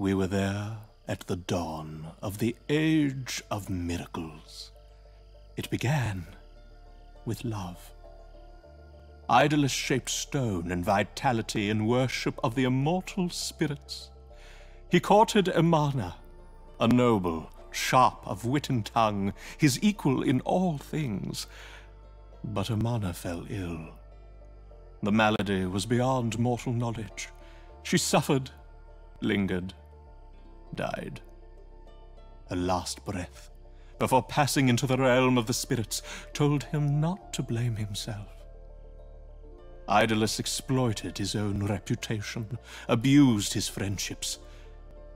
We were there at the dawn of the age of miracles. It began with love. Idolus shaped stone and vitality in worship of the immortal spirits. He courted Emana, a noble, sharp of wit and tongue, his equal in all things. But Emana fell ill. The malady was beyond mortal knowledge. She suffered, lingered, died. Her last breath, before passing into the realm of the spirits, told him not to blame himself. Idolus exploited his own reputation, abused his friendships.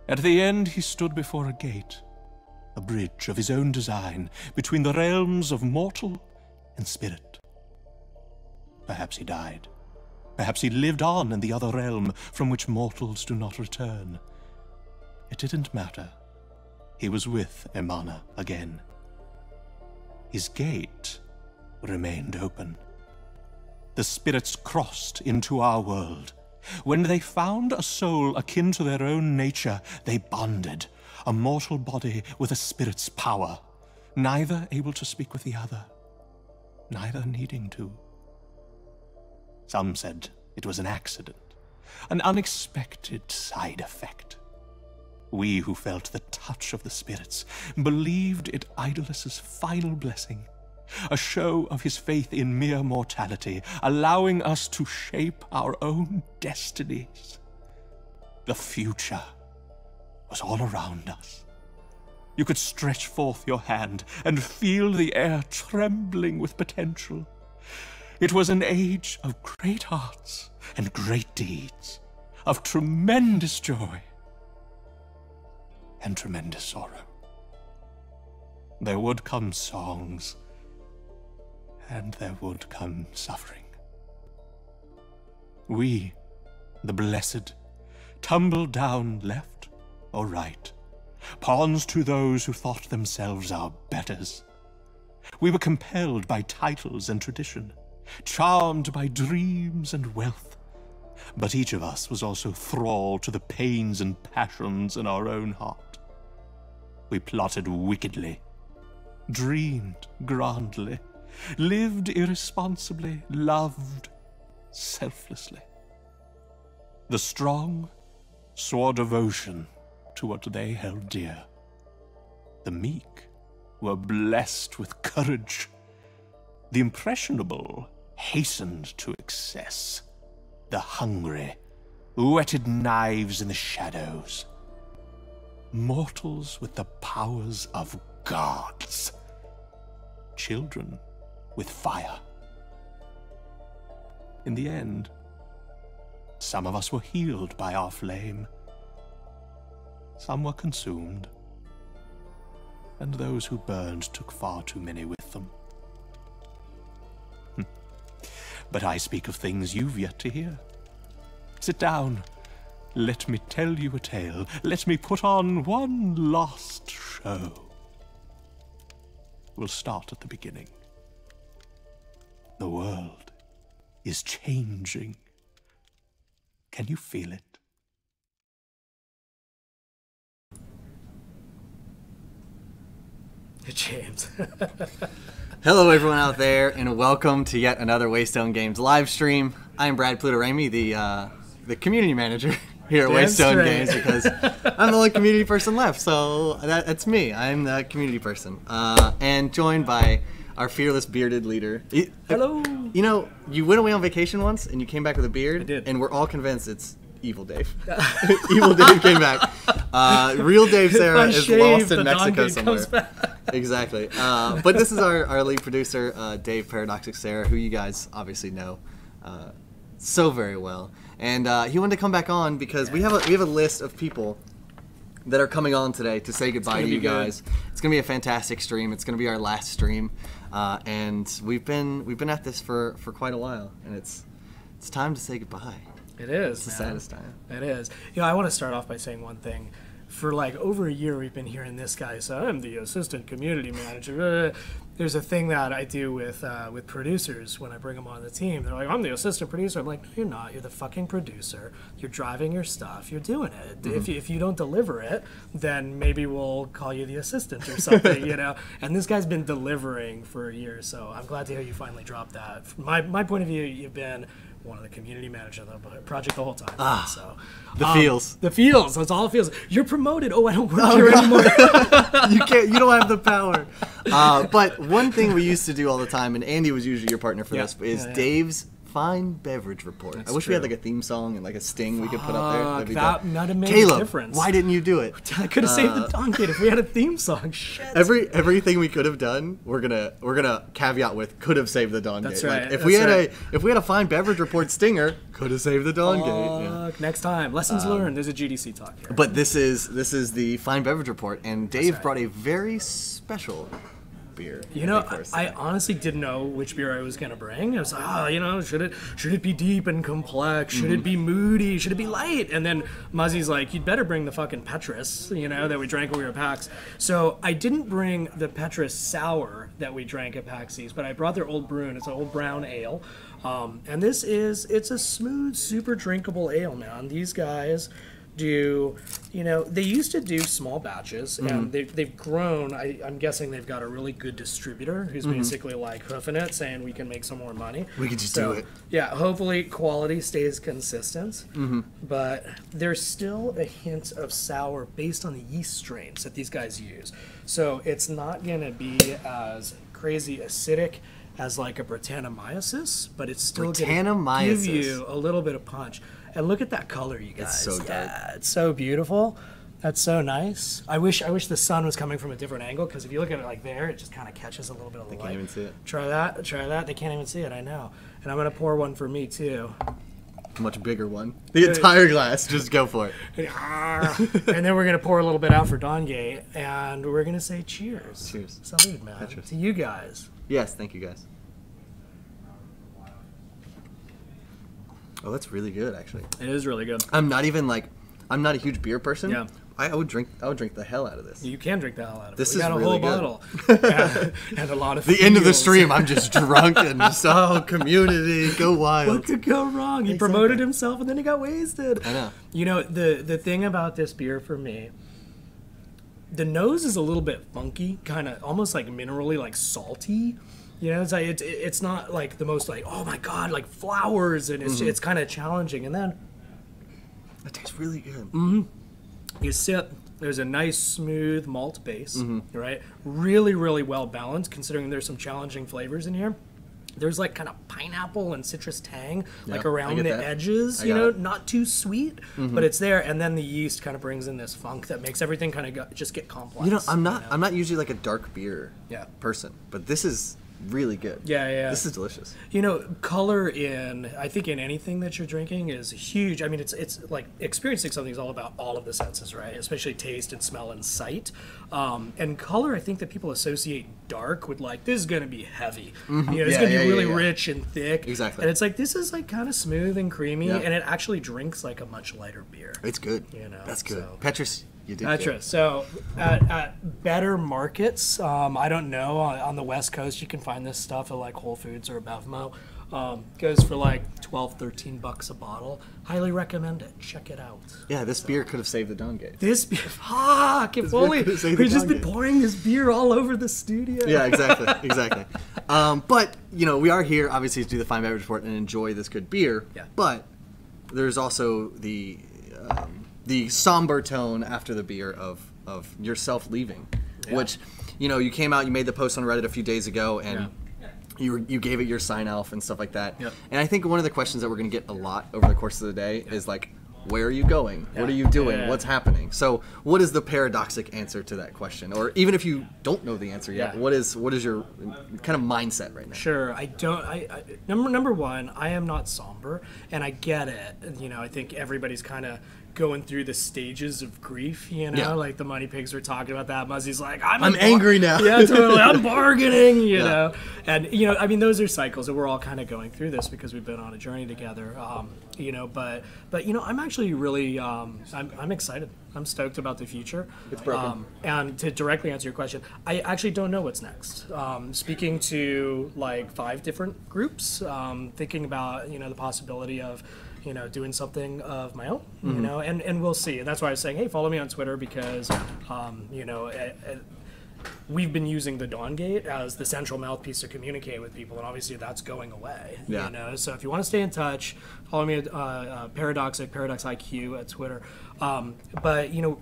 At the end, he stood before a gate, a bridge of his own design between the realms of mortal and spirit. Perhaps he died. Perhaps he lived on in the other realm from which mortals do not return. It didn't matter. He was with Emana again. His gate remained open. The spirits crossed into our world. When they found a soul akin to their own nature, they bonded, a mortal body with a spirit's power, neither able to speak with the other, neither needing to. Some said it was an accident, an unexpected side effect. We who felt the touch of the spirits believed it Idolus's final blessing, a show of his faith in mere mortality, allowing us to shape our own destinies. The future was all around us. You could stretch forth your hand and feel the air trembling with potential. It was an age of great hearts and great deeds, of tremendous joy and tremendous sorrow. There would come songs, and there would come suffering. We, the blessed, tumbled down left or right, pawns to those who thought themselves our betters. We were compelled by titles and tradition, charmed by dreams and wealth, but each of us was also thrall to the pains and passions in our own heart. We plotted wickedly, dreamed grandly, lived irresponsibly, loved selflessly. The strong swore devotion to what they held dear. The meek were blessed with courage. The impressionable hastened to excess. The hungry whetted knives in the shadows. Mortals with the powers of gods. Children with fire. In the end, some of us were healed by our flame. Some were consumed, and those who burned took far too many with them. But I speak of things you've yet to hear. Sit down. Let me tell you a tale. Let me put on one last show. We'll start at the beginning. The world is changing. Can you feel it? James. Hello everyone out there, and welcome to yet another Waystone Games live stream. I am Brad Plutaremi, the community manager here at Waystone Games, because I'm the only community person left, so that's me. I'm the community person. And joined by our fearless bearded leader. Hello. You know, you went away on vacation once, and you came back with a beard. I did. And we're all convinced it's Evil Dave. Evil Dave came back. Real Dave Sarah is lost in Mexico somewhere. Exactly. But this is our lead producer, Dave Paradoxic Sarah, who you guys obviously know so very well. And he wanted to come back on because we have a list of people that are coming on today to say goodbye to you guys. It's gonna be a fantastic stream. It's gonna be our last stream, and we've been at this for quite a while, and it's time to say goodbye. It is. It's the saddest time. It is. You know, I want to start off by saying one thing. for like over a year we've been hearing this guy say, I'm the assistant community manager. There's a thing that I do with producers when I bring them on the team. They're like, I'm the assistant producer. I'm like, no, you're not. You're the fucking producer. You're driving your stuff. You're doing it. If you don't deliver it, then maybe we'll call you the assistant or something, you know. And this guy's been delivering for a year, so I'm glad to hear you finally dropped that. From my point of view, you've been one of the community managers of the project the whole time. So the feels. The feels. That's all it feels. You're promoted. Oh, I don't work here anymore. You can't. You don't have the power. But one thing we used to do all the time, and Andy was usually your partner for this, is Dave's fine beverage report. That's I wish true. we had like a theme song and like a sting we could put up there. That'd be That dope. might have made Caleb, a difference. why didn't you do it? I could have saved the donkey if we had a theme song. Shit. Everything we could have done, we're gonna caveat with could have saved the Dawn That's Gate. right. Like, That's if we had right. a fine beverage report stinger, could have saved the Dawn Gate. Yeah. Next time, lessons learned. There's a GDC talk here. But this is the fine beverage report, and Dave right. brought a very special beer. You know, I honestly didn't know which beer I was gonna bring. I was like, you know, should it be deep and complex? Should it be moody? Should it be light? And then Muzzy's like, you'd better bring the fucking Petrus, you know, that we drank when we were at PAX. So I didn't bring the Petrus sour that we drank at PAX East, but I brought their Old Bruin. It's an old brown ale, and it's a smooth, super drinkable ale, man. These guys do, you know, they used to do small batches, and they've grown. I'm guessing they've got a really good distributor who's basically like hoofing it, saying we can make some more money. We can just do it. Yeah, hopefully quality stays consistent, but there's still a hint of sour based on the yeast strains that these guys use. So it's not going to be as crazy acidic as like a Brettanomyces, but it's still going to give you a little bit of punch. And look at that color, you guys. It's so dark. Yeah, it's so beautiful. That's so nice. I wish the sun was coming from a different angle, because if you look at it like there, it just kind of catches a little bit of the light. Can't even see it. Try that. They can't even see it, I know. And I'm going to pour one for me, too. A much bigger one. The entire glass. Just go for it. And then we're going to pour a little bit out for Dongate, and we're going to say cheers. Cheers. Salud, man. Petrus. To you guys. Yes, thank you guys. Oh, that's really good, actually. It is really good. I'm not a huge beer person. Yeah. I would drink the hell out of this. You can drink the hell out of it. This We is got a really whole good. bottle. and a lot of The end of the feels. stream, I'm just drunk and just, community, go wild. What could go wrong? He promoted himself and then he got wasted. I know. You know, the thing about this beer for me, the nose is a little bit funky, kind of almost like minerally, like salty. You know, it's not like the most like, oh my god, like flowers, and it's kind of challenging. And then That tastes really good. you sip, there's a nice smooth malt base, right? Really, really well balanced, considering there's some challenging flavors in here. There's like kind of pineapple and citrus tang, like around the edges, you know, not too sweet, but it's there. And then the yeast kind of brings in this funk that makes everything kind of just get complex. You know, I'm not usually like a dark beer person, but this is really good. Yeah. This is delicious. You know, color I think in anything that you're drinking is huge. I mean, it's like experiencing something is all about all of the senses, right? Especially taste and smell and sight. And color, I think that people associate dark with like, this is going to be heavy. You know, it's going to be really rich and thick. Exactly. And it's like, this is like kind of smooth and creamy, and it actually drinks like a much lighter beer. It's good. You know, that's good. so. Petrus, you did That's good. right. So at better markets, I don't know, on the West Coast, you can find this stuff at like Whole Foods or Bevmo. Goes for like $12-13 a bottle. Highly recommend it. Check it out. Yeah, this beer could have saved the Dawn Gate. This beer, fuck! If only could have saved the we've just been Dawn Gate. pouring this beer all over the studio. Yeah, exactly. But you know, we are here obviously to do the fine beverage report and enjoy this good beer. Yeah. But there's also the somber tone after the beer of yourself leaving, which, you know, you came out, you made the post on Reddit a few days ago, and you gave it your sign off and stuff like that. Yep. And I think one of the questions that we're going to get a lot over the course of the day is like, where are you going? What are you doing? What's happening? So what is the paradoxic answer to that question? Or even if you don't know the answer yet, what is your kind of mindset right now? Sure, number one, I am not somber, and I get it. You know, I think everybody's kind of going through the stages of grief, you know, Yeah. like the money pigs were talking about that. Muzzy's like, I'm angry now. Yeah, totally. I'm bargaining, you know. And, you know, I mean, those are cycles that we're all kind of going through this because we've been on a journey together, you know, but, you know, I'm actually really, I'm excited. I'm stoked about the future. It's broken. And to directly answer your question, I actually don't know what's next. Speaking to like 5 different groups, thinking about, you know, the possibility of, you know, doing something of my own, you know, and we'll see. And that's why I was saying, hey, follow me on Twitter because, you know, we've been using the Dawngate as the central mouthpiece to communicate with people, and obviously that's going away. Yeah. You know, so if you want to stay in touch, follow me at Paradoxic IQ at Twitter. But you know,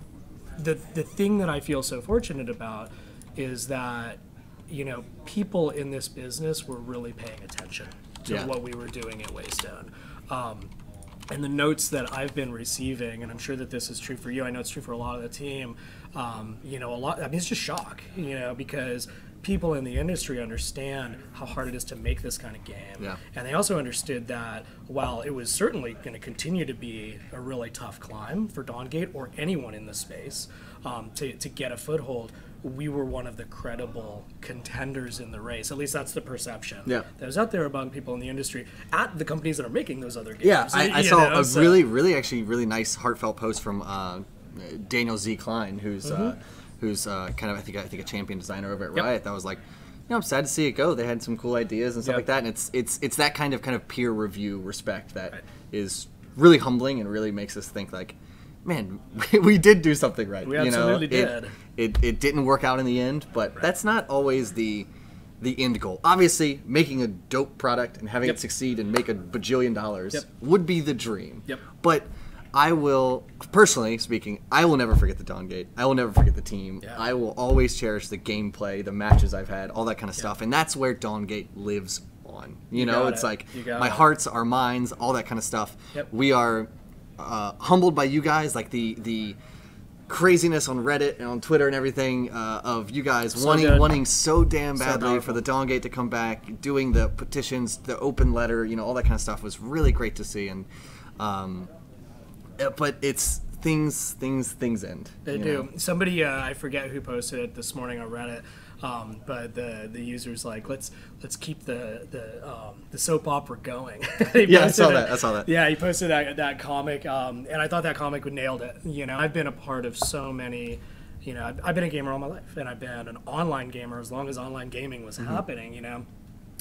the thing that I feel so fortunate about is that, you know, people in this business were really paying attention to what we were doing at Waystone. And the notes that I've been receiving, and I'm sure that this is true for you, I know it's true for a lot of the team, you know, I mean, it's just shock, you know, because people in the industry understand how hard it is to make this kind of game. Yeah. And they also understood that while it was certainly going to continue to be a really tough climb for Dawngate or anyone in the space to get a foothold, we were one of the credible contenders in the race. At least that's the perception that was out there among people in the industry at the companies that are making those other games. Yeah, I saw really nice heartfelt post from Daniel Z. Klein, who's kind of I think a champion designer over at Riot. That was like, you know, I'm sad to see it go. They had some cool ideas and stuff like that, and it's that kind of peer review respect that is really humbling and really makes us think like, man, we did do something right. We absolutely did. It didn't work out in the end, but that's not always the end goal. Obviously, making a dope product and having it succeed and make $1 bajillion would be the dream. But I will, personally speaking, I will never forget the Dawngate. I will never forget the team. I will always cherish the gameplay, the matches I've had, all that kind of stuff. And that's where Dawngate lives on. You know, it's like my hearts, our minds, all that kind of stuff. We are humbled by you guys, like the craziness on Reddit and on Twitter and everything of you guys wanting so damn badly for the Dawngate to come back, doing the petitions, the open letter, you know, all that kind of stuff was really great to see. And but it's things end. They do. Know? Somebody I forget who posted it this morning on Reddit. But the user's like, let's keep the soap opera going. I saw that. Yeah, he posted that comic, and I thought that comic would nailed it. You know, I've been a part of so many. You know, I've been a gamer all my life, and I've been an online gamer as long as online gaming was happening. You know.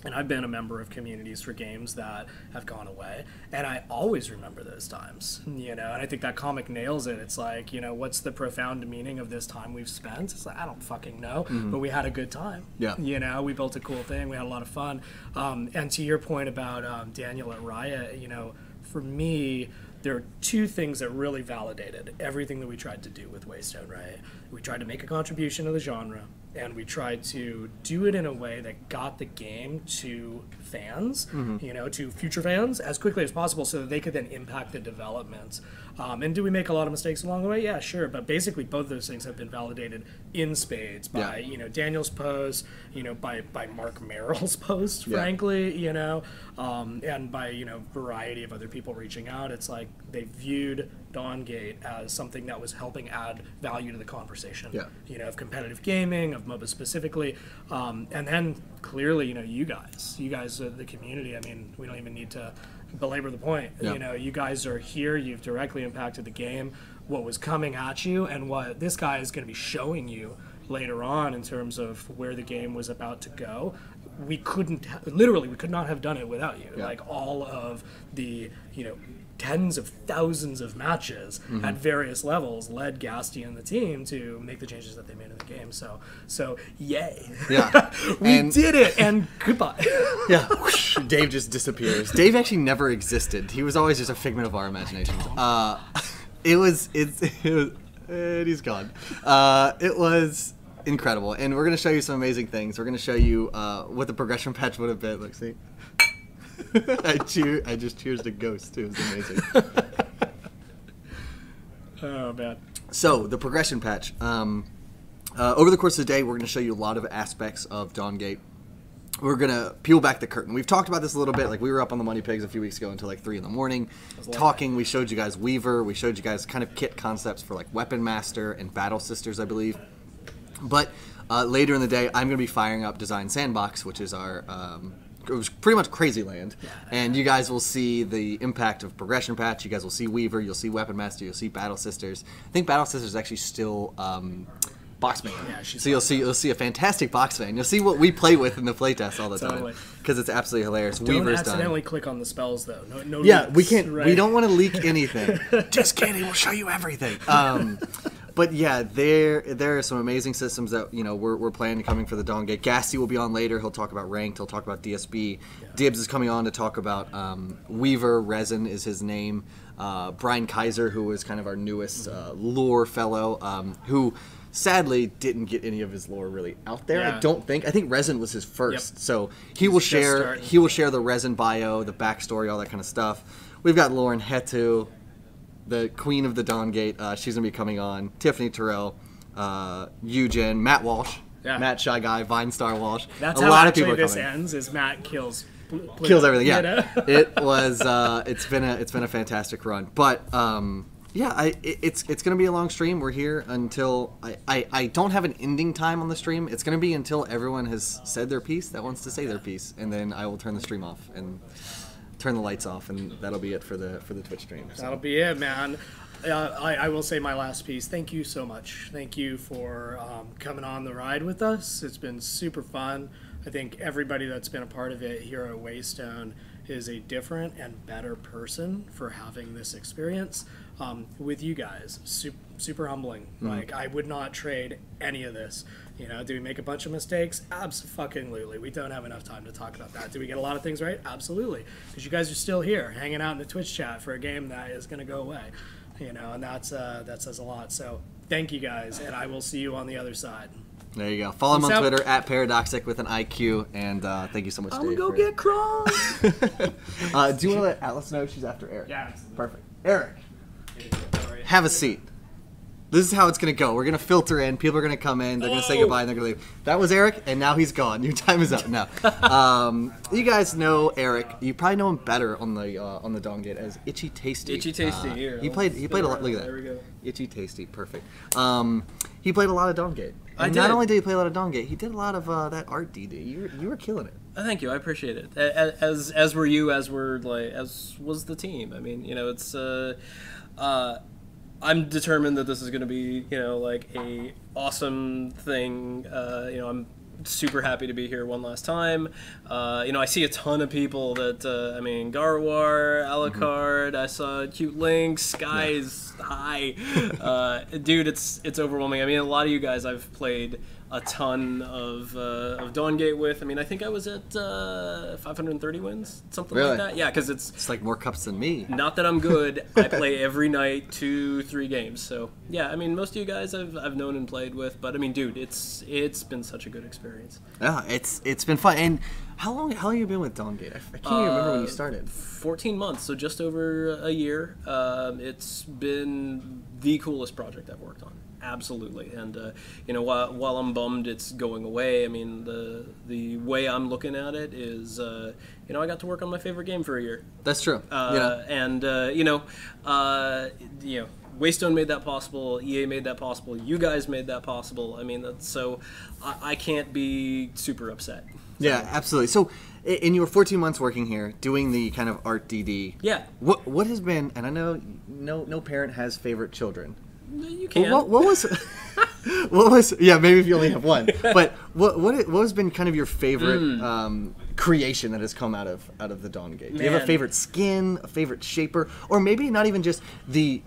And I've been a member of communities for games that have gone away, and I always remember those times, you know, and I think that comic nails it. It's like, you know, what's the profound meaning of this time we've spent? It's like, I don't fucking know, but we had a good time. You know, we built a cool thing, we had a lot of fun. And to your point about Daniel at Riot, you know, for me, there are 2 things that really validated everything that we tried to do with Waystone, right? We tried to make a contribution to the genre, and we tried to do it in a way that got the game to fans, you know, to future fans as quickly as possible so that they could then impact the development. And do we make a lot of mistakes along the way? Yeah, sure. But basically both those things have been validated in spades by, you know, Daniel's post, you know, by Mark Merrill's post, frankly, you know, and by, you know, variety of other people reaching out. It's like they viewed Dawngate as something that was helping add value to the conversation, you know, of competitive gaming, of MOBA specifically. And then clearly, you know, you guys, the community, I mean, we don't even need to belabor the point. You know, you guys are here, you've directly impacted the game, what was coming at you, and what this guy is going to be showing you later on in terms of where the game was about to go. We could not have done it without you. Like all of the, you know, tens of thousands of matches at various levels led Gasty and the team to make the changes that they made in the game. So yay. We did it, and goodbye. Dave just disappears. Dave actually never existed. He was always just a figment of our imaginations. And he's gone. It was incredible, and we're going to show you some amazing things. We're going to show you what the progression patch would have been. Look, see? I just cheers to Ghost. It was amazing. Oh, man. So, the progression patch. Over the course of the day, we're going to show you a lot of aspects of Dawngate. we're gonna peel back the curtain. We've talked about this a little bit. Like, we were up on the Money Pigs a few weeks ago until like 3 in the morning, talking. We showed you guys Weaver. We showed you guys kind of kit concepts for like Weapon Master and Battle Sisters, I believe. But later in the day, I'm gonna be firing up Design Sandbox, which is our it was pretty much Crazy Land, and you guys will see the impact of Progression Patch. You guys will see Weaver. You'll see Weapon Master. You'll see Battle Sisters. I think Battle Sisters is actually still. Boxman. Yeah, so you'll see a fantastic Boxman. You'll see what we play with in the playtest all the time because it's absolutely hilarious. Don't Weaver's accidentally click on the spells though. No yeah, leaks, we can't. Right? We don't want to leak anything. Just kidding. We'll show you everything. But yeah, there are some amazing systems that we're planning coming for the Dawn Gate. Gasty will be on later. He'll talk about ranked. He'll talk about DSB. Yeah. Dibs is coming on to talk about Weaver. Resin is his name. Brian Kaiser, who is kind of our newest lore fellow, who sadly didn't get any of his lore really out there. I don't think. I think Resin was his first. So he will share the Resin bio, the backstory, all that kind of stuff. We've got Lauren Hetu, the queen of the Dawn Gate. She's gonna be coming on. Tiffany Terrell, Eugen, Matt Walsh, Matt Shy Guy, Vine Star Walsh. That's how actually this ends. Is Matt kills everything. Yeah, it was. It's been a fantastic run, but. It's going to be a long stream. We're here until I don't have an ending time on the stream. It's going to be until everyone has said their piece that wants to say their piece, and then I will turn the stream off and turn the lights off, and that'll be it for the Twitch stream. So. That'll be it, man. I will say my last piece. Thank you so much. Thank you for coming on the ride with us. It's been super fun. I think everybody that's been a part of it here at Waystone is a different and better person for having this experience with you guys. Super humbling. Like, I would not trade any of this. Do we make a bunch of mistakes? Absolutely. We don't have enough time to talk about that. Do we get a lot of things right? Absolutely. Because you guys are still here, hanging out in the Twitch chat for a game that is going to go away. And that says a lot. So thank you guys, and I will see you on the other side. There you go. Follow him on Twitter at Paradoxic with an IQ, and thank you so much, Dave. I'm gonna go get crunk. Do you want to let Atlas know she's after Eric? Yeah, absolutely. Perfect. Eric, have a seat. This is how it's going to go. We're going to filter in. People are going to come in. They're going to say goodbye, and they're going to leave. That was Eric, and now he's gone. Your time is up. No. You guys know Eric. You probably know him better on the Dawn Gate as Itchy Tasty. Itchy Tasty. Here. He played a lot. Look at that. There we go. Itchy Tasty. Perfect. He played a lot of Dawn Gate. And not only did he play a lot of Dawn Gate, he did a lot of that art DD. You were killing it. Thank you. I appreciate it. As were you. As was the team. I mean, it's. I'm determined that this is going to be, like a awesome thing. I'm super happy to be here one last time. I see a ton of people that, Garwar, Alucard, I saw Cute Link, Skies, hi. Dude, it's overwhelming. I mean, a lot of you guys I've played a ton of Dawn Gate with. I think I was at 530 wins, something like that. Yeah, because it's like more cups than me. Not that I'm good. I play every night 2-3 games. So yeah, most of you guys I've known and played with. But dude, it's been such a good experience. Yeah, it's been fun. And how long have you been with Dawn Gate? I can't even remember when you started. 14 months, so just over a year. It's been the coolest project I've worked on. Absolutely, and while I'm bummed it's going away, the way I'm looking at it is, I got to work on my favorite game for a year. That's true. Waystone made that possible. EA made that possible. You guys made that possible. I can't be super upset. So. Yeah, absolutely. So, in your 14 months working here, doing the kind of art DD. Yeah. What has been? And I know no parent has favorite children. You can. What was? Yeah, maybe if you only have one. But what has been kind of your favorite creation that has come out of the Dawn Gate? Do you have a favorite skin, a favorite shaper, or maybe not even just the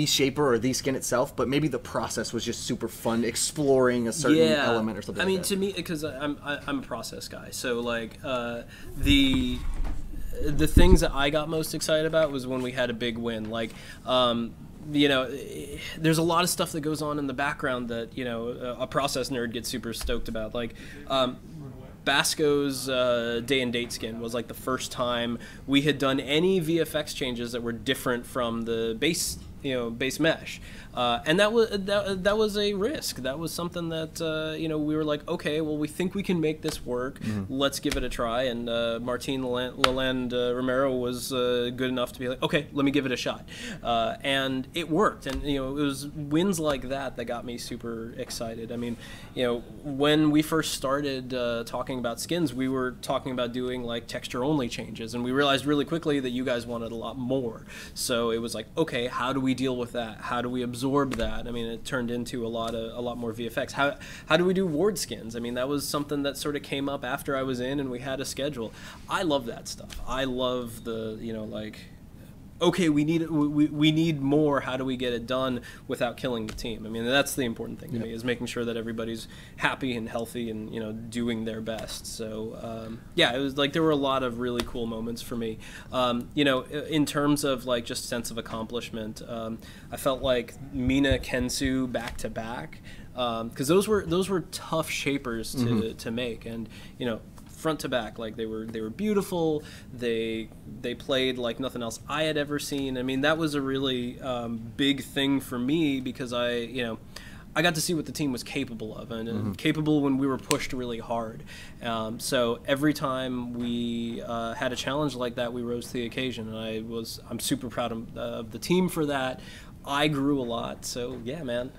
shaper or the skin itself, but maybe the process was just super fun, exploring a certain element or something? To me, because I'm a process guy, so the things that I got most excited about was when we had a big win, there's a lot of stuff that goes on in the background that, a process nerd gets super stoked about. Basco's day and date skin was the first time we had done any VFX changes that were different from the base base mesh, and that was a risk. That was something that we were like, okay, well, we think we can make this work. Let's give it a try. And Martin Lalande Romero was good enough to be like, okay, let me give it a shot, and it worked. And it was wins like that got me super excited. I mean, when we first started talking about skins, we were talking about doing like texture only changes, and we realized really quickly that you guys wanted a lot more. So it was like, okay, how do we deal with that? How do we absorb that? I mean, it turned into a lot more VFX. How do we do ward skins? I mean, that was something that sort of came up after I was in and we had a schedule. I love that stuff. I love the like, okay, we need more. How do we get it done without killing the team? I mean, that's the important thing to me, is making sure that everybody's happy and healthy and doing their best. So yeah, it was like there were a lot of really cool moments for me. In terms of like just sense of accomplishment, I felt like Mina Kensu back to back, because those were tough shapers to make, and front to back, like they were beautiful. They played like nothing else I had ever seen. I mean, that was a really big thing for me, because I got to see what the team was capable of, and capable when we were pushed really hard. So every time we had a challenge like that, we rose to the occasion, and I'm super proud of the team for that. I grew a lot, so yeah, man,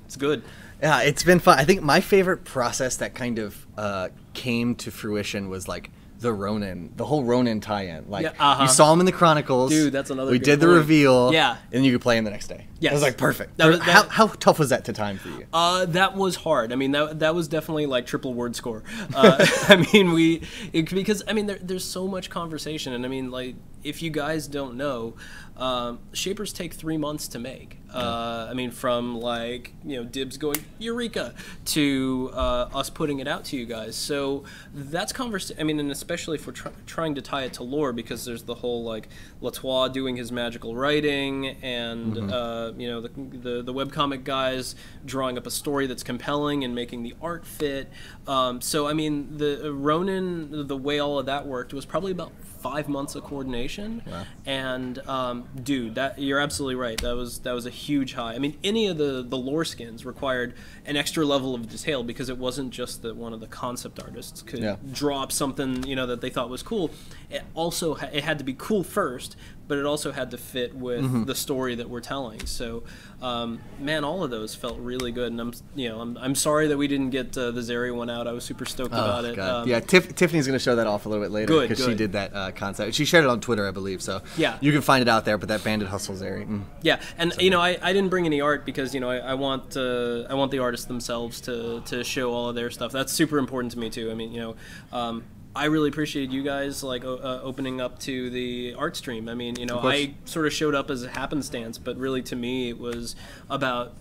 it's good. Yeah, it's been fun. I think my favorite process that kind of came to fruition was like the whole Ronin tie-in. Like, you saw him in the Chronicles. Dude, that's another. We good did the point. reveal. Yeah, and you could play him the next day. Yes. It was like perfect. How tough was that to time for you? That was hard. I mean, that was definitely like triple word score. I mean, because I mean, there's so much conversation, and I mean, like, if you guys don't know, shapers take 3 months to make. I mean, from like Dibs going Eureka to us putting it out to you guys. So that's conversation. I mean, and especially if we're trying to tie it to lore, because there's the whole like Latois doing his magical writing, and the webcomic guys drawing up a story that's compelling and making the art fit. So I mean, the Ronin, the way all of that worked was probably about 5 months of coordination. Wow. And dude, you're absolutely right. That was a huge high. I mean, any of the lore skins required an extra level of detail, because it wasn't just that one of the concept artists could draw up something that they thought was cool. It also it had to be cool first, but it also had to fit with the story that we're telling. So man, all of those felt really good, and I'm sorry that we didn't get the Zeri one out. I was super stoked about it. Yeah, Tiffany's going to show that off a little bit later, because she did that concept. She shared it on Twitter, I believe. So yeah, you can find it out there. But that Bandit Hustle Zeri. Yeah, and I didn't bring any art, because I want the artists themselves to show all of their stuff. That's super important to me too. I mean, I really appreciate you guys like opening up to the art stream. I mean, I sort of showed up as a happenstance, but really to me it was about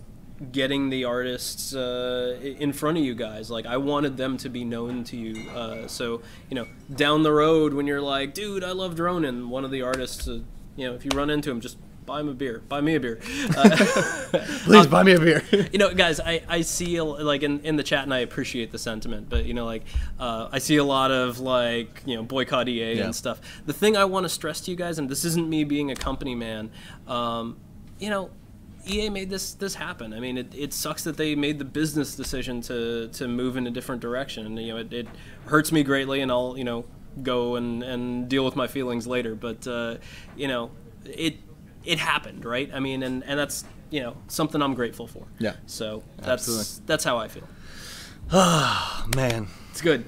getting the artists in front of you guys. Like, I wanted them to be known to you. So down the road, when you're like, dude, I loved Ronin, one of the artists, if you run into him, just buy him a beer. Buy me a beer. Please buy me a beer. Guys, I see like in the chat, and I appreciate the sentiment, but I see a lot of like boycott EA and stuff. The thing I want to stress to you guys, and this isn't me being a company man, EA made this happen. I mean, it sucks that they made the business decision to move in a different direction. It hurts me greatly, and I'll go and deal with my feelings later. But it happened, right? I mean, and that's something I'm grateful for. Yeah. So that's how I feel. Oh man, it's good.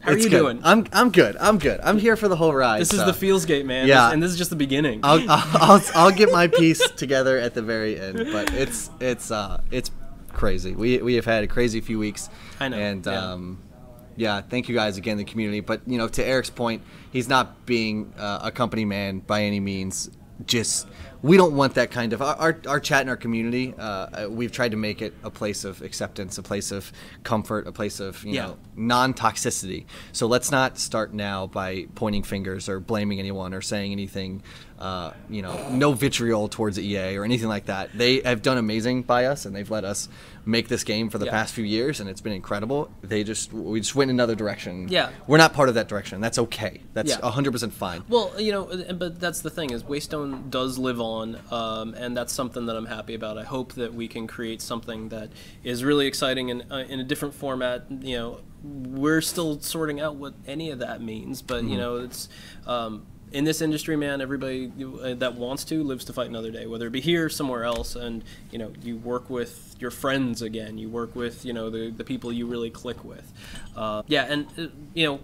How are you doing? I'm good. I'm here for the whole ride. This is the Feelsgate, man. Yeah. And this is just the beginning. I'll get my piece together at the very end, but it's crazy. We have had a crazy few weeks. I know. And yeah, thank you guys again, the community. But to Eric's point, he's not being a company man by any means. Just, we don't want that kind of our chat in our community. We've tried to make it a place of acceptance, a place of comfort, a place of non-toxicity. So let's not start now by pointing fingers or blaming anyone or saying anything. No vitriol towards EA or anything like that. They have done amazing by us, and they've let us make this game for the past few years, and it's been incredible. We just went in another direction. Yeah, we're not part of that direction. That's okay. That's 100% fine. Well, but that's the thing, is Waystone does live on, and that's something that I'm happy about. I hope that we can create something that is really exciting in a different format. You know, we're still sorting out what any of that means, but you know, it's in this industry, man, everybody that wants to lives to fight another day, whether it be here or somewhere else. And you know, you work with your friends again, you work with, you know, the people you really click with. Yeah, and you know,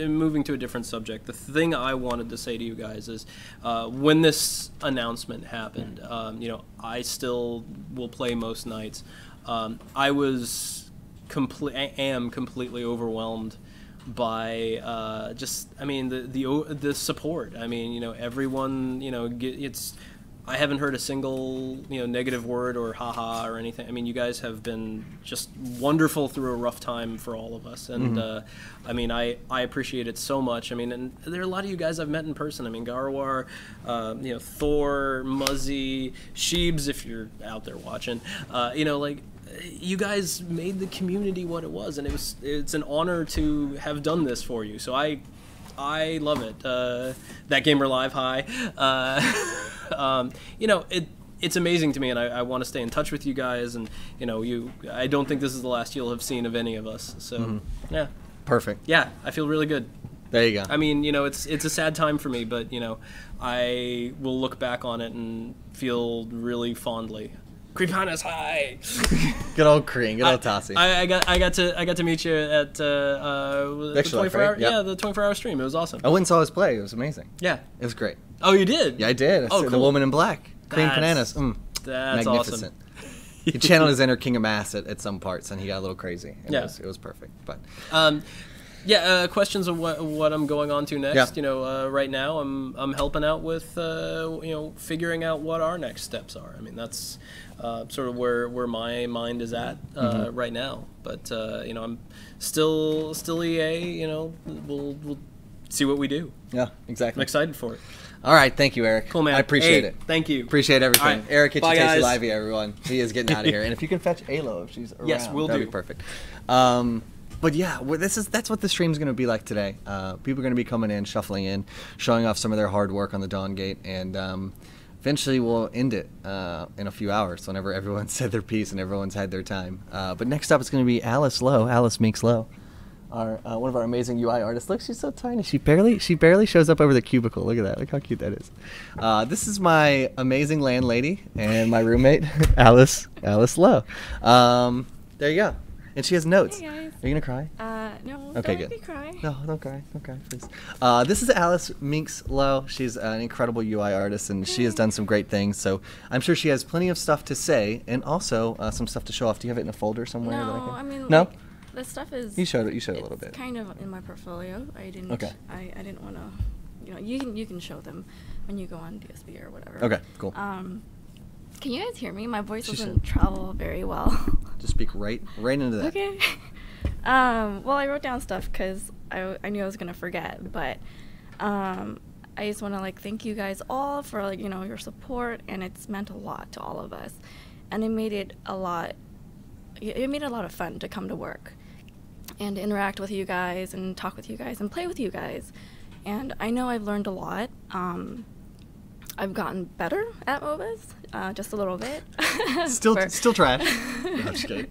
moving to a different subject, the thing I wanted to say to you guys is, when this announcement happened, you know, I still will play most nights. I am completely overwhelmed by just, I mean, the support. I mean, you know, everyone, you know, I haven't heard a single, you know, negative word or haha or anything. I mean, you guys have been just wonderful through a rough time for all of us, and I mean, I appreciate it so much. I mean, and there are a lot of you guys I've met in person. I mean, Garwar, you know, Thor, Muzzy, Sheebs, if you're out there watching, you know, like, you guys made the community what it was, and it's an honor to have done this for you. So I love it. That Gamer Live high. You know, it's amazing to me, and I want to stay in touch with you guys. And you know, I don't think this is the last you'll have seen of any of us. So yeah, perfect. Yeah, I feel really good. There you go. I mean, you know, it's a sad time for me, but you know, I will look back on it and feel really fondly. Creepana's high. Good old Crean, good old Tassie. I got to meet you at the 24-hour, right? Yep. Yeah, the 24-hour stream. It was awesome. I went and saw his play. It was amazing. Yeah, it was great. Oh, you did? Yeah, I did. I saw cool. The Woman in Black, Cream Bananas. That's magnificent. Awesome. He channeled his inner King of Mass at some parts, and he got a little crazy. It was perfect. But yeah, questions of what I'm going on to next. Yeah. You know, right now I'm helping out with you know, figuring out what our next steps are. I mean, that's sort of where my mind is at right now. But you know, I'm still EA. You know, we'll see what we do. Yeah, exactly. I'm excited for it. All right, thank you, Eric. Cool, man. I appreciate it. Thank you. Appreciate everything. Right. Eric, get Bye, your tasty guys. livey, everyone. He is getting out of here. And if you can fetch Alo if she's around, Yes, we'll that'd do. be perfect. But yeah, that's what the stream's going to be like today. People are going to be coming in, shuffling in, showing off some of their hard work on the Dawn Gate, and eventually we'll end it in a few hours whenever everyone's said their piece and everyone's had their time. But next up, it's going to be Alice Lowe, Alice Meeks Lowe, one of our amazing UI artists. Look, she's so tiny. She barely shows up over the cubicle. Look at that. Look how cute that is. This is my amazing landlady and my roommate, Alice Lowe. There you go. And she has notes. Hey guys. Are you gonna cry? No. Okay, don't good. Make me cry. No, don't cry, please. This is Alice Meeks Lowe. She's an incredible UI artist, and she has done some great things. So I'm sure she has plenty of stuff to say, and also some stuff to show off. Do you have it in a folder somewhere? No, that I can... I mean, no. Like, the stuff is. You showed it a little bit. Kind of in my portfolio. I didn't. Okay. I didn't want to. You know, you can show them when you go on DSB or whatever. Okay, cool. Can you guys hear me? My voice She doesn't said. travel very well. Just speak right into that. Okay. Well, I wrote down stuff because I knew I was gonna forget, but I just want to like thank you guys all for like, you know, your support, and it's meant a lot to all of us, and it made it a lot. It made it a lot of fun to come to work and interact with you guys and talk with you guys and play with you guys, and I know I've learned a lot. I've gotten better at MOBAs, just a little bit. Still trash. No, I'm just kidding.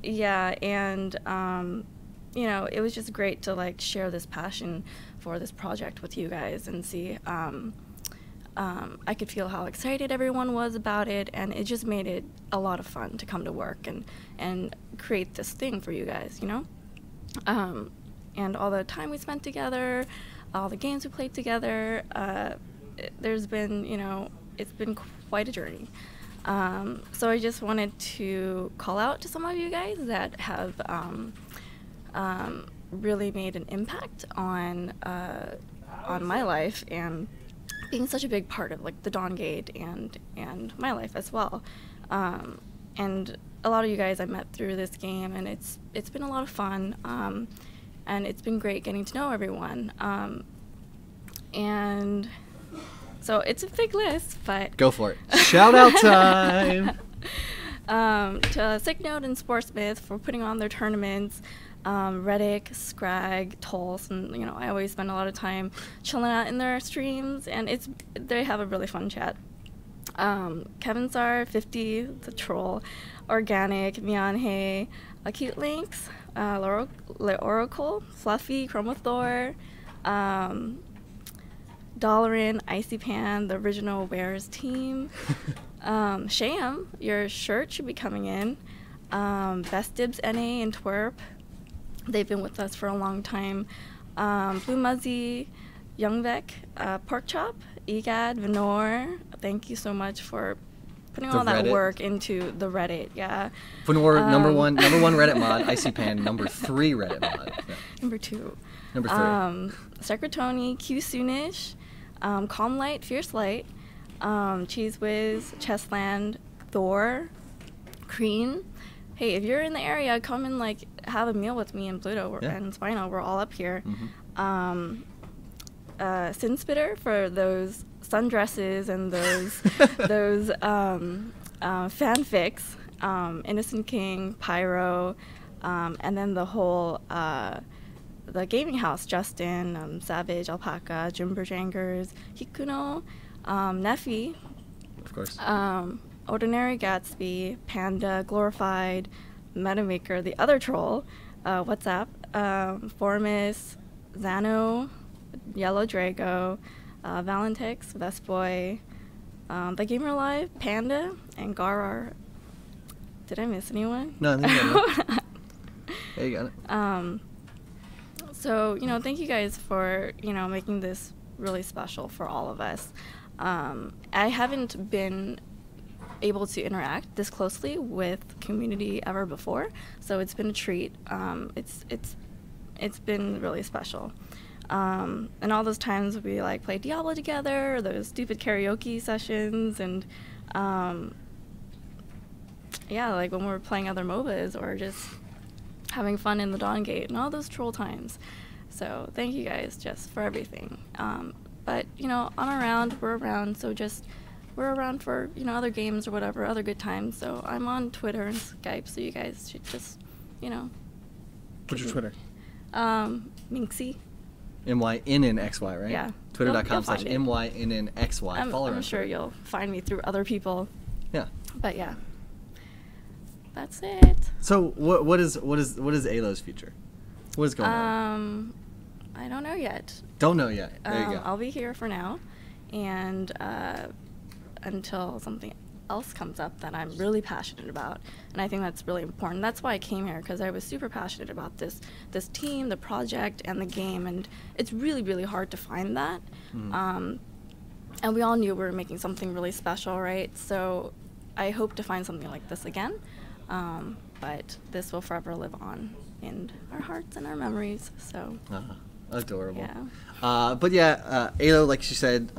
Yeah, and you know, it was just great to like share this passion for this project with you guys and see. I could feel how excited everyone was about it, and it just made it a lot of fun to come to work and create this thing for you guys, you know. And all the time we spent together, all the games we played together. There's been, you know, it's been quite a journey. So I just wanted to call out to some of you guys that have really made an impact on my life and being such a big part of like the Dawn Gate and my life as well. And a lot of you guys I met through this game, and it's been a lot of fun. And it's been great getting to know everyone. And so it's a big list, but... Go for it. Shout out time! To Sicknote and Sportsmith for putting on their tournaments. Reddick, Scrag, Tulse, and I always spend a lot of time chilling out in their streams, and they have a really fun chat. Kevin Sar, 50, the Troll, Organic, Mianhe, Acute Links, Oracle, Fluffy, Chromothor, Dollarin, Icy Pan, the original Wares team. Sham, your shirt should be coming in. Best Dibs NA and Twerp. They've been with us for a long time. Blue Muzzy, Youngvec, Pork Chop, Egad, Venor. Thank you so much for putting all that work into the Reddit. Yeah. Venor, number one Reddit mod. Icy Pan, number 3 Reddit mod. Yeah. Number 2. Number 3. Secretoni, Q Soonish, Calm Light, Fierce Light, Cheese Whiz, Chessland, Thor, Crean. Hey, if you're in the area, come and have a meal with me and Pluto and Spino. We're all up here. Sin Spitter for those sundresses and those fanfics. Innocent King, Pyro, and then the whole the gaming house. Justin, Savage, Alpaca, Jimberjangers, Hikuno, Neffy. Of course. Ordinary Gatsby, Panda, Glorified, Metamaker, the other troll, WhatsApp, Formus, Xano, Yellow Drago, Valentix, Vestboy, The Gamer Live, Panda, and Garar. Did I miss anyone? No, I think you Yeah, you got it. So, thank you guys for, making this really special for all of us. I haven't been able to interact this closely with community ever before, so it's been a treat. It's been really special. And all those times we play Diablo together, or those stupid karaoke sessions, and when we were playing other MOBAs or just having fun in the Dawn Gate and all those troll times. So thank you guys just for everything. But we're around, so just we're around for other games or whatever, other good times. So I'm on Twitter and Skype, so you guys should just What's your Twitter? Minxie. MYNNXY, right? Yeah. Twitter.com/MYNNXY. Follow her. I'm sure you'll find me through other people. Yeah. But yeah. That's it. So what is Alo's future? What is going on? I don't know yet. Don't know yet. There you go. I'll be here for now, and until something else comes up that I'm really passionate about, and I think that's really important. That's why I came here, because I was super passionate about this team, the project, and the game, and it's really, really hard to find that. And we all knew we were making something really special, right? So I hope to find something like this again, but this will forever live on in our hearts and our memories. So. Adorable. Yeah. But yeah, Alo, like she said,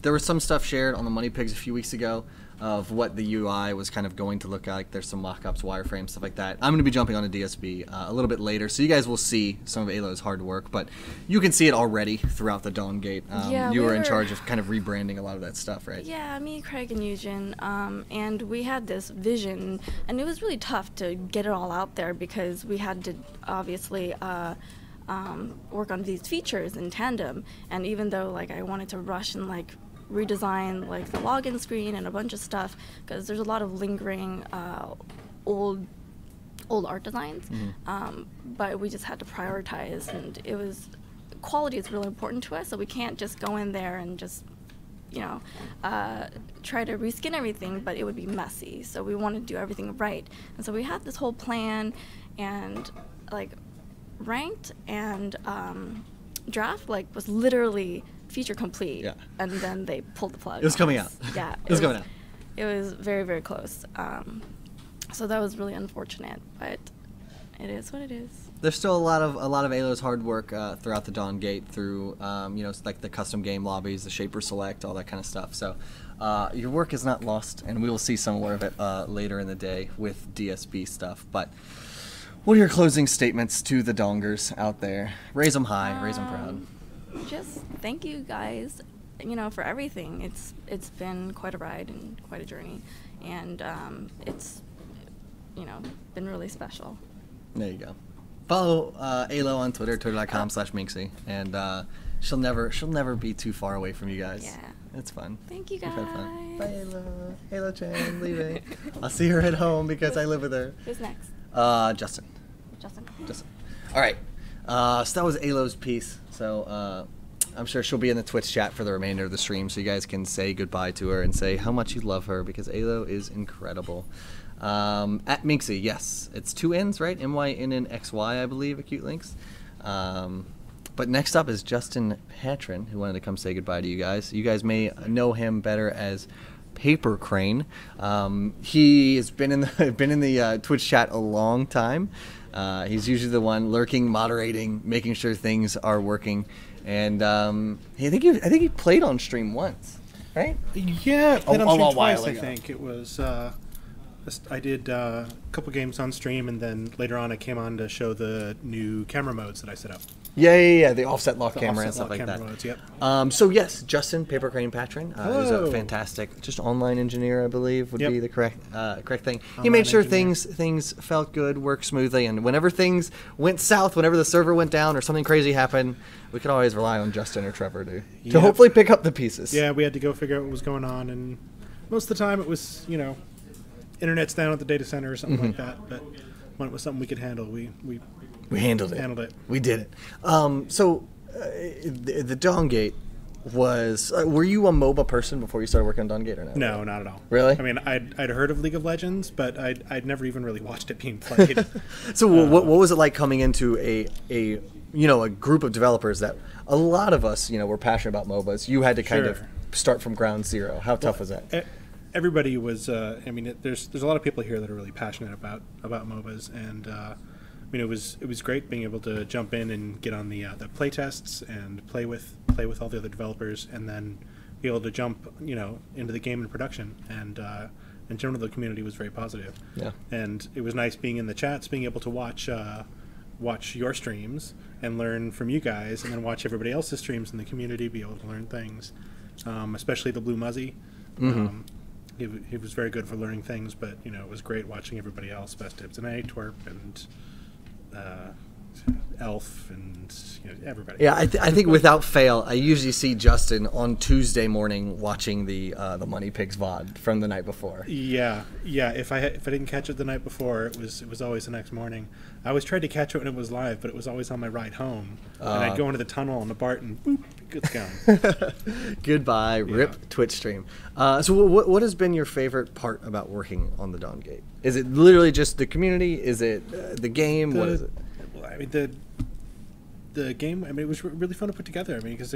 there was some stuff shared on the Money Pigs a few weeks ago of what the UI was kind of going to look like. There's some mock-ups, wireframes, stuff like that. I'm going to be jumping onto DSB a little bit later, so you guys will see some of Alo's hard work, but you can see it already throughout the Dawn Gate. You were in charge of kind of rebranding a lot of that stuff, right? Yeah, me, Craig, and Eugen, and we had this vision, and it was really tough to get it all out there because we had to obviously work on these features in tandem, and even though I wanted to rush and redesign the login screen and a bunch of stuff, because there's a lot of lingering old art designs, but we just had to prioritize, and quality is really important to us, so we can't just go in there and just try to reskin everything, but it would be messy, so we wanted to do everything right. And so we had this whole plan, and ranked and draft was literally feature complete. Yeah. And then they pulled the plug. It was coming out. Yeah. It was coming out. It was very, very close. So that was really unfortunate, but it is what it is. There's still a lot of Alo's hard work throughout the Dawn Gate, through the custom game lobbies, the Shaper Select, all that kind of stuff. So your work is not lost, and we will see some more of it later in the day with DSB stuff. But what are your closing statements to the Dongers out there? Raise them high, raise them proud. Just thank you guys, for everything. It's been quite a ride and quite a journey, and it's been really special. There you go. Follow Alo on Twitter, twitter.com/Minxie, and she'll never be too far away from you guys. Yeah. It's fun. Thank you We've had guys. fun. Bye, Alo. Alo-chan, leaving. I'll see her at home because I live with her. Who's next? Justin. Justin. All right. So that was Alo's piece. So I'm sure she'll be in the Twitch chat for the remainder of the stream, so you guys can say goodbye to her and say how much you love her, because Alo is incredible. At Minxie, yes. It's 2 N's, right? MYNNXY, I believe, Acute Links. But next up is Justin Patron, who wanted to come say goodbye to you guys. You guys may know him better as Paper Crane. He has been in the Twitch chat a long time. He's usually the one lurking, moderating, making sure things are working. And I think he played on stream once, right? Yeah, played on stream twice. Ago. I think it was. I did a couple games on stream, and then later on I came on to show the new camera modes that I set up. Yeah. The offset lock camera and stuff like that. Modes, yep. So yes, Justin, Paper Crane Patron, who's a Hello. fantastic, just online engineer, I believe, would be the correct thing. He Online made sure engineer. things felt good, worked smoothly, and whenever things went south, whenever the server went down or something crazy happened, we could always rely on Justin or Trevor to Yep. hopefully pick up the pieces. Yeah, we had to go figure out what was going on, and most of the time it was, internet's down at the data center or something like that. But when it was something we could handle, we handled it. Handled it. We did it. The Dawn Gate was. Were you a MOBA person before you started working on Dawn Gate or no? No, not at all. Really? I mean, I'd heard of League of Legends, but I'd never even really watched it being played. So what was it like coming into a group of developers that a lot of us were passionate about MOBAs? You had to kind of Sure. start from ground zero. How tough was that? Everybody was. There's a lot of people here that are really passionate about MOBAs, and it was great being able to jump in and get on the play tests and play with all the other developers, and then be able to jump into the game in production. And in general, the community was very positive. Yeah. And it was nice being in the chats, being able to watch your streams and learn from you guys, and then watch everybody else's streams in the community, be able to learn things, especially the Blue Muzzy. He was very good for learning things, but it was great watching everybody else, Best Dibs and A, Twerp, and Elf, and everybody. Yeah, I think without fail, I usually see Justin on Tuesday morning watching the Money Pigs VOD from the night before. Yeah. If I didn't catch it the night before, it was always the next morning. I always tried to catch it when it was live, but it was always on my ride home, and I'd go into the tunnel on the BART and boop, it's gone. Goodbye, rip Twitch stream. So what has been your favorite part about working on the Dawn Gate? Is it literally just the community? Is it the game? What is it? Well, I mean, the game. I mean, it was really fun to put together. I mean, because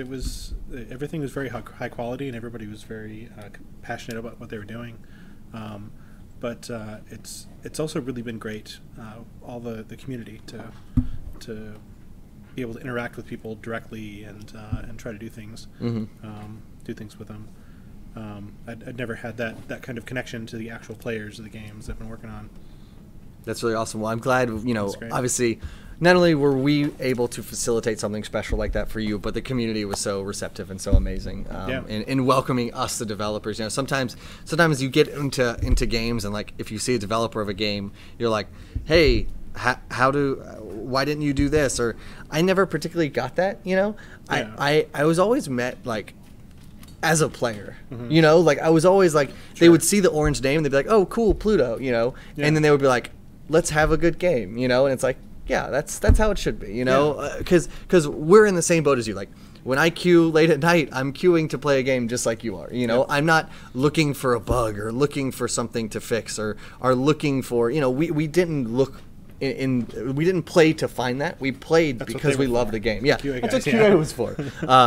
everything was very high quality, and everybody was very passionate about what they were doing. But it's also really been great, all the community to be able to interact with people directly and try to do things, do things with them. I'd never had that kind of connection to the actual players of the games I've been working on. That's really awesome. Well, I'm glad, great. obviously, not only were we able to facilitate something special like that for you, but the community was so receptive and so amazing in welcoming us, the developers. Sometimes you get into games, and like if you see a developer of a game, you're like, hey, why didn't you do this? Or I never particularly got that. I was always met like as a player, like I was always like, they would see the orange name, they'd be like, oh, cool, Pluto, and then they would be like, let's have a good game, and it's like, yeah, that's how it should be, because we're in the same boat as you. Like when I queue late at night, I'm queuing to play a game just like you are, I'm not looking for a bug or looking for something to fix or looking for, we didn't look we didn't play to find that. We played because we loved the game. Yeah, QA that's what guys, QA was for.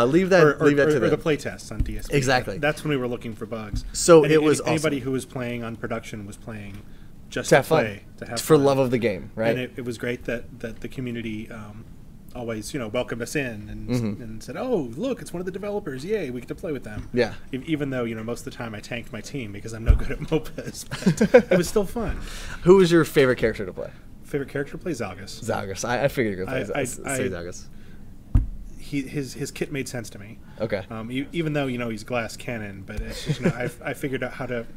Leave that to or them. the play tests on DSP. Exactly. That's when we were looking for bugs. So it was anybody awesome. who was playing on production was playing just To to have fun. play, to have For fun. love of the game, right? And it was great that the community always welcomed us in and said, oh, look, it's one of the developers, yay, we get to play with them. Yeah. Even though most of the time I tanked my team because I'm no good at MOBAs, but it was still fun. Who was your favorite character to play? Favorite character plays Zalgus. Zalgus. I figured you were going to say I- Zalgus. His kit made sense to me. Okay. Even though he's glass cannon, but it's just, I figured out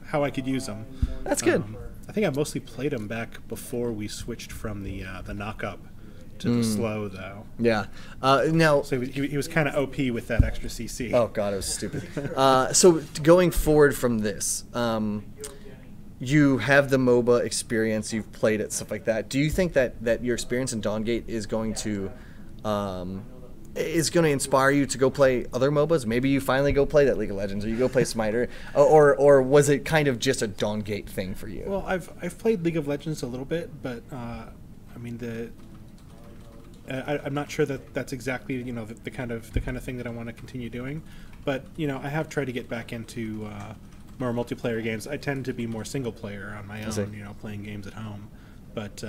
how I could use him. That's good. I think I mostly played him back before we switched from the knock up to the slow, though. Yeah. Now, So he was kind of OP with that extra CC. oh god, it was stupid. So going forward from this, you have the MOBA experience, you've played it, stuff like that. Do you think that your experience in Dawngate is going to inspire you to go play other MOBAs? Maybe you finally go play that League of Legends, or you go play Smiter, or was it kind of just a Dawngate thing for you? Well, I've played League of Legends a little bit, but I mean I'm not sure that's exactly the kind of thing that I want to continue doing, but I have tried to get back into more multiplayer games. I tend to be more single player on my own, playing games at home, but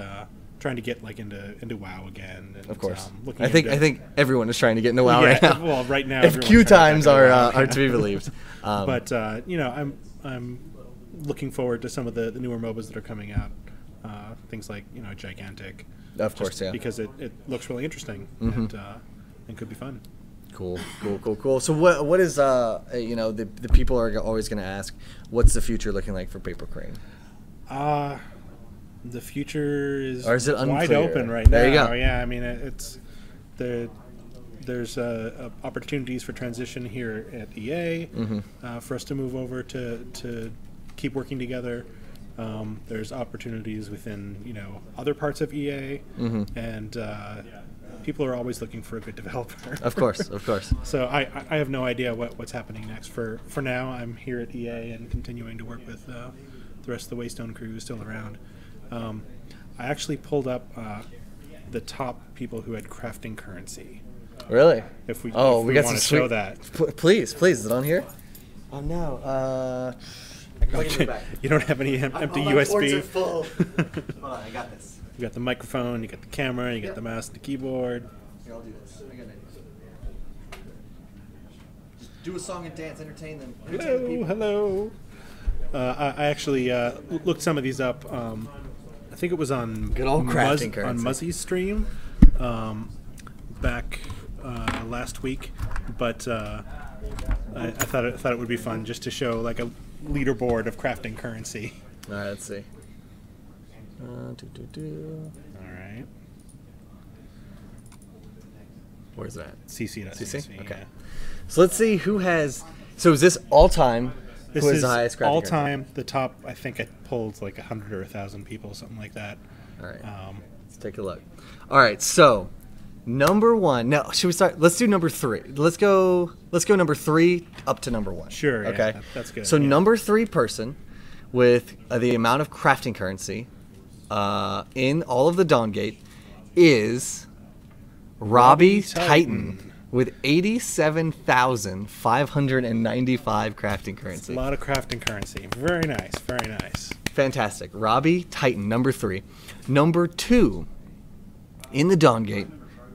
trying to get into WoW again. And, of course, I think everyone is trying to get into WoW right now. Well, right now, if queue times are to be believed. But I'm looking forward to some of the newer MOBAs that are coming out. Things like Gigantic. Of course, yeah. Because it looks really interesting and could be fun. Cool. So what is the people are always going to ask, what's the future looking like for Paper Crane? The future is it wide unclear? open right There now. you go. Yeah, I mean there's opportunities for transition here at EA for us to move over to keep working together. There's opportunities within other parts of EA, and people are always looking for a good developer. Of course. So I have no idea what's happening next. For now, I'm here at EA and continuing to work with the rest of the Waystone crew who's still around. I actually pulled up the top people who had crafting currency. Really? If we got want some to sweet. show that. Please, is it on here? Oh no. You don't have any empty USB. Full. Hold on, I got this. You got the microphone, you got the camera, you got the mouse, the keyboard. Here, I'll do this. I got it. Just do a song and dance, entertain them. Hello. I actually looked some of these up. I think it was on Good old crafting currency. On Muzzy's stream back last week, but I thought it would be fun just to show like a leaderboard of crafting currency. All right, let's see. All right. Where's that? CC. Okay. Yeah. So let's see who has. So is this all time? This who has is the highest crafting all currency? time. The top, I think it pulled like 100 or 1,000 people, something like that. All right. Let's take a look. All right. So number one. Now, should we start? Let's do number three. Let's go number three up to number one. Sure. Yeah, Okay. that's good. So yeah. number three person with the amount of crafting currency in all of the Dawngate is Robbie Titan with 87,595 crafting currency. A lot of crafting currency. Very nice. Very nice. Fantastic. Robbie Titan, number three. Number two in the Dawngate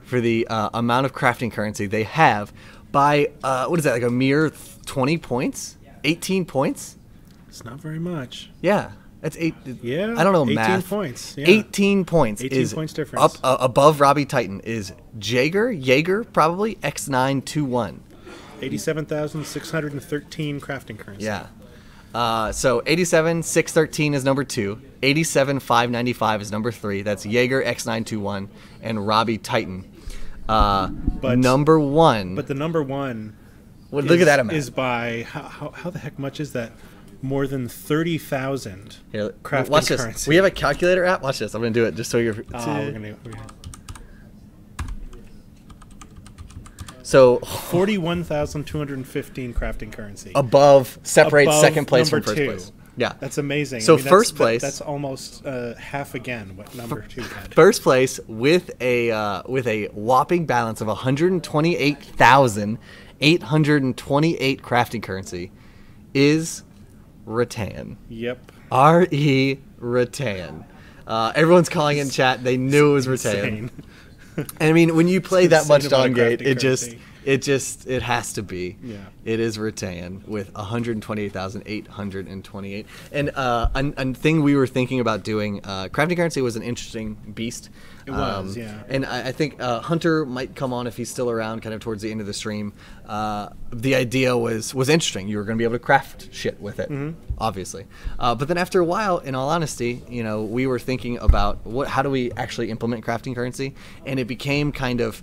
for the amount of crafting currency they have by, what is that, like a mere 20 points? 18 points? It's not very much. Yeah. That's eight. Yeah. I don't know 18 math. points. Yeah. 18 points 18 is points difference. up above Robbie Titan is Jaeger probably X921. 87,613 crafting currency. Yeah. So 87,613 is number two. 87,595 is number three. That's Jaeger X921 and Robbie Titan. But number one. But the number one. Well, look at that amount. Is by how the heck much is that? More than 30,000 Here, crafting watch this. currency. We have a calculator app. Watch this. I'm gonna do it just so you're. We're gonna So 41,215 crafting currency. above separates Above second place number from first two. place. Yeah. That's amazing. So that's, first place. That's almost half again what number two had. First place with a whopping balance of 128,828 crafting currency is Rattan. Yep. R.E. Rattan. Everyone's calling in chat. They knew it was Rattan. Insane. And I mean, when you play that much Insane amount of Dawngate, crafting it just currency. It has to be. Yeah. It is Rattan with 128,828. And a thing we were thinking about doing, crafting currency was an interesting beast. It was, yeah. And I think Hunter might come on if he's still around, kind of towards the end of the stream. The idea was interesting. You were going to be able to craft shit with it, obviously. But then after a while, in all honesty, we were thinking about how do we actually implement crafting currency, and it became kind of,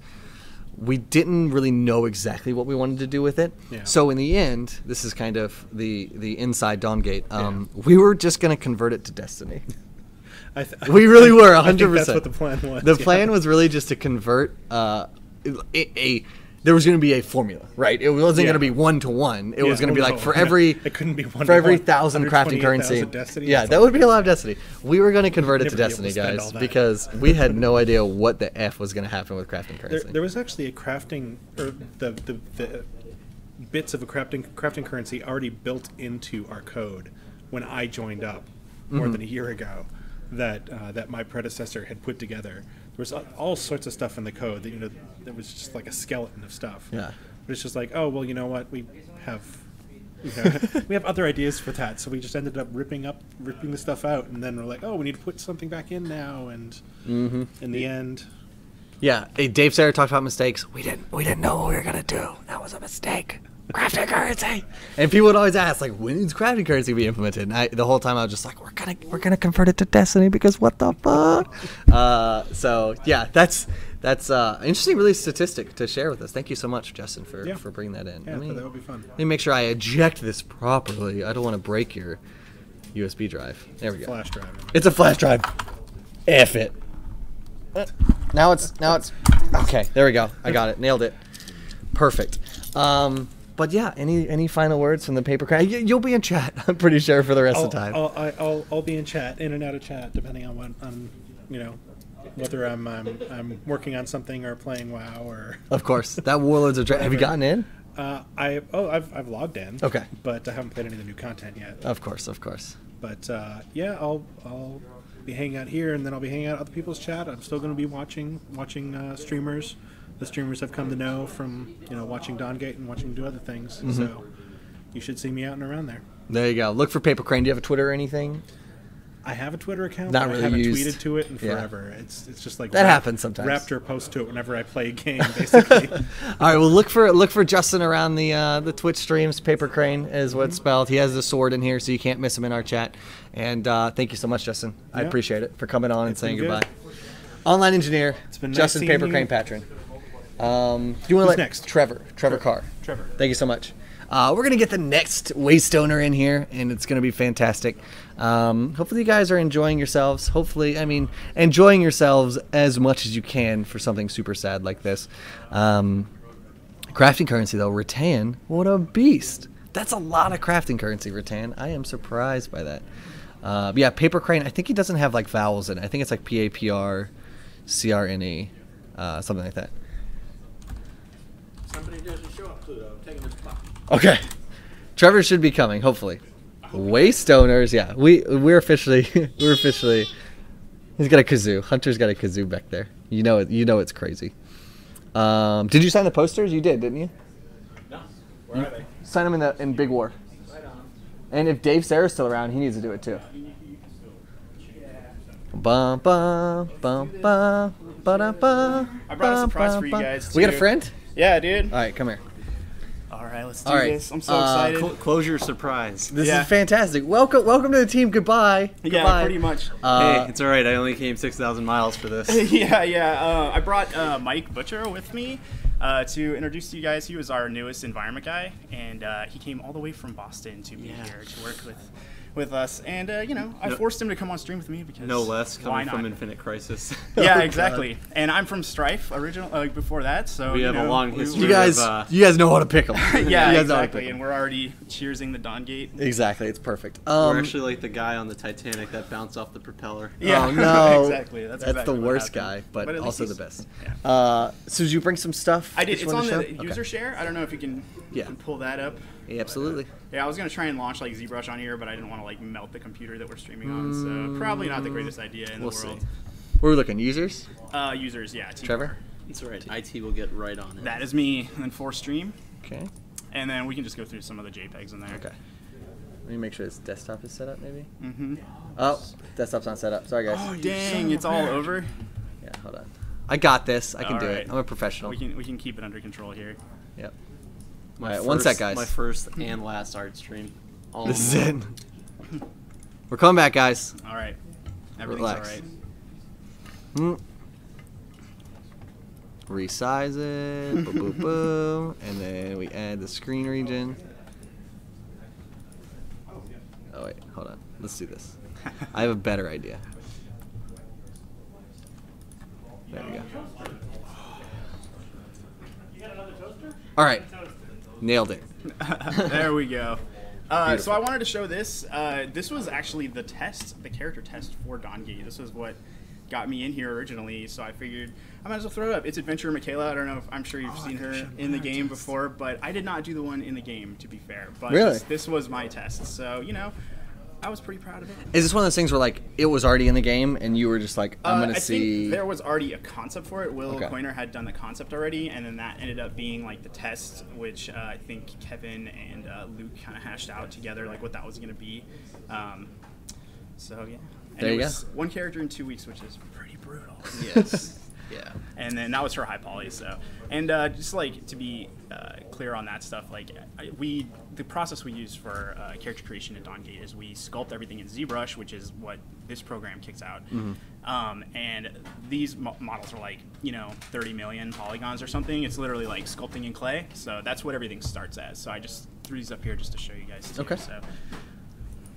we didn't really know exactly what we wanted to do with it. Yeah. So in the end, this is kind of the inside Dawngate. We were just going to convert it to Destiny. We really were 100%. I think that's what the plan was. The plan was really just to convert there was going to be a formula, right? It wasn't going to be 1-to-1. It was going to be like for every it couldn't be 1 for every 1,000 crafting currency. Yeah, that would be a lot of Destiny. We were going to convert it to Destiny, guys, because we had no idea what the F was going to happen with crafting currency. There was actually a crafting, or the bits of a crafting currency already built into our code when I joined up more than a year ago. That my predecessor had put together. There was all sorts of stuff in the code that that was just like a skeleton of stuff. Yeah, but it's just like, oh well, you know what, we have other ideas for that, so we just ended up ripping the stuff out, and then we're like, oh, we need to put something back in now, and in the end. Yeah, Dave Sarah talked about mistakes. We didn't know what we were gonna do. That was a mistake. Crafting currency. And people would always ask, like, when is crafting currency be implemented? And the whole time I was just like, we're gonna convert it to Destiny because what the fuck? So yeah, that's interesting, really statistic to share with us. Thank you so much, Justin, for bringing that in. Yeah, that would be fun. Let me make sure I eject this properly. I don't want to break your USB drive. There we go. Flash drive. It's a flash drive. F it. Now it's okay. There we go. I got it. Nailed it. Perfect. But yeah, any final words from the paper craft? You'll be in chat, I'm pretty sure, for the rest of the time. I'll be in chat, in and out of chat, depending on whether I'm working on something or playing WoW or. Of course, that Warlords of Draenor. Have you gotten in? I've logged in. Okay. But I haven't played any of the new content yet. Of course. But yeah, I'll be hanging out here, and then I'll be hanging out at other people's chat. I'm still going to be watching streamers. The streamers I've come to know from watching Dawngate and watching do other things. So you should see me out and around there. There you go. Look for Paper Crane. Do you have a Twitter or anything? I have a Twitter account. Not but really I haven't used. tweeted to it in forever. It's just like that happens sometimes. Raptor posts to it whenever I play a game, basically. All right. Well, look for Justin around the Twitch streams. Paper Crane is what it's spelled. He has the sword in here, so you can't miss him in our chat. And thank you so much, Justin. I appreciate it for coming on and saying goodbye. Online engineer. It's been Justin, nice Paper Crane patron. Do you want to let next? Trevor Carr. Trevor. Thank you so much. We're going to get the next Waystoner in here, and it's going to be fantastic. Hopefully you guys are enjoying yourselves. Enjoying yourselves as much as you can for something super sad like this. Crafting currency, though. Rattan, what a beast. That's a lot of crafting currency, Rattan. I am surprised by that. Yeah, Paper Crane, I think he doesn't have, like, vowels in it. I think it's, like, PAPR, CRNE, something like that. Somebody doesn't show up, Pluto. I'm taking this spot. Okay. Trevor should be coming, hopefully. Waystoners, yeah. We're officially he's got a kazoo. Hunter's got a kazoo back there. You know it's crazy. Did you sign the posters? You did, didn't you? No. Where are they? Sign them in Big War. Right on. And if Dave Sarah's still around, he needs to do it too. Bum bum bum bum ba-da-ba. I brought a surprise for you guys. We got a friend? Yeah, dude. All right, come here. All right, let's do this. I'm so excited. Close your surprise. This is fantastic. Welcome to the team. Goodbye. Yeah, Goodbye. pretty much. Hey, it's all right. I only came 6,000 miles for this. Yeah. I brought Mike Butcher with me to introduce to you guys. He was our newest environment guy, and he came all the way from Boston to be here to work with us. And I forced him to come on stream with me because no less coming why from not? Infinite Crisis. Yeah, exactly. And I'm from Strife before that, so we have a long history. You guys know how to pick them. Yeah, exactly. And we're already cheersing the Dawngate. Exactly, it's perfect. We're actually like the guy on the Titanic that bounced off the propeller. Yeah, oh no, exactly. That's exactly the what worst happened. guy, but at also least the best. Yeah. So did you bring some stuff? I did. that you It's wanted on to the show? user share. I don't know if you can pull that up. Yeah, absolutely. Yeah, I was gonna try and launch like ZBrush on here, but I didn't want to like melt the computer that we're streaming on. So probably not the greatest idea in the world. See. Where are we looking? Users? Users, yeah. Trevor? That's right. IT will get right on it. That is me, and then for stream, Okay. and then we can just go through some of the JPEGs in there. Okay. Let me make sure this desktop is set up, maybe. Mm-hmm. Oh, desktop's not set up. Sorry, guys. Oh, dang, it's all over. Yeah, hold on. I got this. I can All do right. it. I'm a professional. We can keep it under control here. Yep. My All right, one sec, guys. My first and last art stream. All This is it. We're coming back, guys. All right, everything's Relax. all right. Resize it. Boom, boom, boom. And then we add the screen region. Oh, wait. Hold on. Let's do this. I have a better idea. There we go. All right. Nailed it. There we go. So I wanted to show this. This was actually the test, the character test for Dongate. This was what got me in here originally, so I figured I might as well throw it up. It's Adventure Michaela. I don't know if I'm sure you've seen her in the game before, but I did not do the one in the game, to be fair. But Really? this was my test, so you know, I was pretty proud of it. Is this one of those things where, like, it was already in the game and you were just like, I'm going I to see. think there was already a concept for it. Will Okay. Coiner had done the concept already, and then that ended up being like the test, which I think Kevin and Luke kind of hashed out together, like what that was going to be. So yeah, and There it you was one character in 2 weeks, which is pretty brutal. Yes. Yeah. And then that was her high poly. So, and just like to be clear on that stuff, like the process we use for character creation in Dongate is we sculpt everything in ZBrush, which is what this program kicks out. And these models are like 30 million polygons or something. It's literally like sculpting in clay. So that's what everything starts as. So I just threw these up here just to show you guys too. Okay. So.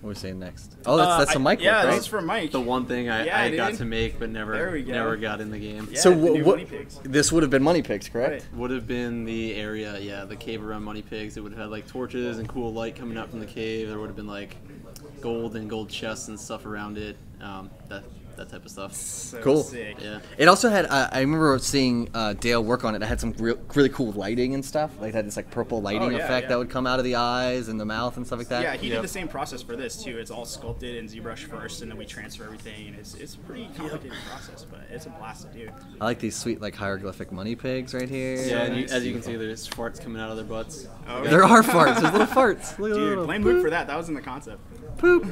What are we saying next? Oh, that's a mic Yeah, work, right? this is for Mike. The one thing Yeah, I got dude. to make but There we never go. got in the game. Yeah, So the new what? Money Pigs. This would have been Money Pigs, correct? Right. Would have been the area, yeah, the cave around Money Pigs. It would have had like torches and cool light coming out from the cave. There would have been like gold and gold chests and stuff around it. That type of stuff. So Cool. sick. Yeah. It also had. I remember seeing Dale work on it. It had some really cool lighting and stuff. Like it had this like purple lighting yeah, effect yeah. that would come out of the eyes and the mouth and stuff like that. Yeah, he did the same process for this too. It's all sculpted in ZBrush first, and then we transfer everything. And it's a pretty complicated process, but it's a blast to do. I like these sweet like hieroglyphic money pigs right here. Yeah, and as you can see, there's farts coming out of their butts. Oh, There are farts. There's little farts. Look at the dude, little blame Luke for that. That was in the concept. poop.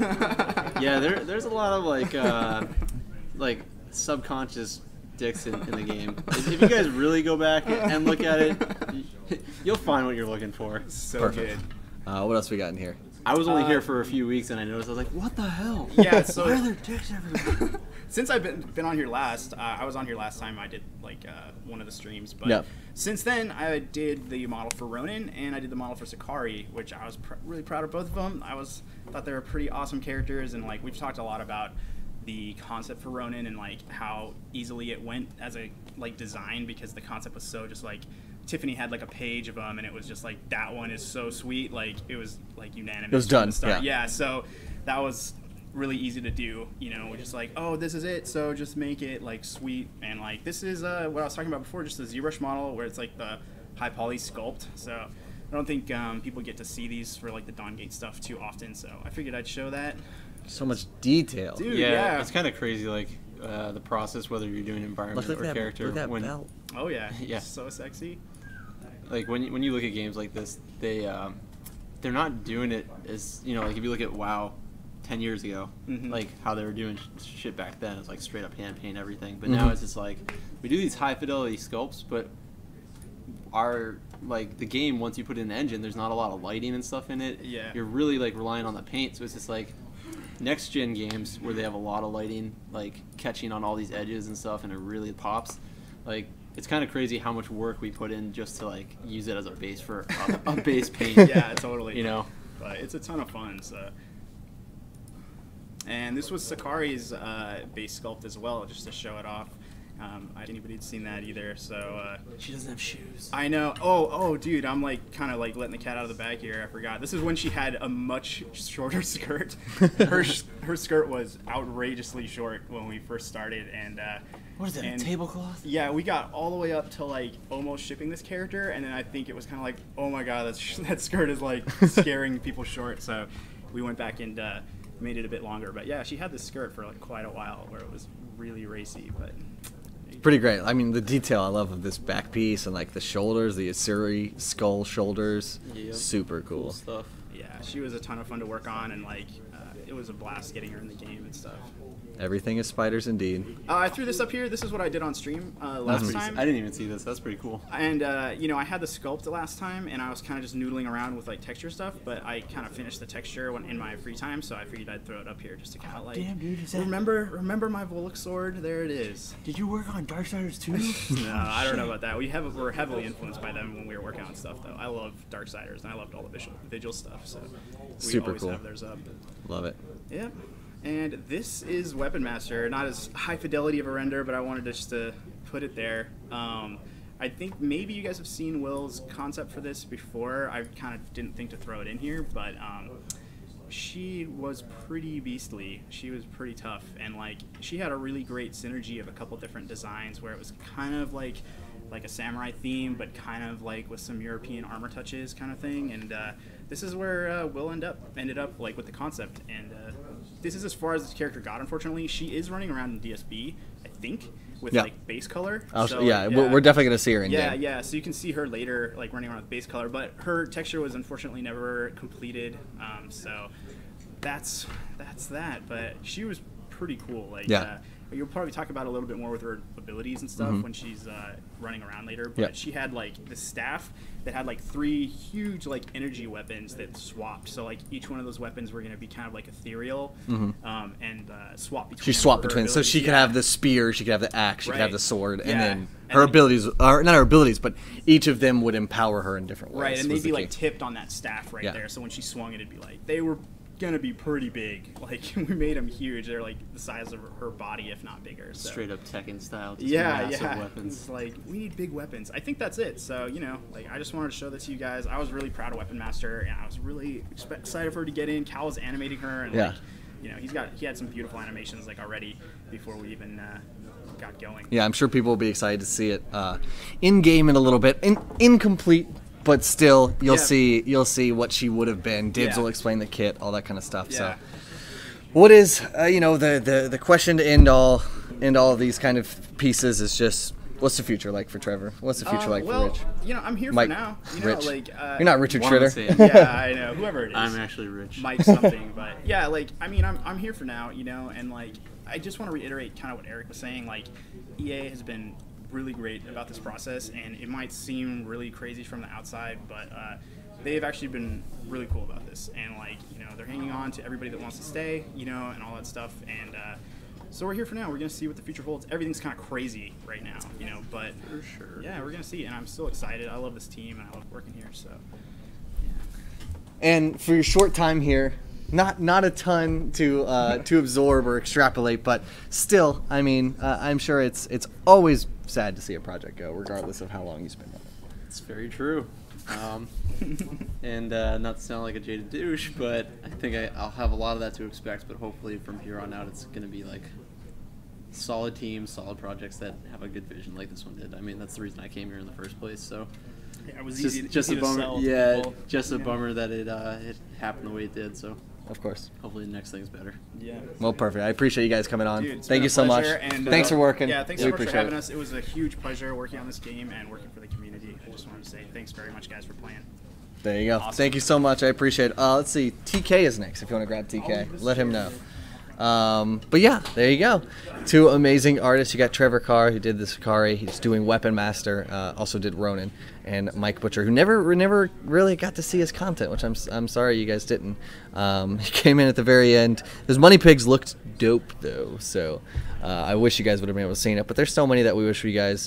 Yeah, there's a lot of like subconscious dicks in the game. If you guys really go back and look at it, you'll find what you're looking for. So Perfect. good. What else we got in here? I was only here for a few weeks and I noticed I was like, what the hell? Yeah, so Why are there dicks everywhere? since I've been on here last, I was on here last time. I did like one of the streams, but Yeah. since then I did the model for Ronin and I did the model for Sakari, which I was really proud of both of them. Thought they were pretty awesome characters, and like we've talked a lot about the concept for Ronin and like how easily it went as a like design, because the concept was so just like Tiffany had like a page of them and it was just like that one is so sweet, like it was like unanimous. It was from the done, start. yeah. Yeah, so that was really easy to do, we're just like, oh, this is it, so just make it like sweet. And like this is what I was talking about before, just the ZBrush model where it's like the high poly sculpt. So I don't think people get to see these for like the Dongate stuff too often, so I figured I'd show that. So much detail. Dude, Yeah, yeah. it's kind of crazy, like the process, whether you're doing environment Look at or that, character. look at that when belt. Oh yeah, Yeah. so sexy. like when you look at games like this, they're not doing it as like if you look at WoW 10 years ago, like how they were doing shit back then, it's like straight up hand paint everything. But now it's just like we do these high fidelity sculpts, but the game, once you put it in the engine, there's not a lot of lighting and stuff in it. Yeah. You're really like relying on the paint, so it's just like next gen games where they have a lot of lighting, like catching on all these edges and stuff, and it really pops. Like it's kind of crazy how much work we put in just to like use it as a base for a base paint. Yeah, totally. But it's a ton of fun. So, and this was Sakari's base sculpt as well, just to show it off. I anybody had seen that either, so She doesn't have shoes. I know. Oh, dude, I'm like kind of like letting the cat out of the bag here. I forgot. This is when she had a much shorter skirt. Her skirt was outrageously short when we first started, and What is that, a tablecloth? yeah, we got all the way up to like almost shipping this character, and then I think it was kind of like, oh my god, that skirt is like scaring people short. So we went back and made it a bit longer. But yeah, she had this skirt for like quite a while where it was really racy. But Pretty great. I mean, the detail I love of this back piece and like the shoulders, the Asuri skull shoulders, super cool stuff. Yeah, she was a ton of fun to work on, and like it was a blast getting her in the game and stuff. Everything is spiders indeed. I threw this up here. This is what I did on stream last time. I didn't even see this. That's pretty cool. And you know, I had the sculpt last time, and I was kind of just noodling around with like texture stuff. But I kind of finished the texture in my free time, so I figured I'd throw it up here just to kind of like remember my Volux sword. There it is. Did you work on Darksiders too? No, I don't know about that. We're heavily influenced by them when we were working on stuff, though. I love Darksiders, and I loved all the vigil stuff. So we Super always cool. have theirs up. Love it. Yep. And this is Weapon Master. Not as high fidelity of a render, but I wanted just to put it there. I think maybe you guys have seen Will's concept for this before. I kind of didn't think to throw it in here, but she was pretty beastly. She was pretty tough, and like she had a really great synergy of a couple different designs where it was kind of like a samurai theme, but kind of like with some European armor touches kind of thing. And this is where Will ended up like with the concept. And this is as far as this character got, unfortunately. She is running around in DSB, I think, with like base color. So, yeah, we're definitely gonna see her in game. Yeah, so you can see her later like running around with base color, but her texture was unfortunately never completed. So that's that. But she was pretty cool. Like you'll probably talk about a little bit more with her abilities and stuff when she's running around later. But she had like the staff that had like 3 huge like energy weapons that swapped. So like each one of those weapons were going to be kind of like ethereal and swap between. She swapped between, so she could have the spear, she could have the axe, she could have the sword, and then and her abilities, or not her abilities, but each of them would empower her in different ways. Right, and they'd be like tipped on that staff there. So when she swung it, it'd be like they were gonna be pretty big. Like we made them huge. They're like the size of her body, if not bigger. So. Straight up Tekken style. Just massive weapons. It's like we need big weapons. I think that's it. So you know, like I just wanted to show that to you guys. I was really proud of Weapon Master, and I was really excited for her to get in. Cal was animating her, and like, you know, he had some beautiful animations like already before we even got going. Yeah, I'm sure people will be excited to see it in game in a little bit. Incomplete. But still, you'll see what she would have been. Dibs will explain the kit, all that kind of stuff. So, what is you know, the question to end all of these kind of pieces is just what's the future like for Trevor? What's the future like for Rich? You know, I'm here Mike, for now. You know, Rich. like you're not Richard Tritter. Yeah, I know. Whoever it is. I'm actually Rich. Mike something, but yeah, like I mean, I'm here for now. You know, and like I just want to reiterate kind of what Eric was saying. Like EA has been really great about this process, and it might seem really crazy from the outside, but they've actually been really cool about this, and like, you know, they're hanging on to everybody that wants to stay, you know, and all that stuff. And so we're here for now. We're gonna see what the future holds. Everything's kind of crazy right now, you know, but for sure, yeah, we're gonna see. And I'm still excited. I love this team, and I love working here. So and for your short time here, not a ton to absorb or extrapolate, but still, I mean, I'm sure it's always sad to see a project go, regardless of how long you spend on it. It's very true. And not to sound like a jaded douche, but I think I'll have a lot of that to expect. But hopefully, from here on out, it's going to be like solid teams, solid projects that have a good vision, like this one did. I mean, that's the reason I came here in the first place. So. Yeah, it was just easy a bummer. to sell Yeah, people. just a bummer that it happened the way it did. So, of course, hopefully the next thing's better. Yeah. Well, perfect. I appreciate you guys coming on. Dude, Thank you so much. And, thanks for working. Yeah, thanks we so much for having it. us. It was a huge pleasure working on this game and working for the community. I just wanted to say thanks very much, guys, for playing. There you go. Awesome. Thank you so much. I appreciate it. Let's see. TK is next. If you want to grab TK, let him know. But yeah, there you go. 2 amazing artists. You got Trevor Carr, who did the Sakari. He's doing Weapon Master. Also did Ronin, and Mike Butcher, who never really got to see his content, which I'm sorry you guys didn't. He came in at the very end. Those Money Pigs looked dope though, so I wish you guys would have been able to see it. But there's so many that we wish you guys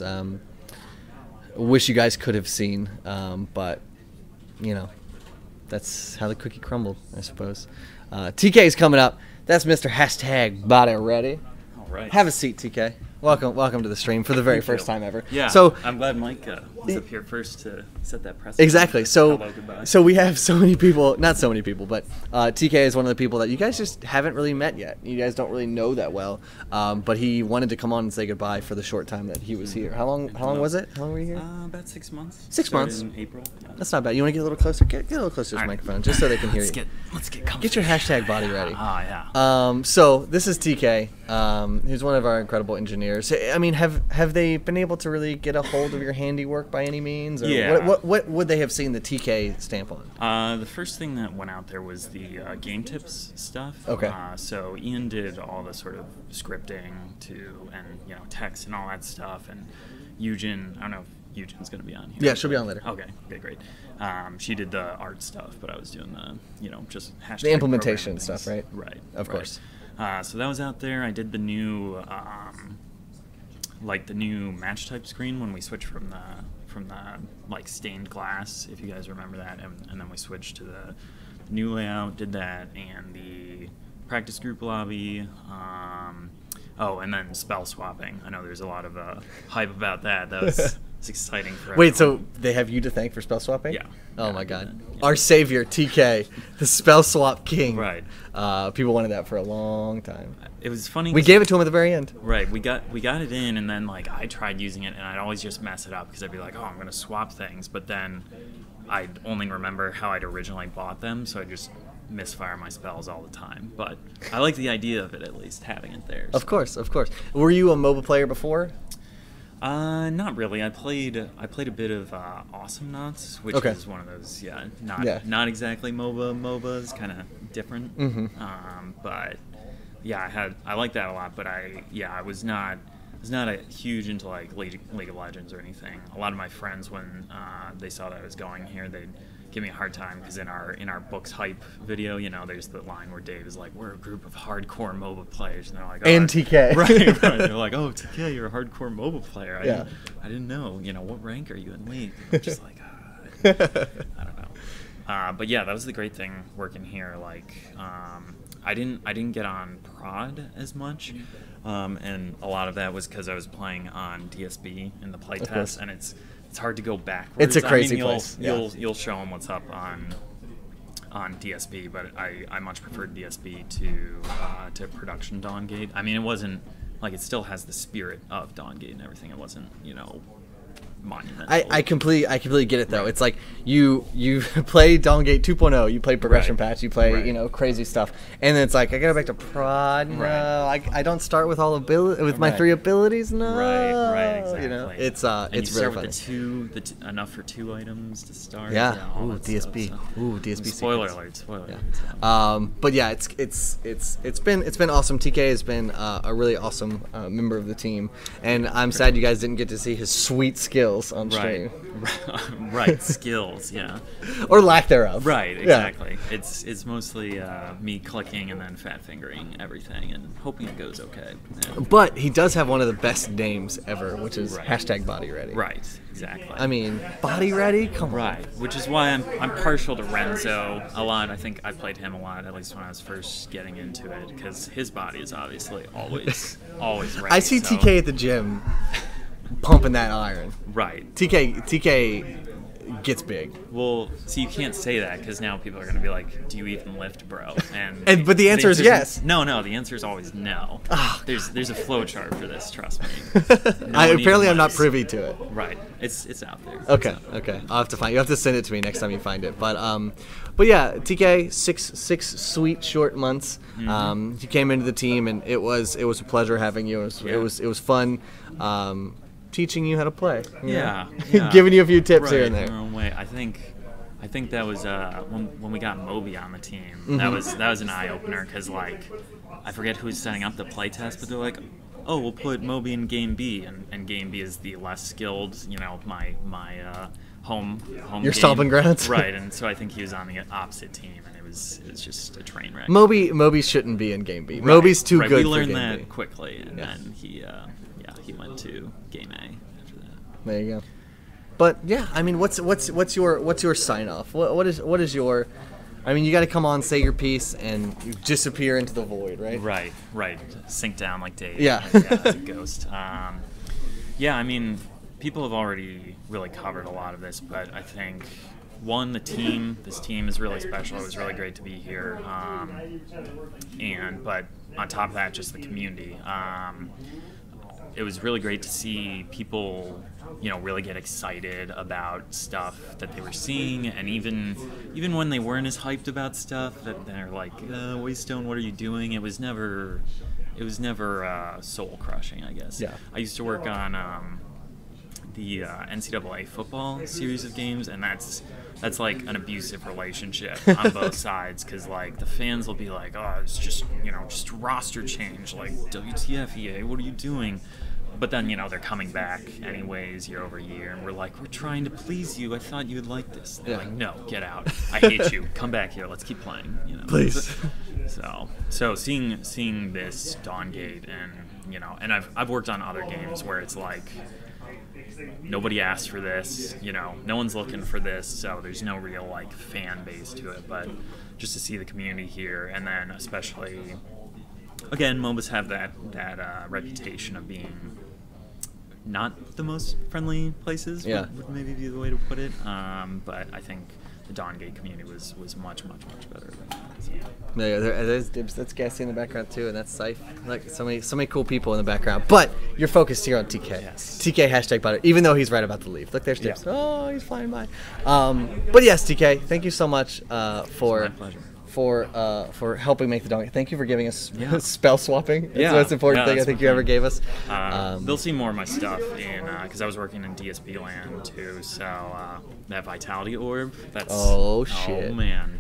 could have seen. But you know, that's how the cookie crumbled, I suppose. TK is coming up. That's Mr. Hashtag Body Ready. All right. Have a seat, TK. Welcome to the stream for the very first time ever. Yeah. So I'm glad Mike was up here first to set that precedent. Exactly. So Hello, goodbye. so we have so many people, not so many people, but TK is one of the people that you guys just haven't really met yet. You guys don't really know that well. But he wanted to come on and say goodbye for the short time that he was here. How long was it? How long were you here? About 6 months. 6 months. In April. Yeah. That's not bad. You want to get a little closer? Get a little closer to the microphone, just so they can hear you. Let's get comfy. Get your hashtag body ready. Yeah. So this is TK. He's one of our incredible engineers. years. I mean, have they been able to really get a hold of your handiwork by any means? Or Yeah. What would they have seen the TK stamp on? The first thing that went out there was the game tips stuff. Okay. So Ian did all the sort of scripting and text and all that stuff, and Eugen, I don't know if Eugen's going to be on here. Yeah, she'll be on later. Okay, great. She did the art stuff, but I was doing the just hashtag The implementation programming stuff, things. right? Right. Of course. So that was out there. I did the new the new match type screen when we switched from the stained glass, if you guys remember that, and then we switched to the new layout. Did that, and the practice group lobby. And then spell swapping. I know there's a lot of hype about that. That was it's exciting for Wait, everyone. so they have you to thank for spell swapping? Yeah. Oh Yeah, my I God. did that. Yeah. Our savior, TK, the spell swap king. Right. People wanted that for a long time. It was funny. We 'cause- gave it to him at the very end. Right, we got it in, and then I tried using it, and I'd always just mess it up because I'd be like, oh, I'm gonna swap things, but then I'd only remember how I'd originally bought them, so I just misfire my spells all the time. But I like the idea of it, at least having it there. Of course. Were you a MOBA player before? Not really. I played a bit of Awesome Knots, which Okay. is one of those Yeah. not exactly MOBAs, kind of different. Mm-hmm. But yeah, I like that a lot. But I was not a huge into League of Legends or anything. A lot of my friends, when they saw that I was going here, they'd give me a hard time because in our books hype video, there's the line where Dave is like, "We're a group of hardcore MOBA players," and they're like, "Oh, And TK. right." They're like, "Oh, TK, you're a hardcore MOBA player." I didn't know. What rank are you in League? I'm just like, I don't know. But yeah, that was the great thing working here. I didn't get on prod as much, and a lot of that was because I was playing on DSB in the playtest, and it's hard to go backwards. It's a crazy place. place. You'll show them what's up on DSB, but I much preferred DSB to production Dawngate. I mean, it wasn't it still has the spirit of Dawngate and everything. It wasn't monumental. I completely get it though. Right. It's like you play Dawngate 2.0, you play progression patch, you play crazy stuff, and then it's like I gotta go back to prod. No, I don't start with all my 3 abilities. No, right, exactly. It's and it's you really start funny. with enough for 2 items to start. Yeah. All Ooh, that DSB. stuff, so. Ooh, DSB. Spoiler sequence. alert. Yeah. But yeah, it's been awesome. TK has been a really awesome member of the team, and I'm sad you guys didn't get to see his sweet skills on stream. Right, skills, yeah. Or lack thereof. Right, exactly. Yeah. It's mostly me clicking and then fat fingering everything and hoping it goes okay. Yeah. But he does have one of the best names ever, which is #BodyReady. Right, exactly. I mean, Body Ready? Come on. Right, which is why I'm partial to Renzo a lot. I think I played him a lot, at least when I was first getting into it, because his body is obviously always ready. I see TK at the gym pumping that iron. Right. TK gets big. Well, so you can't say that because now people are going to be like, "Do you even lift, bro?" But the answer is yes. No, the answer is always no. There's a flow chart for this. Trust me. Apparently, I'm not privy to it. Right. It's out there. Okay. I'll have to find. You have to send it to me next time you find it. But yeah, TK, six sweet short months. Mm-hmm. You came into the team, and it was a pleasure having you. It was fun. Teaching you how to play. Yeah. Giving you a few tips right, here and there. In their own way. I think that was when we got Moby on the team. Mm-hmm. That was an eye opener because I forget who's setting up the playtest, but they're like, "Oh, we'll put Moby in Game B," and Game B is the less skilled. My home. Your game. stomping grounds. Right, and so I think he was on the opposite team, and it was just a train wreck. Moby shouldn't be in Game B. Right, Moby's too good We learned for Game that B. quickly, and then he went to Game A after that. There you go. But yeah, I mean, what's your sign off? What is your? I mean, you got to come on, say your piece, and you disappear into the void, right? Right. Sink down like Dave. Yeah. As a ghost. Yeah, I mean, people have already really covered a lot of this, but I think this team is really special. It was really great to be here, but on top of that, just the community. It was really great to see people, really get excited about stuff that they were seeing, and even when they weren't as hyped about stuff, that they're like, Waystone, what are you doing? It was never it was never soul crushing, I guess. Yeah. I used to work on the NCAA football series of games, and that's like an abusive relationship on both sides, because like the fans will be like, oh, it's just just roster change, like WTF EA, what are you doing? But then they're coming back anyways year over year, and we're like, we're trying to please you, I thought you would like this. They're like, no, get out, I hate you, come back here, let's keep playing, Please. So seeing this Dawngate, and and I've worked on other games where it's like, nobody asked for this, no one's looking for this, so there's no real like fan base to it. But just to see the community here, and then especially, again, MOBAs have that reputation of being not the most friendly places. Yeah. Would maybe be the way to put it. But I think the Dawngate community was much better than that. So. Yeah, there's Dibs. That's Gassy in the background too, and that's Scythe. Like so many cool people in the background. But you're focused here on TK. Yes. TK hashtag butter. Even though he's right about the leave. Look, there's Dibs. Yeah. Oh, he's flying by. But yes, TK, thank you so much My pleasure. for helping make the Dawngate. Thank you for giving us spell swapping. It's the most important thing I think you ever gave us. They'll see more of my stuff in because I was working in DSP land too. So that Vitality Orb. That's shit. Oh man.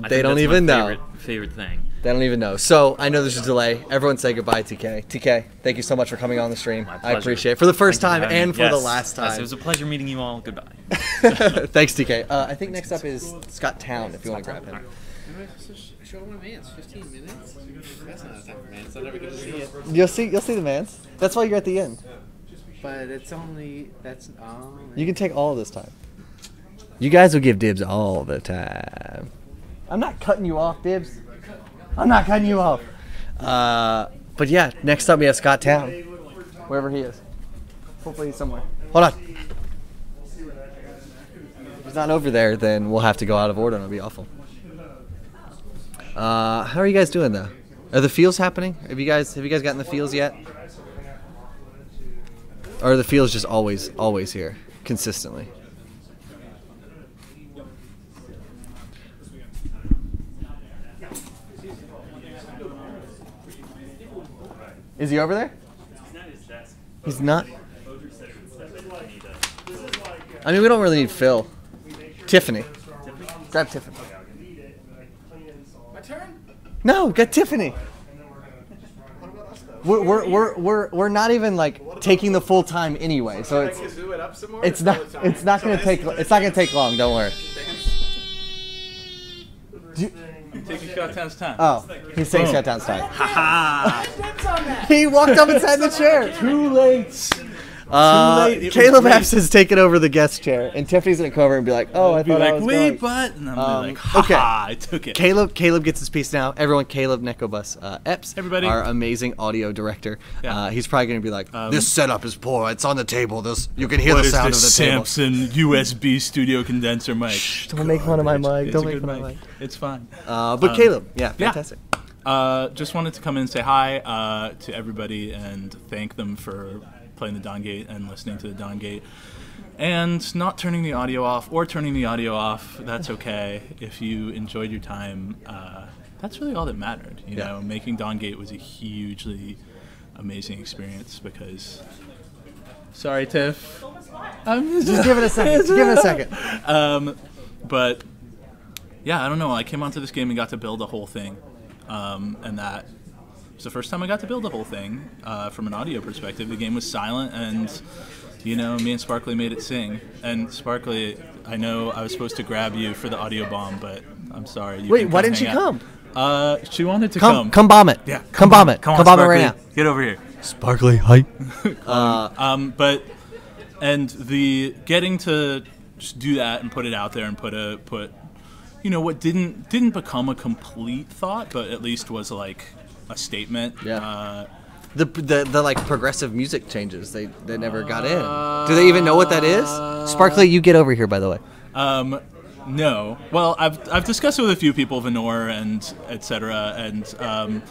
They don't even know. Favorite thing. They don't even know. So I know there's a delay. Everyone say goodbye, TK. TK, thank you so much for coming on the stream. My I pleasure. appreciate it for the first time Thank you and having me. for the Yes. last time. Yes, it was a pleasure meeting you all. Goodbye. Thanks, TK. I think next up is Scott Town, if you want to grab him. Show my mans, 15 minutes? That's not enough time for mans. I'm never going to see it. You'll see the mans. That's why you're at the end. But it's only, You can take all of this time. You guys will give Dibs all the time. I'm not cutting you off, Dibs. I'm not cutting you off. But yeah, next up we have Scott Town. Wherever he is. Hopefully he's somewhere. Hold on. If he's not over there, then we'll have to go out of order and it'll be awful. How are you guys doing though? Are the feels happening? Have you guys gotten the feels yet? Or are the feels just always here, consistently? Is he over there? He's not. I mean, we don't really need Phil. Tiffany. Grab Tiffany. My turn? No, get Tiffany. We're not even like taking the full time anyway, so it's not gonna take long. Don't worry. Taking Scott Town's time. Oh, he's taking Scott Town's time. He walked up and sat in the chair. Too late. Caleb Epps has taken over the guest chair, and Tiffany's gonna come over and be like, "Oh, I thought I was going." but and I'm like, ha okay. I took it. Caleb gets his piece now. Everyone, Caleb Necobus Epps, Everybody. our amazing audio director. Yeah. He's probably gonna be like, "This setup is poor. It's on the table. You can hear the sound of the table." Samson USB studio condenser mic? Shh, don't make fun of my mic. It's Don't a make good fun of my mic. mic. It's fine. But Caleb, fantastic. Just wanted to come in and say hi to everybody and thank them for playing the Dawngate and listening to the Dawngate. And not turning the audio off or turning the audio off, that's okay. If you enjoyed your time, that's really all that mattered. You know, making Dawngate was a hugely amazing experience because... Sorry, Tiff. Just give it a second. But yeah, I don't know. I came onto this game and got to build a whole thing, and that was the first time I got to build a whole thing from an audio perspective. The game was silent, and me and Sparkly made it sing. And Sparkly, I know I was supposed to grab you for the audio bomb, but I'm sorry. Wait, why didn't she come? She wanted to come. Come bomb it. Yeah, come bomb it. Come on, bomb it right Sparkly. now. Get over here. Sparkly, hi. And the getting to just do that and put it out there and put what didn't become a complete thought, but at least was like a statement. Yeah. The like progressive music changes they never got in. Do they even know what that is? Sparkly, you get over here, by the way. No. Well, I've discussed it with a few people, Venor and etc. And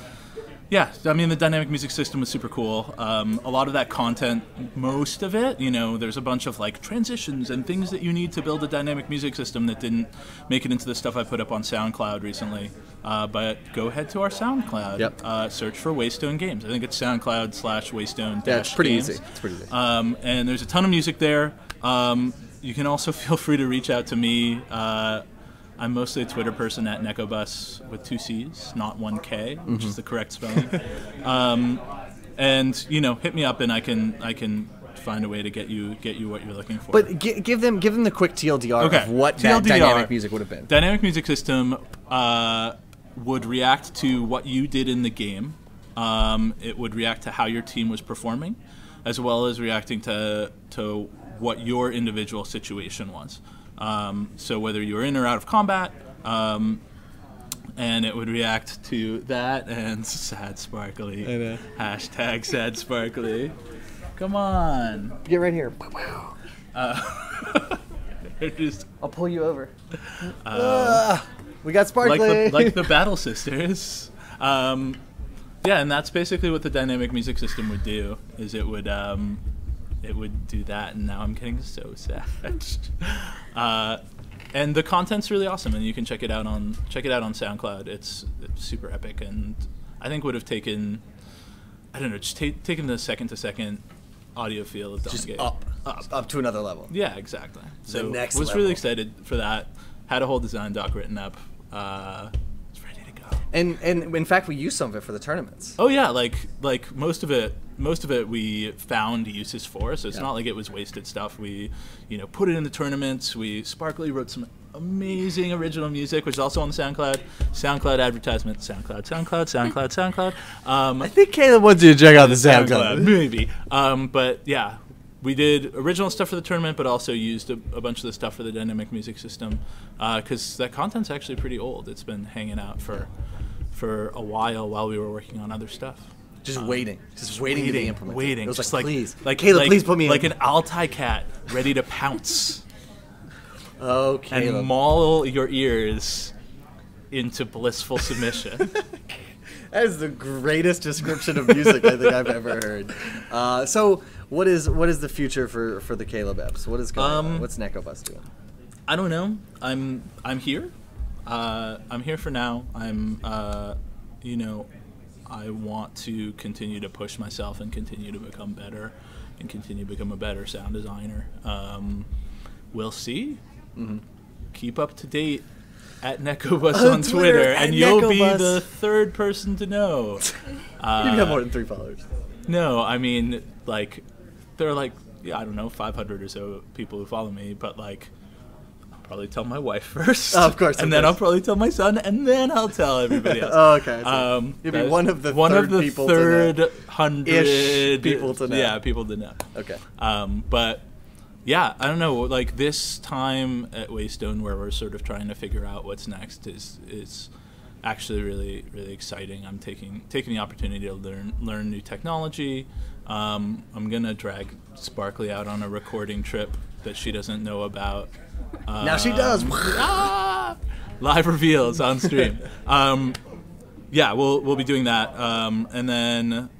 Yeah, I mean, the dynamic music system was super cool. A lot of that content, most of it, there's a bunch of like transitions and things that you need to build a dynamic music system that didn't make it into the stuff I put up on SoundCloud recently. But go ahead to our SoundCloud. Yep. Search for Waystone Games. I think it's SoundCloud/Waystone. Yeah, it's pretty games. easy. It's pretty easy. And there's a ton of music there. You can also feel free to reach out to me. I'm mostly a Twitter person at Nekobus with 2 C's, not 1 K, which is the correct spelling. And hit me up and I can find a way to get you what you're looking for. But give them the quick TLDR of what that dynamic music would have been. Dynamic music system would react to what you did in the game. It would react to how your team was performing, as well as reacting to what your individual situation was. So whether you were in or out of combat, and it would react to that and sad sparkly. I know. Hashtag sad sparkly. Come on. Get right here. I'll pull you over. We got sparkly. Like the Battle Sisters. Yeah, and that's basically what the dynamic music system would do. Is it would do that, and now I'm getting so sad. And the content's really awesome, and you can check it out on SoundCloud. It's super epic, and I think would have taken, I don't know, just taken the second audio feel of just Dawn up to another level. Yeah, exactly. So the next was level. really excited for that. Had a whole design doc written up. It's ready to go. And in fact, we used some of it for the tournaments. Oh yeah, like most of it we found uses for. So it's not like it was wasted stuff. We, put it in the tournaments. Sparkly wrote some amazing original music, which is also on the SoundCloud advertisement. SoundCloud. I think Caleb wants you to check out the SoundCloud. Maybe. But yeah, we did original stuff for the tournament, but also used a bunch of the stuff for the dynamic music system, because that content's actually pretty old. It's been hanging out for a while we were working on other stuff. Just waiting to be implemented. Waiting. It was just like, please, Caleb, please put me like in. an Altai cat ready to pounce. Oh, Caleb. And maul your ears into blissful submission. That is the greatest description of music I think I've ever heard. So, what is the future for the Caleb Eps? What is going on? What's Nekobus doing? I don't know. I'm here. I'm here for now. I want to continue to push myself and continue to become better and continue to become a better sound designer. We'll see. Mm-hmm. Keep up to date at Nekobus on Twitter, and you'll be the third person to know. You have more than 3 followers. No, I mean, there are I don't know, 500 or so people who follow me, but I'll probably tell my wife first. Oh, of course. And then I'll probably tell my son, and then I'll tell everybody else. Oh, okay. So you'll be one of the third 100 people to know. Yeah, people to know. Okay. But yeah, I don't know. This time at Waystone, where we're sort of trying to figure out what's next, is actually really, really exciting. I'm taking the opportunity to learn new technology. I'm gonna drag Sparkly out on a recording trip that she doesn't know about. Now she does. Live reveals on stream. Yeah, we'll be doing that, and then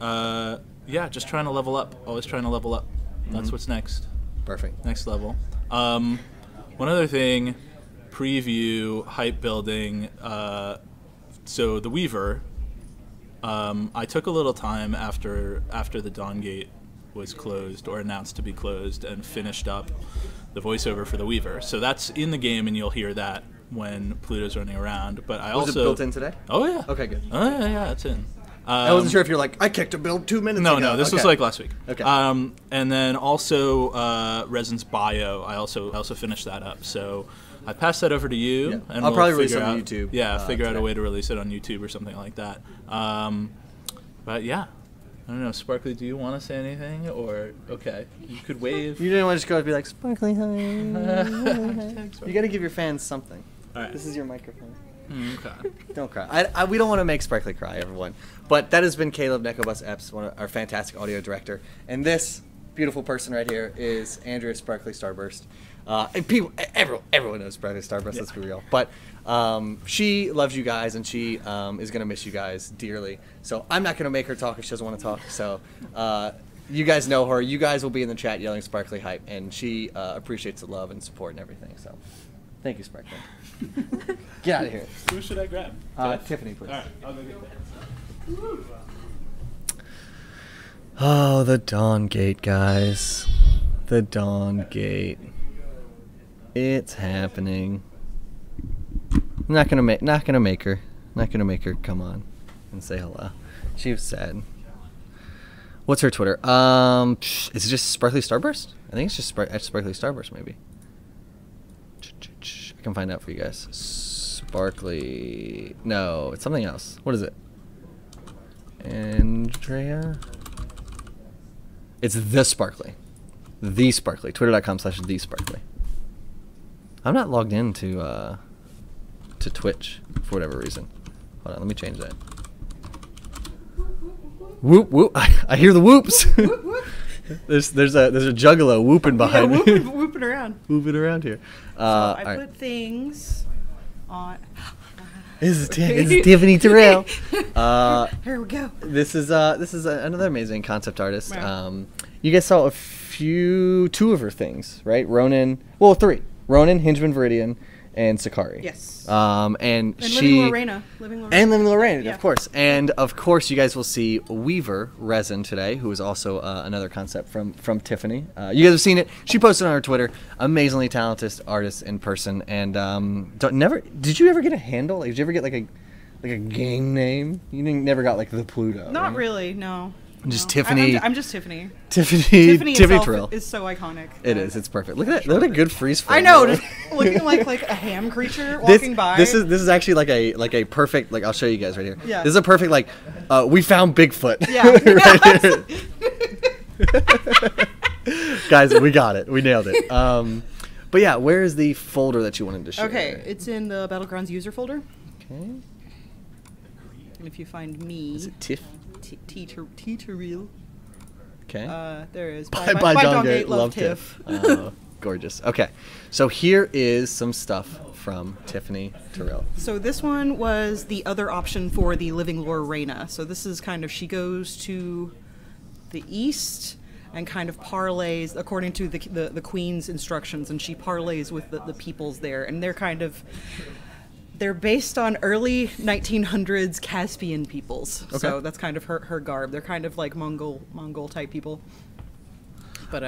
just trying to level up. Always trying to level up. That's what's next. Perfect. Next level. One other thing, preview, hype building. So the Weaver. I took a little time after the Dawn Gate was closed or announced to be closed and finished up the voiceover for the Weaver. So that's in the game, and you'll hear that when Pluto's running around. But I was it built in today? Oh yeah. Okay, good. Oh yeah, it's in. I wasn't sure if you're I kicked a build 2 minutes ago. No, this was last week. Okay. And then also Resin's bio. I also finished that up. So I passed that over to you. Yeah. And I'll probably figure release it on out, YouTube. Yeah, figure out today. a way to release it on YouTube or something like that. But yeah. I don't know, Sparkly, do you want to say anything? Or, okay, you could wave. You didn't want to just go and be like, Sparkly, hi. You got to give your fans something. All right. This is your microphone. Okay. Don't cry. We don't want to make Sparkly cry, everyone. But that has been Caleb Nekobus Epps, our fantastic audio director. And this beautiful person right here is Andrea Sparkly Starburst. And people, everyone knows Sparkly Starburst. Let's be real. But she loves you guys, and she is gonna miss you guys dearly. So I'm not gonna make her talk if she doesn't want to talk. So you guys know her. You guys will be in the chat yelling Sparkly hype, and she appreciates the love and support and everything. So thank you, Sparkly. Get out of here. Who should I grab? Tiffany, please. All right, I'll go get that. Oh, the Dawn Gate, guys. The Dawn Gate. It's happening. Not gonna make her come on and say hello. She was sad. What's her Twitter? Is it just Sparkly Starburst? I think it's just Sparkly Starburst, maybe. I can find out for you guys. Sparkly. No, it's something else. What is it? Andrea. It's the Sparkly. The Sparkly. Twitter.com/the Sparkly. I'm not logged into to Twitch for whatever reason. Hold on, let me change that. Whoop whoop! I hear the whoops. there's a juggalo whooping behind me. Whooping around. Whooping around here. So I put things on. This is Tiffany Terrell. Here we go. This is another amazing concept artist. You guys saw two of her things, right? Ronin. Well, three. Ronin, Hingeman Viridian, and Sakari. Yes. And Living Lorena. And Living Lorena, yeah. of course. And of course, you guys will see Weaver Resin today, who is also another concept from Tiffany. You guys have seen it. She posted on her Twitter. Amazingly talented artist in person. And did you ever get a handle? Did you ever get like a game name? You never got like the Pluto. Not right? really. No. Just Tiffany. I'm just Tiffany. Tiffany Terrell is so iconic. It is. It's perfect. Look at that. Look at a good freeze frame. I know. Just looking like a ham creature walking by. This is actually like a perfect. Like I'll show you guys right here. Yeah. This is a perfect we found Bigfoot. Yeah. Right here. Guys, we got it. We nailed it. But yeah, where is the folder that you wanted to share? Okay, it's in the Battlegrounds user folder. Okay. And if you find me, Is it Tiff? T-Real. Okay. There is. Bye John Gate. Love Tiff. Gorgeous. Okay. So here is some stuff from Tiffany Terrell. So this one was the other option for the Living Lorena. So this is kind of, she goes to the east and kind of parlays according to the Queen's instructions, and she parlays with the peoples there, and they're based on early 1900s Caspian peoples. Okay. So that's kind of her garb. They're kind of like Mongol type people. But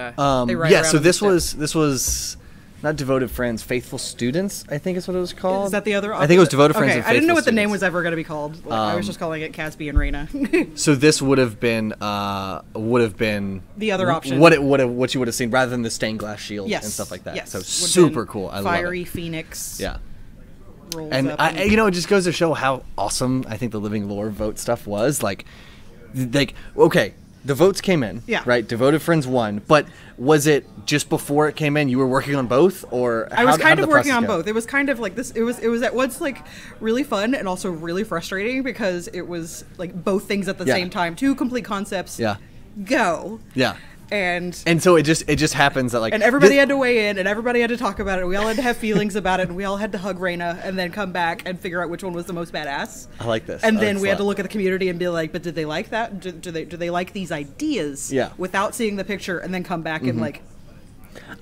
they ride around. So this was not Devoted Friends, Faithful Students, I think is what it was called. Is that the other option? I think it was Devoted Friends and Faithful I didn't know what the Students. name was ever going to be called. I was just calling it Caspian Reina. So this would have been the other option. What you would have seen rather than the stained glass shield and stuff like that. Yes. So super cool. I love it. Fiery Phoenix. Yeah. And it just goes to show how awesome I think the Living Lore vote stuff was. Like, okay, the votes came in, right? Devoted Friends won, but was it just before it came in? You were working on both, or I was kind of working on both. It was kind of like this. It was at once like really fun and also really frustrating because it was like both things at the same time. Two complete concepts. Yeah. Go. Yeah. And so it just happens that and everybody had to weigh in and everybody had to talk about it. We all had to have feelings about it, and we all had to hug Reina and then come back and figure out which one was the most badass. I like this. And then we had to look at the community and be like, but did they like that? Do they like these ideas? Yeah. Without seeing the picture, and then come back and like.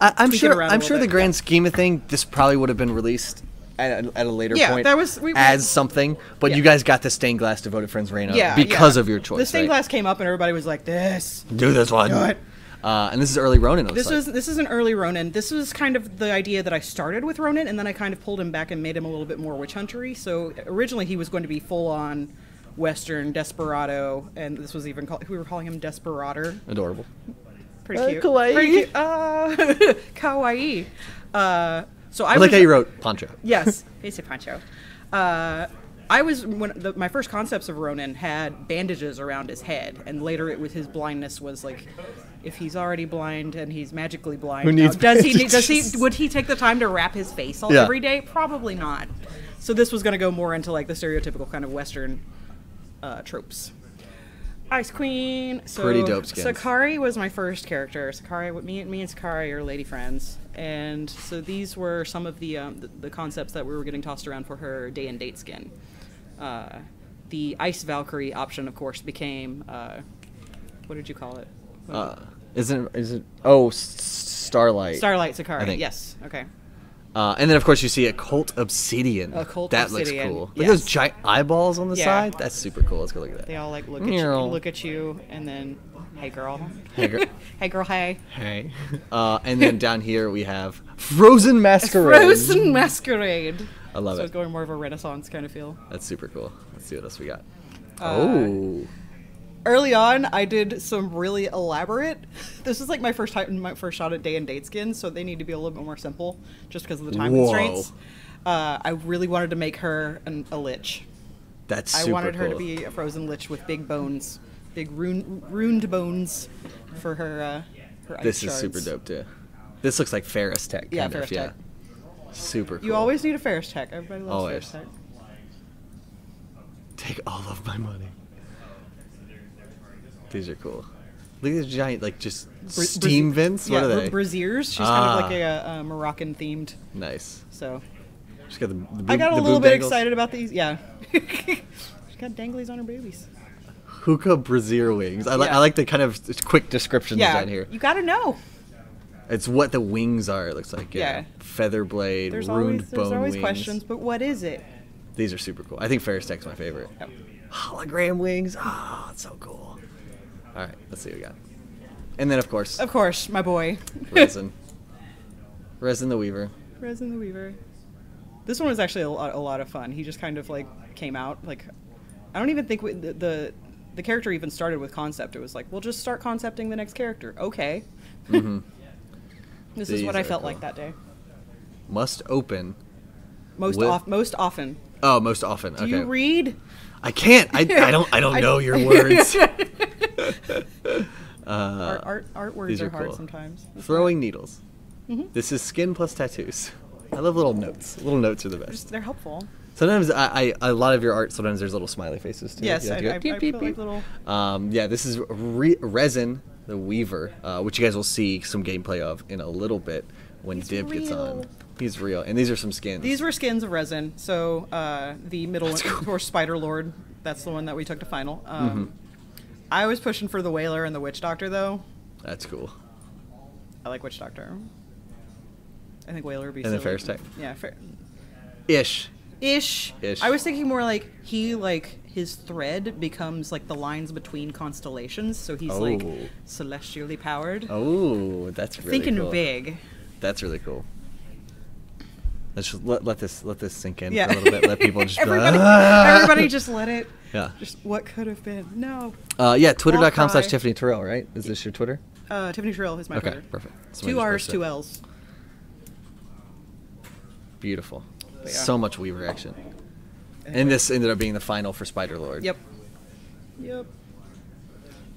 I'm sure the grand scheme of thing, this probably would have been released at a later point that was, as something, but you guys got the stained glass Devoted Friends Reina because of your choice. The stained glass came up and everybody was like, do this one. Do it. And this is early Ronin. This is an early Ronin. This was kind of the idea that I started with Ronin, and then I kind of pulled him back and made him a little bit more witch huntery. So originally he was going to be full on Western desperado, and this was even we were calling him Desperader. Adorable. Pretty cute. Kawaii. Pretty cute. Kawaii. So I like how you wrote Pancho. Yes, basic Pancho. I was my first concepts of Ronin had bandages around his head, and later it was his blindness was like, if he's already blind and he's magically blind, who needs would he take the time to wrap his face every day? Probably not. So this was going to go more into like the stereotypical kind of Western tropes. Ice Queen. So Pretty dope skins. Sakari was my first character. Sakari, me and Sakari are lady friends, and so these were some of the concepts that we were getting tossed around for her day and date skin. The Ice Valkyrie option, of course, became what did you call it? Is it? Oh, Starlight. Starlight Sakari. I think. Yes. Okay. And then, of course, you see Occult Obsidian. Occult that Obsidian, looks cool. yes. Look at those giant eyeballs on the Yeah. side. That's super cool. Let's go look at that. They all like look at you, and then, hey girl, Hey, girl. hey girl, hey. Hey. And then down here we have Frozen Masquerade. Frozen Masquerade. I love So it. it's going more of a Renaissance kind of feel. That's super cool. Let's see what else we got. Early on, I did some really elaborate. This is like my first shot at day and date skins, so they need to be a little bit more simple, just because of the time constraints. I really wanted to make her a lich. That's super I wanted her to cool. be a frozen lich with big bones, big ruined bones for her. Her This ice is shards. super dope too. This looks like Ferris Tech. Yeah, Kind Ferris of, yeah. Tech. Super cool. You always need a Ferris Tech. Everybody loves Always. Ferris Tech. Take all of my money. These are cool. Look at these giant, like, just steam vents. What yeah, are they? braziers. She's kind of like a Moroccan themed. Nice. So. She's got the I got a the little boob bit dangles. excited about these. Yeah. She's got danglies on her boobies. Hookah brazier wings. I Yeah. like the kind of quick descriptions Yeah. down here. You gotta know. It's what the wings are. It looks like. Yeah. Yeah. Feather blade, There's ruined bone always wings. questions, but what is it? These are super cool. I think Ferris Tech's my favorite. Yep. Hologram wings. Oh, it's so cool. All right, let's see what we got. And then, of course, my boy. Resin. Resin the Weaver. Resin the Weaver. This one was actually a lot of fun. He just kind of like came out like, I don't even think the character even started with concept. It was like, we'll just start concepting the next character. Okay. Mm-hmm. This is These what I are felt cool. like that day. Must open. Most often. Oh, most often. Do okay. you read? I can't. I don't know your words. Art words These are are hard cool. sometimes. Throwing needles. Mhm. This is skin plus tattoos. I love little notes. Little notes are the best. They're helpful. Sometimes a lot of your art. Sometimes there's little smiley faces too. Yes, You have to go, I beep, feel beep, like beep. little. Yeah, this is Resin the Weaver, which you guys will see some gameplay of in a little bit when Dib gets on. real. He's real, and these are some skins. These were skins of Resin. So the middle one, cool. of course, Spider Lord. That's the one that we took to final. Mhm. I was pushing for the Whaler and the Witch Doctor, though. That's cool. I like Witch Doctor. I think Whaler would be. And then silly. Ferris Tech. Yeah, Ish. Ish. Ish. I was thinking more like his thread becomes like the lines between constellations, so he's like Oh. celestially powered. Oh, that's really Thinking cool. big. That's really cool. Let's just let this sink in Yeah. for a little bit. Let people just be like, everybody, "Ah!" everybody just let it. Yeah. Just what could have been. No. Yeah, twitter.com/Tiffany Won't cry. Terrell, right? Is this your Twitter? Tiffany Trill is my Okay, Twitter. perfect. 2 Somebody R's, just 2 posted it. L's. Beautiful. But yeah. So much Weaver action. And this ended up being the final for Spider Lord. Yep. Yep.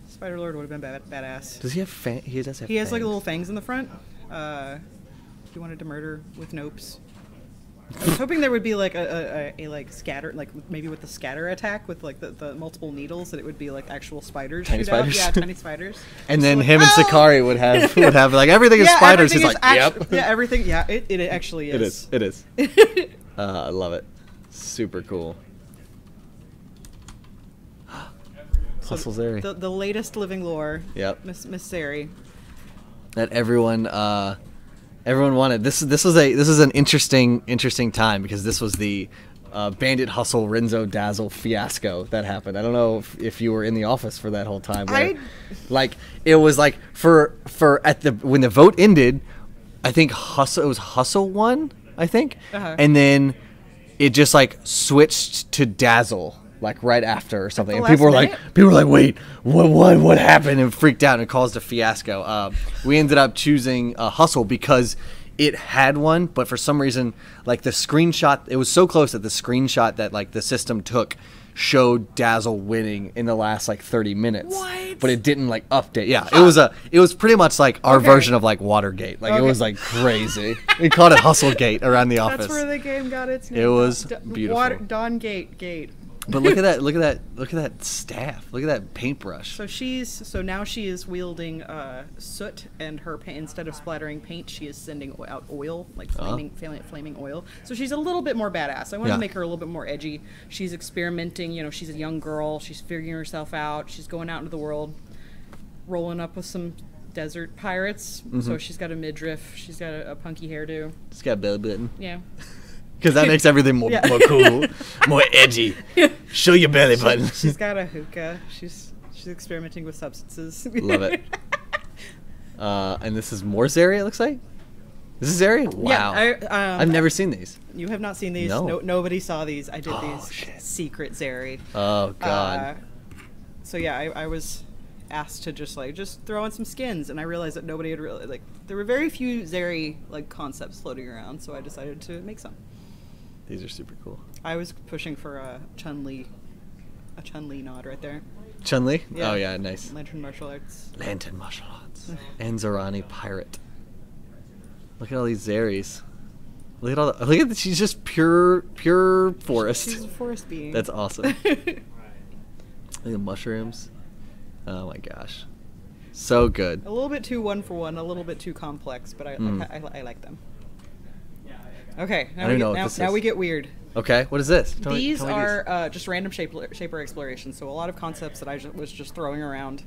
Spider Lord would have been badass. Does he have he does have He has like fangs. little fangs in the front. He wanted to murder with nopes. I was hoping there would be like a like scatter, like maybe with the scatter attack with like the multiple needles, that it would be like actual spiders. Tiny shoot out. spiders? Yeah, tiny spiders. And Just then like, him and "Oh!" Sakari would have like everything is Yeah, spiders. He's everything like, is yep. Yeah, everything. Yeah, it actually is. It is. I love it. Super cool. Hustle Zeri. The latest living lore. Yep. Miss Zeri. That everyone wanted. This is an interesting time, because this was the Bandit Hustle Renzo Dazzle fiasco that happened. I don't know if you were in the office for that whole time. Where, like, it was like for when the vote ended, I think Hustle won, I think, and then it just like switched to Dazzle like right after or something, and people were like, wait, what happened, and freaked out, and it caused a fiasco. We ended up choosing Hustle because it had one, but for some reason, like the screenshot, it was so close that the screenshot that like the system took showed Dazzle winning in the last like 30 minutes. What? But it didn't like update. Yeah, it was pretty much like our version of like Watergate. Like it was like crazy. We called it Hustlegate around the office. That's where the game got its name. It was beautiful. Dawn Gate. But look at that! Look at that! Look at that staff! Look at that paintbrush! So now she is wielding soot, and instead of splattering paint, she is sending out oil, like flaming oil. So she's a little bit more badass. I want to make her a little bit more edgy. She's experimenting. You know, she's a young girl. She's figuring herself out. She's going out into the world, rolling up with some desert pirates. So she's got a midriff. She's got a punky hairdo. She's got a belly button. Yeah. Because that makes everything more cool, more edgy. Show your belly button. She's got a hookah. She's experimenting with substances. Love it. And this is more Zeri, it looks like? This is Zeri? Wow. Yeah, I've never seen these. You have not seen these? No. Nobody saw these. I did these secret Zeri. Oh, God. So yeah, I was asked to just throw in some skins, and I realized that nobody had really, there were very few Zeri, concepts floating around, so I decided to make some. These are super cool. I was pushing for a Chun-Li nod right there. Chun-Li? Yeah. Oh, yeah, nice. Lantern martial arts. Lantern martial arts. And Zorani pirate. Look at all these Zeris. Look at she's just pure forest. She's a forest being. That's awesome. Look at the mushrooms. Oh my gosh. So good. A little bit too one for one, a little bit too complex, but I like them. Okay, now we get weird. Okay, what is this? These are just random shaper exploration. So a lot of concepts that I was just throwing around.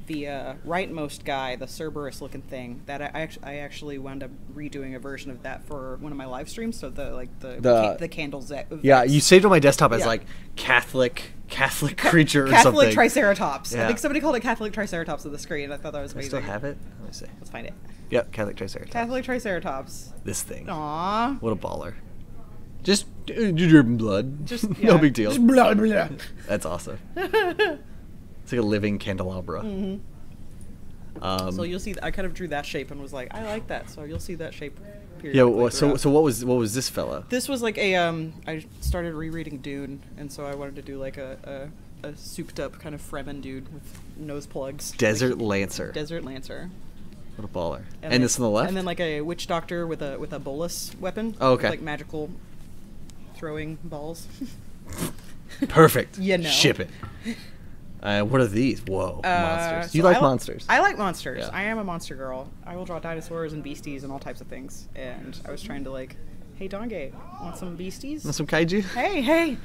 The rightmost guy, the Cerberus looking thing, that I actually wound up redoing a version of that for one of my live streams. So the candles. Yeah, you saved on my desktop as Catholic creature or something. Catholic Triceratops. Yeah. I think somebody called it Catholic Triceratops on the screen. I thought that was amazing. I still have it? Let me see. Let's find it. Yep, Catholic Triceratops. Catholic Triceratops. This thing. Aww. What a baller. Just blood. No big deal. Just blah, blah. That's awesome. It's like a living candelabra. Mm-hmm. So you'll see. I kind of drew that shape and was like, I like that. So you'll see that shape. Yeah. So what was this fella? This was like a. I started rereading Dune, and so I wanted to do like a souped up kind of Fremen dude with nose plugs. Desert Lancer. Desert Lancer. What a baller. And this on the left. And then like a witch doctor with a bolus weapon. Oh, okay. Like magical throwing balls. Perfect. You know. Ship it. What are these? Whoa, monsters. Do you like monsters? I like monsters. Yeah. I am a monster girl. I will draw dinosaurs and beasties and all types of things. And I was trying to hey, Donge, want some beasties? Want some kaiju? Hey,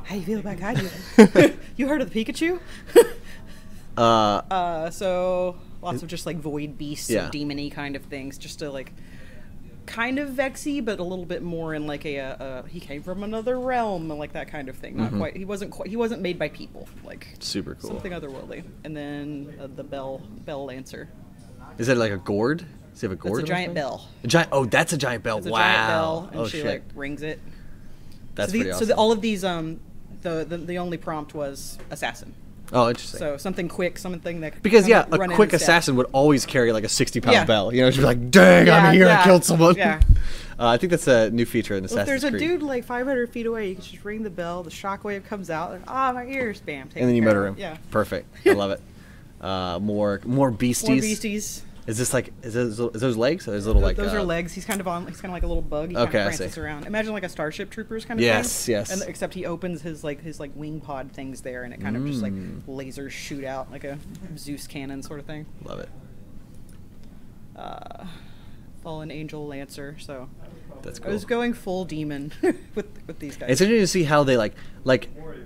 how you feel about kaiju? You heard of the Pikachu? So lots of just void beasts, demon-y kind of things, just to kind of vexy, but a little bit more in he came from another realm, like that kind of thing. Not quite. He wasn't made by people. Super cool. Something otherworldly. And then the bell lancer. Is that like a gourd? Does he have a gourd? It's a giant bell. A giant. Oh, that's a giant bell. It's a wow. giant bell, and she shit. rings it. That's pretty awesome. So all of these, the only prompt was assassin. Oh, interesting. So something quick, something that because a quick assassin would always carry like a 60-pound bell. You know, she'd be like, "Dang, I'm here! I killed someone." Yeah. I think that's a new feature in Assassin's Creed. If there's a dude 500 feet away, you can just ring the bell. The shockwave comes out. And, my ears, bam. And then you murder him. Yeah. Perfect. I love it. More beasties. More beasties. Is this is those legs? Or is those are legs. He's kind of like a little bug. He kind of prances around. Imagine like a Starship Troopers kind of thing. Yes. And except he opens his wing pod things there, and it kind of just lasers shoot out like a Zeus cannon sort of thing. Love it. Fallen Angel Lancer. So that's cool. I was going full demon with these guys. It's interesting to see how they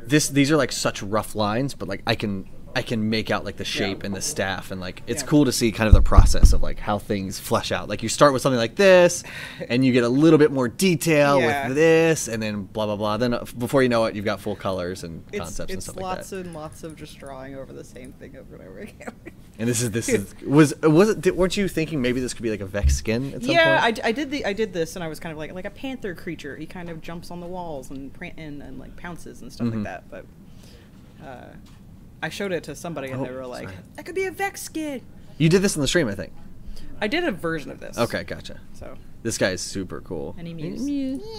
this. These are such rough lines, but I can make out the shape and the staff, and it's cool to see kind of the process of how things flesh out. You start with something like this, and you get a little bit more detail with this, and then blah blah blah. Then before you know it, you've got full colors and concepts and stuff like that. It's lots and lots of just drawing over the same thing over and over again. And this is was it? Weren't you thinking maybe this could be a Vex skin at some point? Yeah, I did this, and I was kind of like a panther creature. He kind of jumps on the walls and pounces and stuff like that, but. I showed it to somebody, and they were like, that could be a Vex skin. You did this in the stream, I think. I did a version of this. Okay, gotcha. So this guy is super cool. And he mews.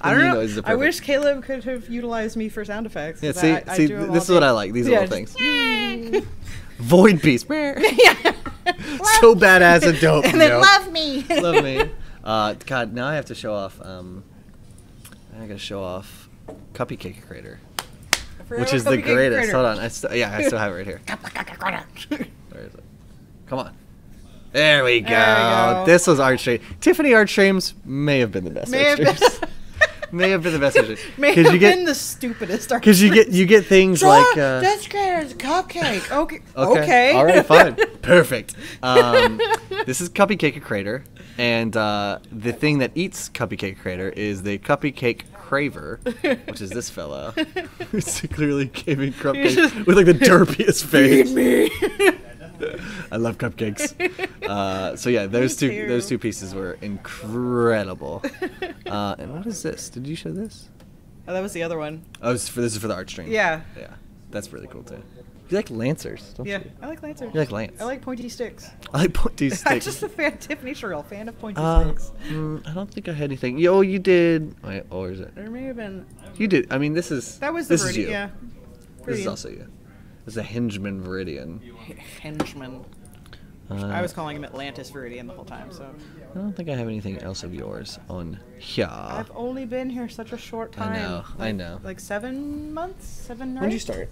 I don't know. I wish Caleb could have utilized me for sound effects. Yeah, see, this is what I like. These little things. Void beast. So badass and dope. And then love me. Love me. God, now I have to show off. I gotta show off Cupcake Crater, which is the greatest. Hold on, I still have it right here. Where is it? Come on. There we go. This was art stream. Tiffany art streams may have been the best art streams. May have been the best art streams. May have been the stupidest art streams. Because you get things like this Crater's cupcake. Okay. All right, fine. Perfect. This is Cupcake Crater, and the thing that eats Cupcake Crater is the Cupcake Craver, which is this fellow. Who's clearly giving cupcakes with like the derpiest face. Feed me. I love cupcakes. So yeah, those two pieces were incredible. And what is this? Did you show this? Oh, that was the other one. Oh, this is for the art stream. Yeah. Yeah, that's really cool too. You like lancers, don't you? I like lancers. You like lance? I like pointy sticks. I like pointy sticks. I'm just a fan. Tiffany Sherrill, fan of pointy sticks. I don't think I had anything. Yo, you did. Wait, or is it? There may have been. You did. I mean, this is. That was the Viridian. Yeah. This is also you. This is a Hingeman Viridian. Henchman. I was calling him Atlantis Viridian the whole time, so. I don't think I have anything else of yours on here. I've only been here such a short time. I know. Like 7 months, 7 nights. When did you start?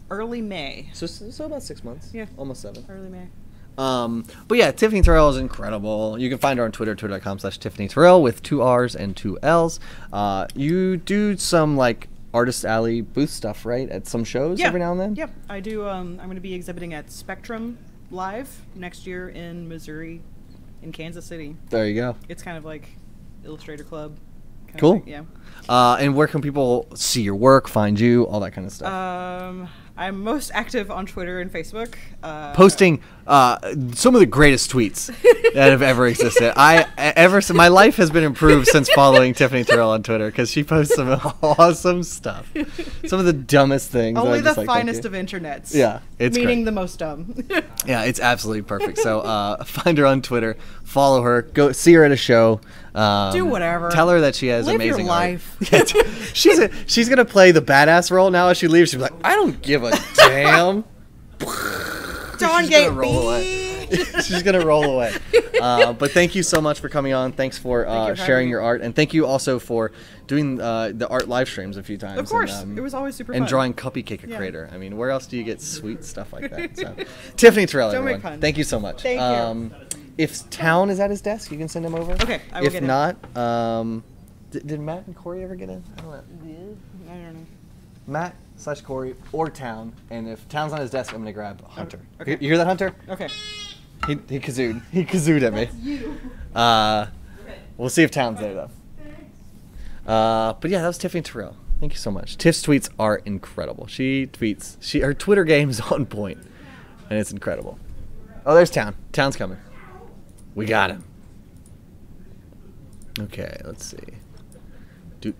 Early May. So about 6 months. Yeah. Almost 7. Early May. But yeah, Tiffany Terrell is incredible. You can find her on Twitter, twitter.com/Tiffany Terrell with 2 R's and 2 L's. You do some like Artist Alley booth stuff, right? At some shows every now and then? Yep. I do. I'm going to be exhibiting at Spectrum Live next year in Missouri, in Kansas City. There you go. It's kind of like Illustrator Club. Cool. Yeah. And where can people see your work, find you, all that kind of stuff? I'm most active on Twitter and Facebook. Posting some of the greatest tweets that have ever existed. My life has been improved since following Tiffany Terrell on Twitter because she posts some awesome stuff. Some of the dumbest things. Only the finest of internets. Yeah, it's meaning great. the most dumb. Yeah, it's absolutely perfect. So find her on Twitter, follow her, go see her at a show. Do whatever. Tell her that she has Live amazing your life. art. She's gonna play the badass role now. As she leaves, she'll be like, I don't give a damn. Dawn She's gonna roll away. She's gonna roll away. But thank you so much for coming on. Thanks for sharing your art, and thank you also for doing the art live streams a few times. Of course, it was always super fun. And drawing Cupcake Crater. I mean, where else do you get sweet stuff like that? So, Tiffany Terrell, everyone. Thank you so much. Thank you. If Town is at his desk, you can send him over. Okay, I will if get not, did Matt and Corey ever get in? I don't know. I don't know. Matt/Corey or Town, and if Town's on his desk, I'm gonna grab Hunter. Okay. You hear that, Hunter? Okay. He kazooed. He kazooed at me. That's you. We'll see if Town's there though. But yeah, that was Tiffany Terrell. Thank you so much. Tiff's tweets are incredible. She tweets. Her Twitter game's on point, and it's incredible. Oh, there's Town. Town's coming. We got him. Okay, let's see. Do.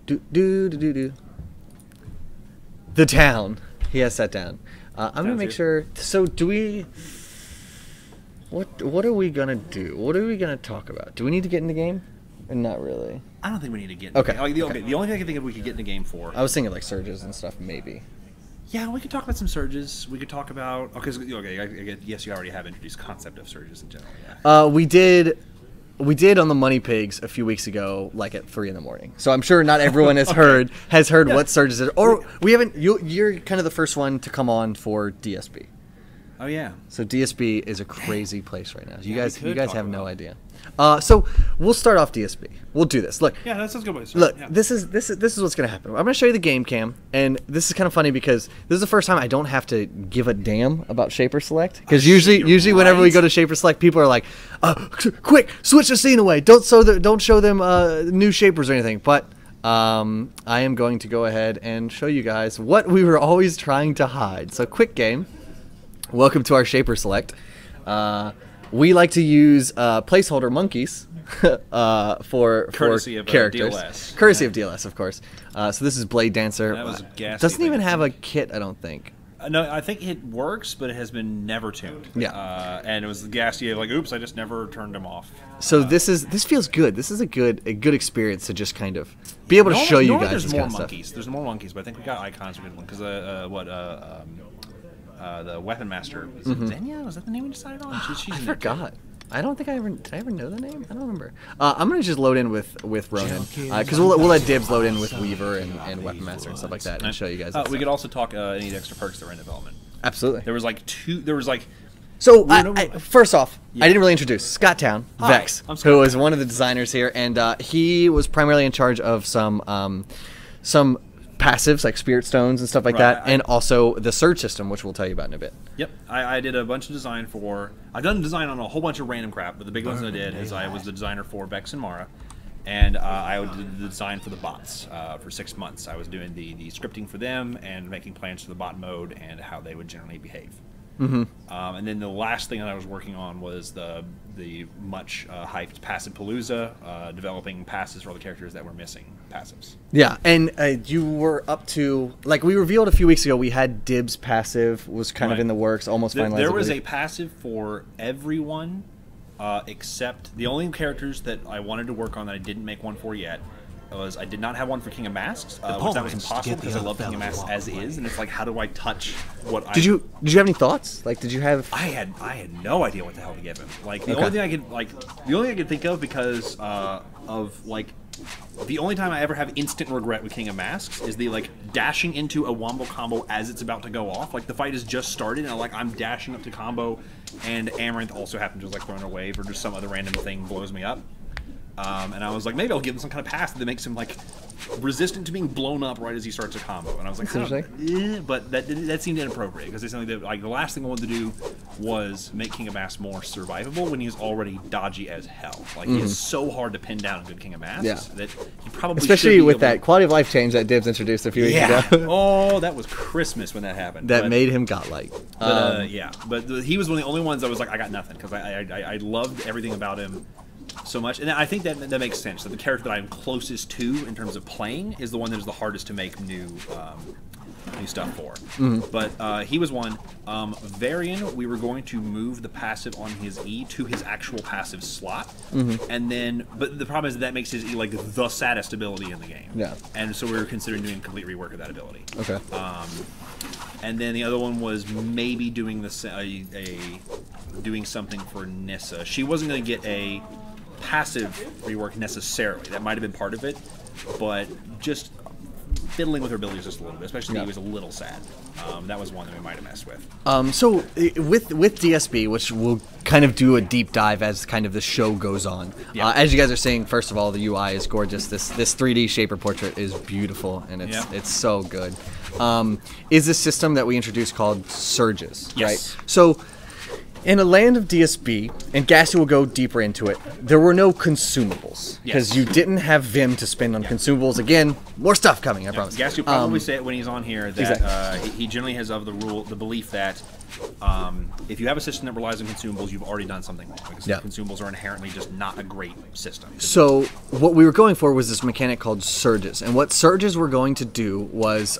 The Town. He has sat down. I'm gonna make sure. So do we? What are we gonna do? What are we gonna talk about? Do we need to get in the game? Or not really. I don't think we need to get. Okay. The only thing I can think of we could get in the game for. I was thinking like surges and stuff, maybe. Yeah, we could talk about some surges. We could talk about yes, you already have introduced concept of surges in general. Yeah. We did on the Money Pigs a few weeks ago, like at 3 a.m. So I'm sure not everyone has heard what surges are. Or we haven't. You're kind of the first one to come on for DSB. Oh yeah. So DSB is a crazy place right now. You guys have no idea. So we'll start off DSB. We'll do this. Look. Yeah, that's a good way to Look, start. Yeah. this is what's gonna happen. I'm gonna show you the game cam, and this is kind of funny because this is the first time I don't have to give a damn about Shaper Select. Because usually whenever we go to Shaper Select, people are like, "Quick, switch the scene away. Don't show them new shapers or anything." But I am going to go ahead and show you guys what we were always trying to hide. So quick game. Welcome to our Shaper Select. We like to use placeholder monkeys for courtesy of characters. DLS. Courtesy of DLS, of course. So this is Blade Dancer. That was a gas doesn't even have a kit, I don't think. No, I think it works, but it has been never tuned. Yeah. And it was the gas. Like, oops, I just never turned them off. So this feels good. This is a good experience to just kind of be able to show you guys. There's this more kind of monkeys. stuff. There's more monkeys, but I think we got icons for good one because the Weapon Master. Is it Xenia? Was that the name we decided on? She's I in there, too. forgot. I don't think did I ever know the name? I don't remember. I'm gonna just load in with Ronan because we'll let Dibs load in with Weaver and Weapon Master and stuff like that and show you guys. We could also talk any of the extra perks that were in development. Absolutely. There was like two. There was like. So first off, I didn't really introduce Scott Town, Vex, who is one of the designers here, and he was primarily in charge of some passives like Spirit Stones and stuff like that, and also the Surge system, which we'll tell you about in a bit. Yep, I did a bunch of design for. I've done design on a whole bunch of random crap, but the big ones that I did is I was the designer for Vex and Mara, and I did the design for the bots for 6 months. I was doing the scripting for them and making plans for the bot mode and how they would generally behave. And then the last thing that I was working on was the much hyped Passive Palooza, developing passes for all the characters that were missing passives. Yeah, and you were up to, like we revealed a few weeks ago, we had Dibs passive was kind of in the works, almost finalized. There was a passive for everyone except the only characters that I wanted to work on that I didn't make one for yet. I did not have one for King of Masks, which that was impossible because I love King of Masks as is, and it's like, how do I touch what I... Did you have any thoughts? Like, did you have... I had no idea what the hell to give him. Like, the only thing I could think of because of, like, the only time I ever have instant regret with King of Masks is the, like, dashing into a wombo combo as it's about to go off. Like, the fight has just started, and, like, I'm dashing up to combo, and Amaranth also happens to, like, throw in a wave, or just some other random thing blows me up. And I was like, maybe I'll give him some kind of pass that makes him like resistant to being blown up right as he starts a combo. And I was like, but that seemed inappropriate because it's something that like the last thing I wanted to do was make King of Masks more survivable when he's already dodgy as hell. Like he is so hard to pin down a good King of Masks that he probably especially with that quality of life change that Dibs introduced a few weeks ago. Oh, that was Christmas when that happened. That made him godlike. But he was one of the only ones I was like, I got nothing because I loved everything about him so much, and I think that makes sense. So the character that I'm closest to in terms of playing is the one that is the hardest to make new stuff for. But he was one. Varian, we were going to move the passive on his E to his actual passive slot, and then, but the problem is that makes his E like the saddest ability in the game. Yeah. And so we were considering doing a complete rework of that ability. Okay. And then the other one was maybe doing doing something for Nissa. She wasn't going to get a passive rework necessarily. That might have been part of it, but just fiddling with her abilities just a little bit, especially he was a little sad. That was one that we might have messed with. So with DSB, which we'll kind of do a deep dive as kind of the show goes on. As you guys are saying, first of all, the UI is gorgeous. This 3D shaper portrait is beautiful, and it's so good. Is this system that we introduced called Surges, right? So in a land of DSB, and Gassy will go deeper into it, there were no consumables. Because you didn't have Vim to spend on consumables. Again, more stuff coming, I promise. Gassy will probably say it when he's on here that he generally has the belief that if you have a system that relies on consumables, you've already done something wrong. Because consumables are inherently just not a great system. So what we were going for was this mechanic called Surges. And what Surges were going to do was...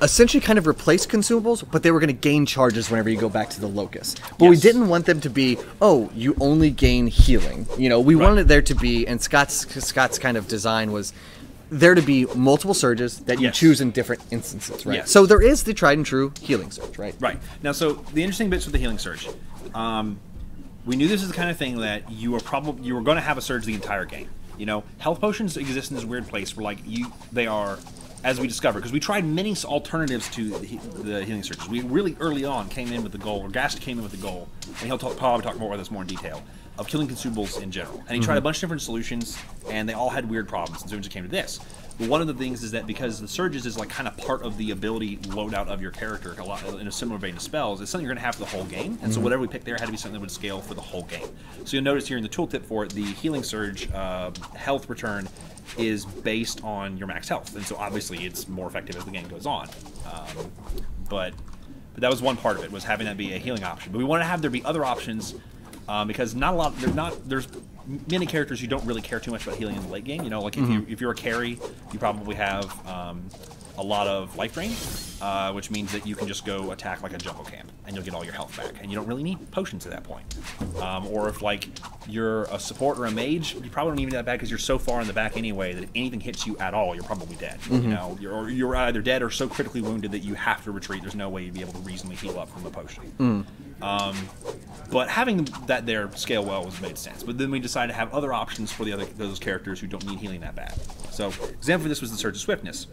essentially kind of replace consumables, but they were going to gain charges whenever you go back to the locus. But we didn't want them to be, oh, you only gain healing. You know, we wanted there to be, and Scott's kind of design was there to be multiple surges that you choose in different instances, right? So there is the tried and true healing surge, right? Right. Now, so the interesting bits with the healing surge, we knew this is the kind of thing that you were going to have a surge the entire game. You know, health potions exist in this weird place where they are, as we discovered, because we tried many alternatives to the healing surges. We really early on came in with the goal, or Gast came in with the goal, and he'll probably talk more about this more in detail, of killing consumables in general. And he tried a bunch of different solutions, and they all had weird problems, and so we just came to this. But one of the things is that because the surges is like kind of part of the ability loadout of your character, a lot in a similar vein to spells, it's something you're going to have for the whole game, and so whatever we picked there had to be something that would scale for the whole game. So you'll notice here in the tooltip for it, the healing surge health return is based on your max health, and so obviously it's more effective as the game goes on. But that was one part of it, was having that be a healing option. But we wanted to have there be other options because there's many characters who don't really care too much about healing in the late game. You know, like if you're a carry, you probably have a lot of life drain, which means that you can just go attack like a jungle camp, and you'll get all your health back, and you don't really need potions at that point. Or if like you're a support or a mage, you probably don't need that bad because you're so far in the back anyway that if anything hits you at all, you're probably dead. You know, you're either dead or so critically wounded that you have to retreat. There's no way you'd be able to reasonably heal up from a potion. But having that there scale well was made sense. But then we decided to have other options for those characters who don't need healing that bad. So, example for this was the Surge of Swiftness.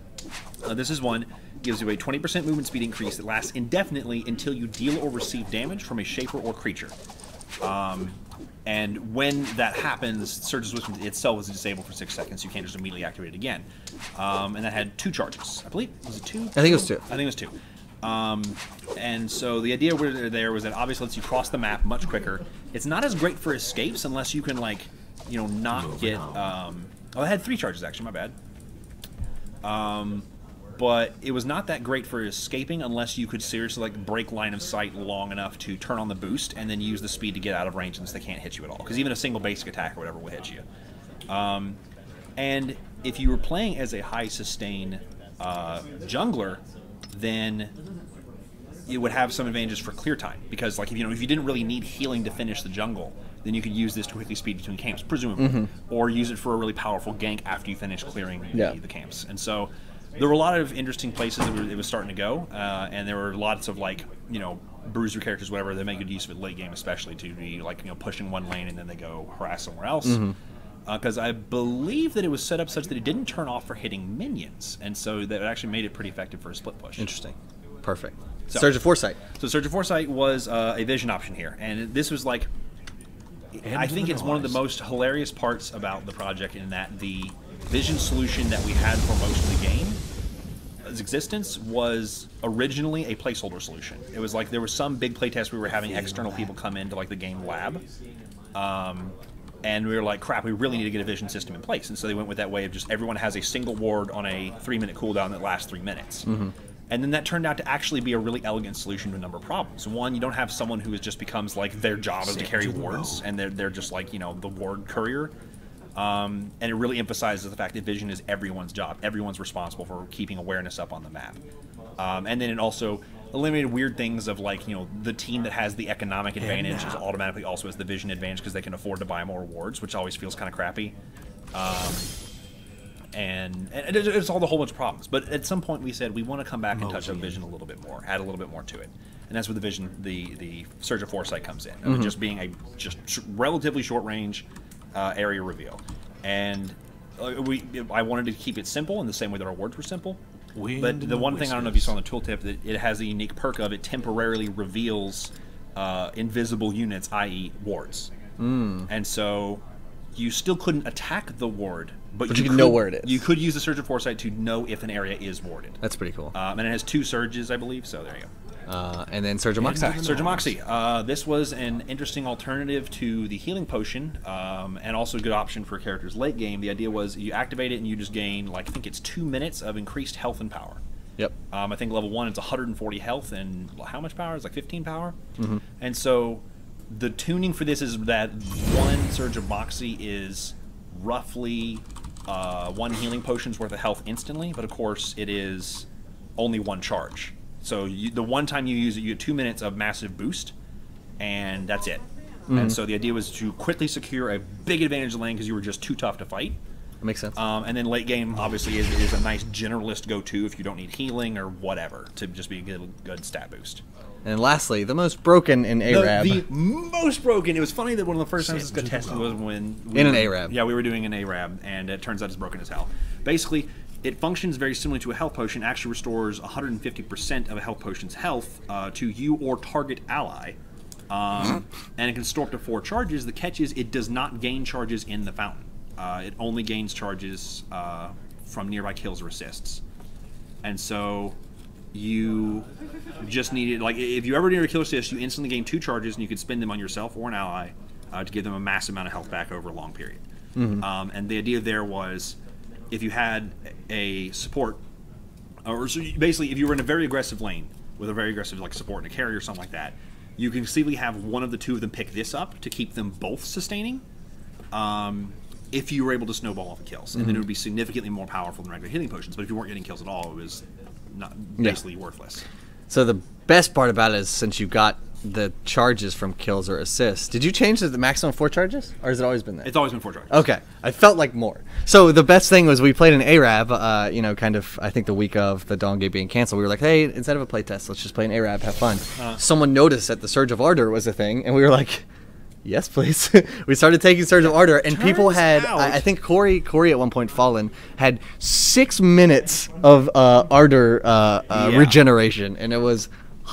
This is one, gives you a 20% movement speed increase that lasts indefinitely until you deal or receive damage from a shaper or creature. And when that happens, Surge of Swiftness itself is disabled for 6 seconds. You can't just immediately activate it again. And that had 2 charges. I believe, was it 2? I think it was 2. I think it was 2. And so the idea there was that obviously lets you cross the map much quicker. It's not as great for escapes unless you can, like, you know, not get... oh, it had 3 charges, actually, my bad. But it was not that great for escaping unless you could seriously, like, break line of sight long enough to turn on the boost and then use the speed to get out of range since they can't hit you at all. Because even a single basic attack or whatever will hit you. And if you were playing as a high sustain jungler, then it would have some advantages for clear time, because like if you didn't really need healing to finish the jungle, then you could use this to quickly speed between camps, presumably, or use it for a really powerful gank after you finish clearing the camps. And so there were a lot of interesting places that it was starting to go, and there were lots of, like, you know, bruiser characters, whatever, that make good use of it late game, especially to be like, you know, pushing one lane and then they go harass somewhere else. Because I believe that it was set up such that it didn't turn off for hitting minions, and so that actually made it pretty effective for a split push. Interesting. Perfect. So, Surge of Foresight. So Surge of Foresight was a vision option here, and this was like, I think it's one of the most hilarious parts about the project, in that the vision solution that we had for most of the game's existence was originally a placeholder solution. It was like there was some big playtest we were having external people come into like the game lab. And we were like, crap, we really need to get a vision system in place. And so they went with that way of just everyone has a single ward on a 3-minute cooldown that lasts 3 minutes. And then that turned out to actually be a really elegant solution to a number of problems. One, you don't have someone who just becomes like their job is to carry wards, and they're just like, you know, the ward courier. And it really emphasizes the fact that vision is everyone's job. Everyone's responsible for keeping awareness up on the map. And then it also eliminated weird things of, like, you know, the team that has the economic advantage is automatically also has the vision advantage because they can afford to buy more wards, which always feels kind of crappy. And it's all the whole bunch of problems. But at some point we said we want to come back and touch on vision a little bit more, add a little bit more to it. And that's where the vision, the Surge of Foresight comes in. Of it just being a relatively short range area reveal. And I wanted to keep it simple in the same way that our wards were simple. But the one thing, I don't know if you saw in the tooltip, that it has a unique perk of it temporarily reveals invisible units, i.e. wards. And so you still couldn't attack the ward, but you could know where it is. You could use the Surge of Foresight to know if an area is warded. That's pretty cool. And it has 2 surges, I believe, so there you go. And then Surge of Moxie. Surge of Moxie. This was an interesting alternative to the healing potion, and also a good option for characters late game. The idea was you activate it and you just gain, like, I think it's 2 minutes of increased health and power. Yep. I think level 1 it's 140 health and how much power? It's like 15 power. And so the tuning for this is that one Surge of Moxie is roughly 1 healing potion's worth of health instantly, but of course it is only 1 charge. So the one time you use it, you get 2 minutes of massive boost, and that's it. And so the idea was to quickly secure a big advantage of lane because you were just too tough to fight. That makes sense. And then late game, obviously, is a nice generalist go-to if you don't need healing or whatever, to just be a good stat boost. And lastly, the most broken in ARAB. The most broken. It was funny that one of the first times this got tested was when... an ARAB. Yeah, we were doing an ARAB, and it turns out it's broken as hell. Basically, it functions very similarly to a health potion, actually restores 150% of a health potion's health to you or target ally. And it can store up to 4 charges. The catch is it does not gain charges in the fountain. It only gains charges from nearby kills or assists. And so you just need it, like, if you ever need a kill assist, you instantly gain 2 charges, and you can spend them on yourself or an ally to give them a massive amount of health back over a long period. And the idea there was, if you had a support, or so basically if you were in a very aggressive lane with a very aggressive, like, support and a carry or something like that, you can conceivably have one of the 2 of them pick this up to keep them both sustaining. if you were able to snowball off the kills, and then it would be significantly more powerful than regular healing potions. But if you weren't getting kills at all, it was not basically worthless. So the best part about it is, since you got the charges from kills or assists, did you change the maximum 4 charges, or has it always been there? It's always been 4 charges. Okay, I felt like more. So the best thing was we played an Arab, kind of, I think the week of the Dawn Gate being canceled, we were like, hey, instead of a playtest, let's just play an Arab, have fun. Someone noticed that the Surge of Ardor was a thing, and we were like, yes, please. We started taking Surge of Ardor, and people had, I think Corey at one point, Fallen, had 6 minutes of Ardor regeneration, and it was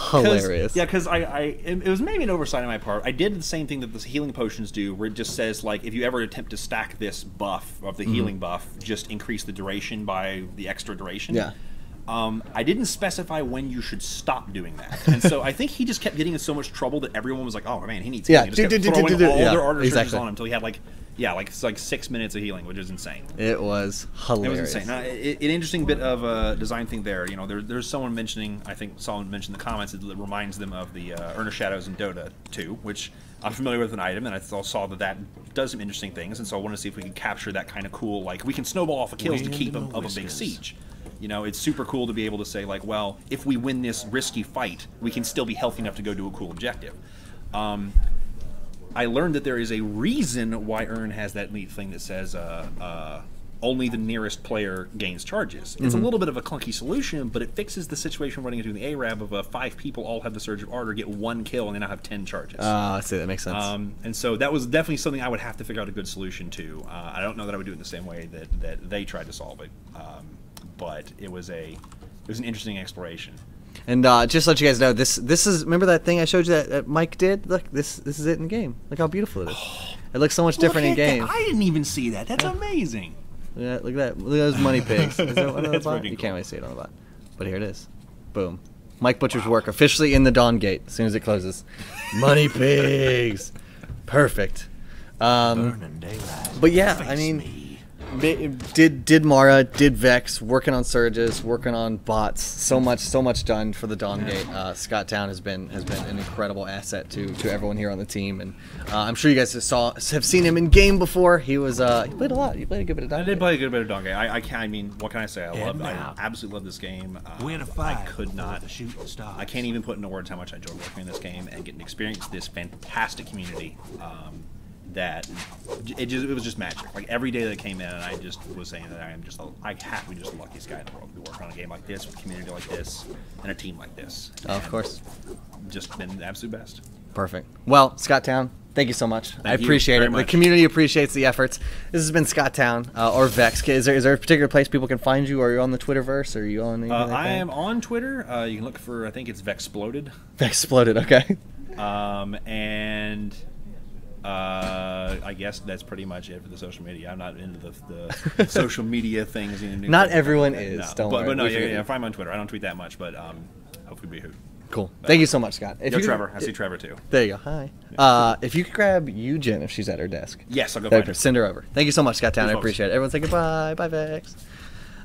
hilarious. Because it was maybe an oversight on my part. I did the same thing that the healing potions do, where it just says, like, if you ever attempt to stack this buff of the healing buff, just increase the duration by the extra duration. Yeah. I didn't specify when you should stop doing that, and so I think he just kept getting in so much trouble that everyone was like, "Oh man, he needs healing." He just kept throwing all their Ardor surges on him until he had like 6 minutes of healing, which is insane. It was hilarious. It was insane. An interesting bit of a design thing there. You know, there's someone mentioning, I think someone mentioned in the comments, that it reminds them of the Urn of Shadows in Dota 2, which I'm familiar with an item, and I saw that does some interesting things, and so I want to see if we can capture that kind of cool, like, we can snowball off of kills to keep up a big siege. You know, it's super cool to be able to say, like, well, if we win this risky fight, we can still be healthy enough to go do a cool objective. I learned that there is a reason why Urn has that neat thing that says only the nearest player gains charges. It's a little bit of a clunky solution, but it fixes the situation running into the Arab of 5 people all have the Surge of Ardor, get 1 kill, and they now have 10 charges. I see, that makes sense. And so that was definitely something I would have to figure out a good solution to. I don't know that I would do it the same way that they tried to solve it. But it was an interesting exploration. And just to let you guys know, this is, remember that thing I showed you that Mike did? Look, this is it in game. Look how beautiful it is. It looks so much different in game. I didn't even see that. That's amazing. Yeah, look at that. Look at those money pigs. Is that one on the That's bot? pretty You cool. can't really see it on the bot. But here it is. Boom. Mike Butcher's work officially in the Dawn Gate as soon as it closes. Money pigs. Perfect. But yeah, I mean, did Mara, did Vex, working on surges, working on bots, so much done for the Dawn Gate. Scott Town has been an incredible asset to everyone here on the team, and I'm sure you guys have seen him in game before. He was he played a lot. He played a good bit of Dawn Gate. I did play a good bit of Dawn Gate. I mean, what can I say? I absolutely love this game. I could not. I can't even put into words how much I enjoy working in this game and getting to experience this fantastic community. That it was just magic. Like every day that came in, and I just was saying that I have to be just the luckiest guy in the world to be working on a game like this, with a community like this, and a team like this. Oh, of course. Just been the absolute best. Perfect. Well, Scott Town, thank you so much. I appreciate it. Much. The community appreciates the efforts. This has been Scott Town or Vex. Is there a particular place people can find you? Are you on the Twitterverse? Or are you on? I am on Twitter. You can look for, I think it's Vexploded. Vexploded. Okay. And I guess that's pretty much it for the social media. I'm not into the social media things. Not everyone is. No. Don't worry. But no, yeah, find me on Twitter. I don't tweet that much, but hopefully be hoot. Cool. Thank you so much, Scott. Trevor. I see Trevor too. There you go. Hi. If you could grab Eugen if she's at her desk. Yes, I'll go find her. Send her over. Thank you so much, Scott Town. I appreciate it. Everyone say goodbye. Bye, Vex.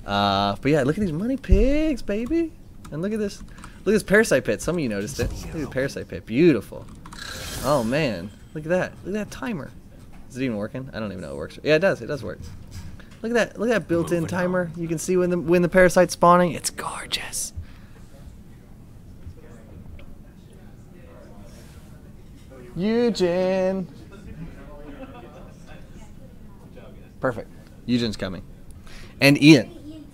But yeah, look at these money pigs, baby. And look at this. Look at this parasite pit. Some of you noticed it. Look at the parasite pit. Beautiful. Oh man. Look at that. Look at that timer. Is it even working? I don't even know if it works. Yeah, it does. It does work. Look at that. Look at that built-in timer. You can see when the parasite's spawning. It's gorgeous. Eugen. Perfect. Eugen's coming. And Ian.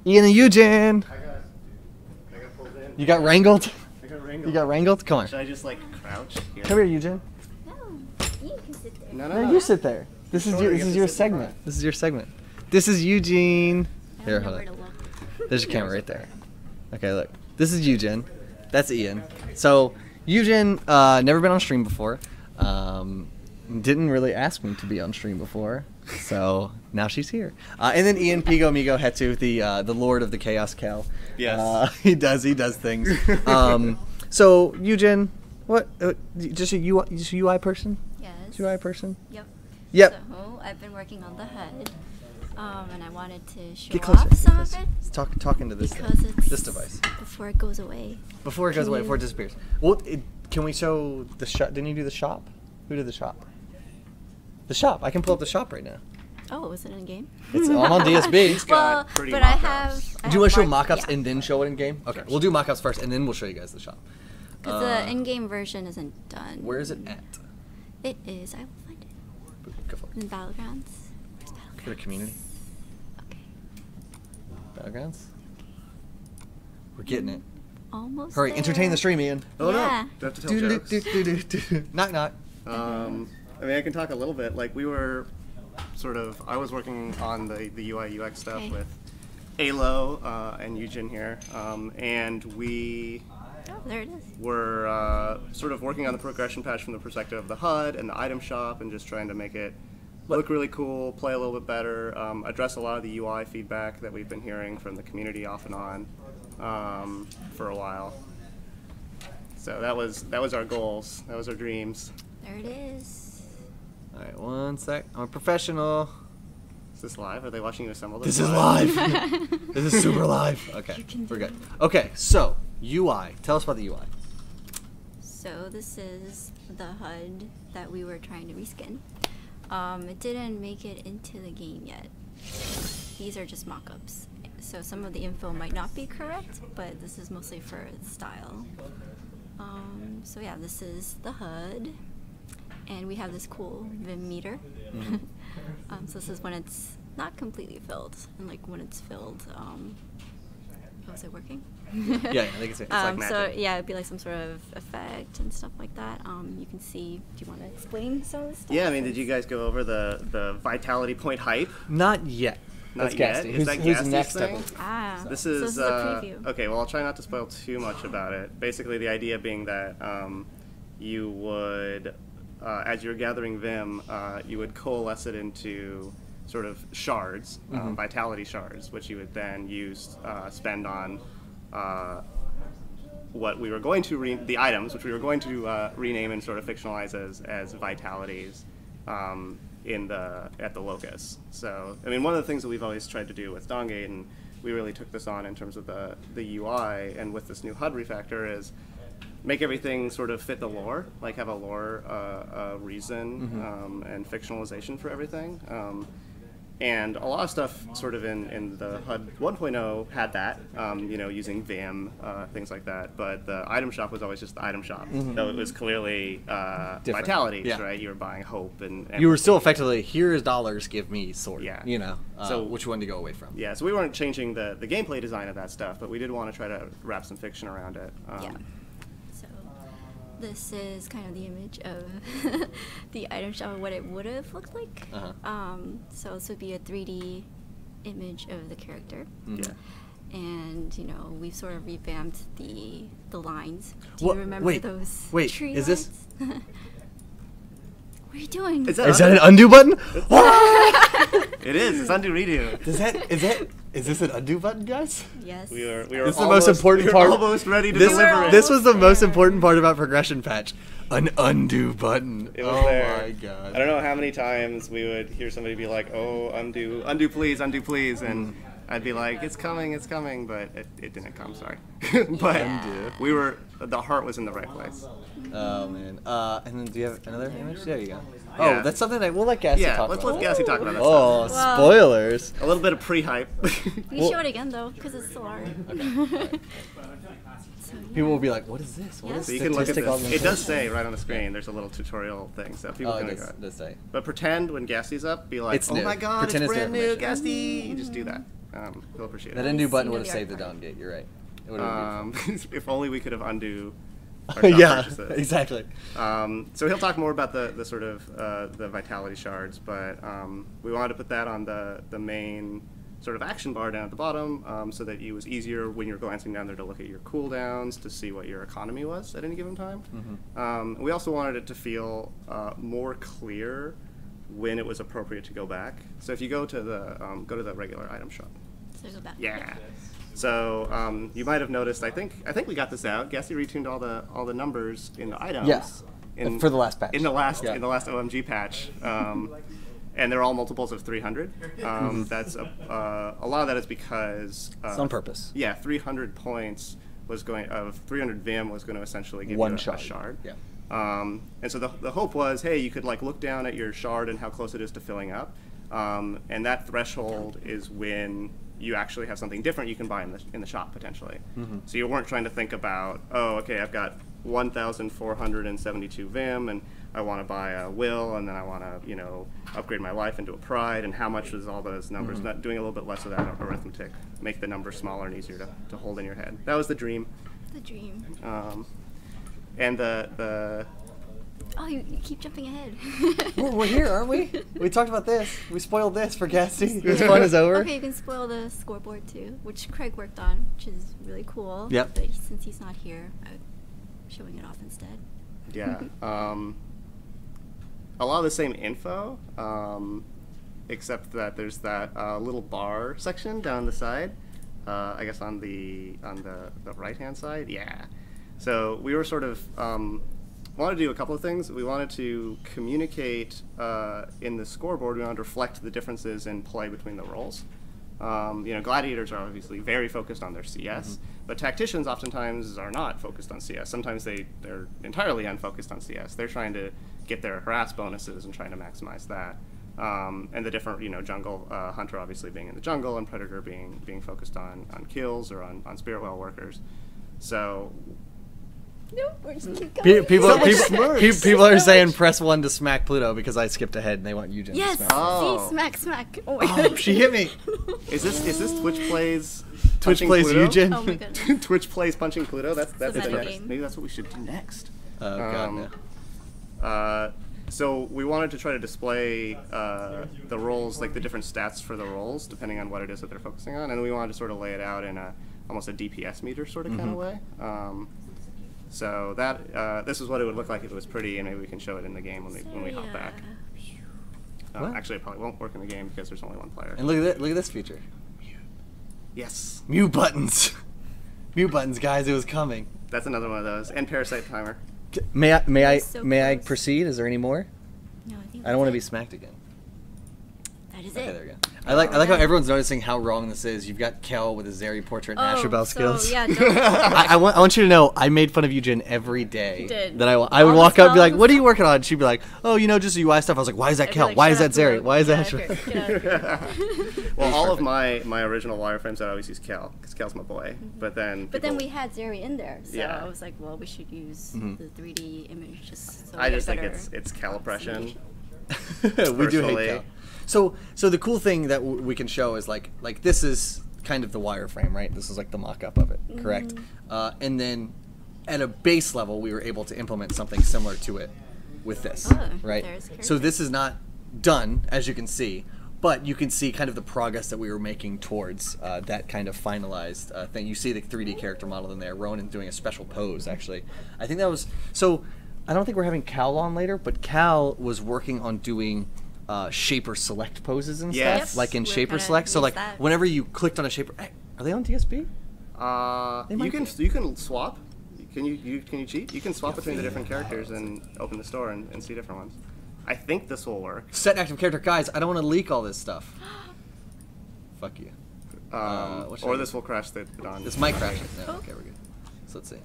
Ian and Eugen. You got wrangled? I got wrangled. You got wrangled? Come on. Should I just like crouch here? Come here, Eugen. You can sit there. No, you sit there. This is your segment. This is your segment. This is Eugene. Here, hold on. There's your camera right there. Okay, look. This is Eugen. That's Ian. So Eugen never been on stream before. Didn't really ask me to be on stream before. So now she's here. And then Ian Pigo Migo Hetsu, the Lord of the Chaos Cal. Yes. He does things. So Eugen, what? Just a UI person? Yes. UI person? Yep. So I've been working on the HUD, and I wanted to show off some of it. Talk into this because thing. it's This device. before it goes away. Before it disappears. Well, can we show the shop? Didn't you do the shop? Who did the shop? The shop. I can pull up the shop right now. Oh, is it in game? I'm on DSB. Well, but I have. Do you want to show mock-ups and then show it in game? Okay, we'll do mock-ups first, and then we'll show you guys the shop. Because the in-game version isn't done. Where is it at? It is. I will find it. Go for it. In Battlegrounds. Where's Battlegrounds? Go to community. Okay. Battlegrounds. We're getting it. Almost. Hurry, there. entertain the stream, Ian. Oh Yeah. no! Do I have to tell jokes? Knock knock. I mean, I can talk a little bit. Like we were I was working on the UI UX stuff with Alo and Eugen here, and we there it is. were sort of working on the progression patch from the perspective of the HUD and the item shop, and just trying to make it look really cool, play a little bit better, address a lot of the UI feedback that we've been hearing from the community off and on for a while. So that was our goals. That was our dreams. There it is. All right, one sec. I'm a professional. Is this live? Are they watching you assemble This this? is live. This is super live. Okay, we're good. Okay, so UI. Tell us about the UI. So this is the HUD that we were trying to reskin. It didn't make it into the game yet. These are just mock-ups. So some of the info might not be correct, but this is mostly for style. So yeah, this is the HUD. And we have this cool Vim meter. So this is when it's not completely filled, and like when it's filled. Oh, is it working? Yeah, I think it's like magic. So yeah, it'd be like some sort of effect and stuff like that. You can see. Do you want to explain some of this stuff? Yeah, I mean, did you guys go over the vitality point hype? Not yet. Not That's yet. Gasty. Is that Who's Gasty's next thing? Ah, This so is, this is a preview. Okay, well, I'll try not to spoil too much about it. Basically, the idea being that you would, as you're gathering Vim, you would coalesce it into sort of shards, vitality shards, which you would then use, spend on what we were going to the items, which we were going to rename and sort of fictionalize as vitalities at the locus. So, I mean, one of the things that we've always tried to do with Dawngate, and we really took this on in terms of the UI, and with this new HUD refactor, is make everything sort of fit the lore, like have a lore reason and fictionalization for everything. And a lot of stuff sort of in the HUD 1.0 had that, you know, using Vim, things like that. But the item shop was always just the item shop. So it was clearly vitalities, right? You were buying hope and you were still effectively, here's dollars, give me sword. Yeah. You know, so which one to go away from. Yeah, so we weren't changing the gameplay design of that stuff, but we did want to try to wrap some fiction around it. Yeah. So this is kind of the image of the item shop, what it would have looked like. So this would be a 3D image of the character. Yeah. And you know, we've sort of revamped the lines. Do What? you remember Wait, those wait, tree is lines? this- What are you doing? Is that an undo button? It is. It's undo redo. Is this an undo button, guys? Yes. We were This is the most important part. Almost ready to deliver it. This was the most important part about progression patch. An undo button. It was there. Oh my god. I don't know how many times we would hear somebody be like, "Oh, undo please," and I'd be like, "It's coming," but it didn't come. Sorry, but the heart was in the right place. Oh man. And then do you have another image? There you go. Yeah. Oh, that's something that we'll let Gassy talk about. Let's let Gassy talk about that Oh, stuff. spoilers. A little bit of pre-hype. You can show it again though, because it's still art. People will be like, "What is this? What is So you can look at statistic on this. the It does say right on the screen. There's a little tutorial thing, so people can go. Does say. But pretend when Gassy's up, be like, It's "Oh new. my god, Pretend it's it's brand new new, information. Gassy!" You just do that. He'll appreciate That it. undo button would have saved the Dawngate. You're right. It would have been If only we could have undo. Our shop Yeah, purchases. exactly. So he'll talk more about the sort of the vitality shards, but we wanted to put that on the main sort of action bar down at the bottom, so that it was easier when you're glancing down there to look at your cooldowns to see what your economy was at any given time. We also wanted it to feel more clear when it was appropriate to go back. So if you go to the regular item shop. So go back. Yeah. So you might have noticed. I think we got this out. Gassy retuned all the numbers in the items. Yes. For the last patch. In the last OMG patch, and they're all multiples of 300. That's a lot of that is because it's on purpose. Yeah, 300 points was going of 300 Vim was going to essentially give One you a shard. Yeah. And so the hope was, hey, you could like look down at your shard and how close it is to filling up. And that threshold is when you actually have something different you can buy in the shop potentially. So you weren't trying to think about, oh, okay, I've got 1,472 Vim, and I want to buy a Will, and then I want to, you know, upgrade my life into a Pride, and how much is all those numbers? Not doing a little bit less of that arithmetic, make the numbers smaller and easier to hold in your head. That was the dream. The dream. And the Oh, you keep jumping ahead. We're here, aren't we? We talked about this. We spoiled this for Gassy. This fun is over. Okay, you can spoil the scoreboard too, which Craig worked on, which is really cool. Yep. But since he's not here, I'm showing it off instead. Yeah. A lot of the same info, except that there's that little bar section down the side. I guess on the right-hand side. Yeah. So we were sort of wanted to do a couple of things. We wanted to communicate in the scoreboard. We wanted to reflect the differences in play between the roles. You know, gladiators are obviously very focused on their CS, but tacticians oftentimes are not focused on CS. Sometimes they're entirely unfocused on CS. They're trying to get their harass bonuses and trying to maximize that. And the different, you know, jungle, hunter obviously being in the jungle, and predator being focused on kills or on spirit well workers. So Nope, we're just keep going. People are saying press 1 to smack Pluto because I skipped ahead and they want Eugen Yes, to smack. see, smack. Oh my god. She hit me. Is this Twitch plays? Twitch plays Pluto? Eugen. Oh my goodness. Twitch plays punching Pluto. That's the next. metagame. Maybe that's what we should do next. Oh god, no. So we wanted to try to display the roles, like the different stats for the roles, depending on what it is that they're focusing on, and we wanted to sort of lay it out in almost a DPS meter sort of kind of way. So that this is what it would look like if it was pretty, and maybe we can show it in the game when we hop back. Actually, it probably won't work in the game because there's only one player. And look at this feature. Yes. Mute buttons. Mute buttons, guys. It was coming. That's another one of those. And parasite timer. May I So may I close. proceed? Is there any more? No, I think I don't want to that's be it. smacked again. That is Okay, it. there we go. I like how everyone's noticing how wrong this is. You've got Kel with his Zeri portrait and Asherbell skills. Yeah, don't I want you to know I made fun of Eugen every day. You did. That I would All walk the up and be like, spells. "What are you working on?" And she'd be like, "Oh, you know, just UI stuff." I was like, "Why is that I'd be Kel? like, Why is "Shut that up, Zeri? Pluto. Why is Get that?" out of here. Get out of here." Well, all of my original wireframes, I always use Kel because Kel's my boy. But then But then we had Zeri in there, so Yeah. I was like, well, we should use the 3D image just so I we just get think better it's Kel oppression. We do Personally. hate Kel. So the cool thing that we can show is like this is kind of the wireframe, right? This is like the mock-up of it, correct? And then at a base level, we were able to implement something similar to it with this, Oh, right? there's So this is not done, as you can see, but you can see kind of the progress that we were making towards that kind of finalized thing. You see the 3D character model in there. Ronan doing a special pose, actually. I think that was... So I don't think we're having Cal on later, but Cal was working on doing shaper select poses and Yes. stuff, like in We're shaper gonna select. So use like that. whenever you clicked on a shaper... Hey, are they on DSP? You can swap. Can you cheat? You can swap between the different characters and open the store and see different ones. I think this will work. Set active character. Guys, I don't want to leak all this stuff. Fuck you. What should I Or do? this will crash the Dawn. This might crash it. No, okay, we're good. So let's see.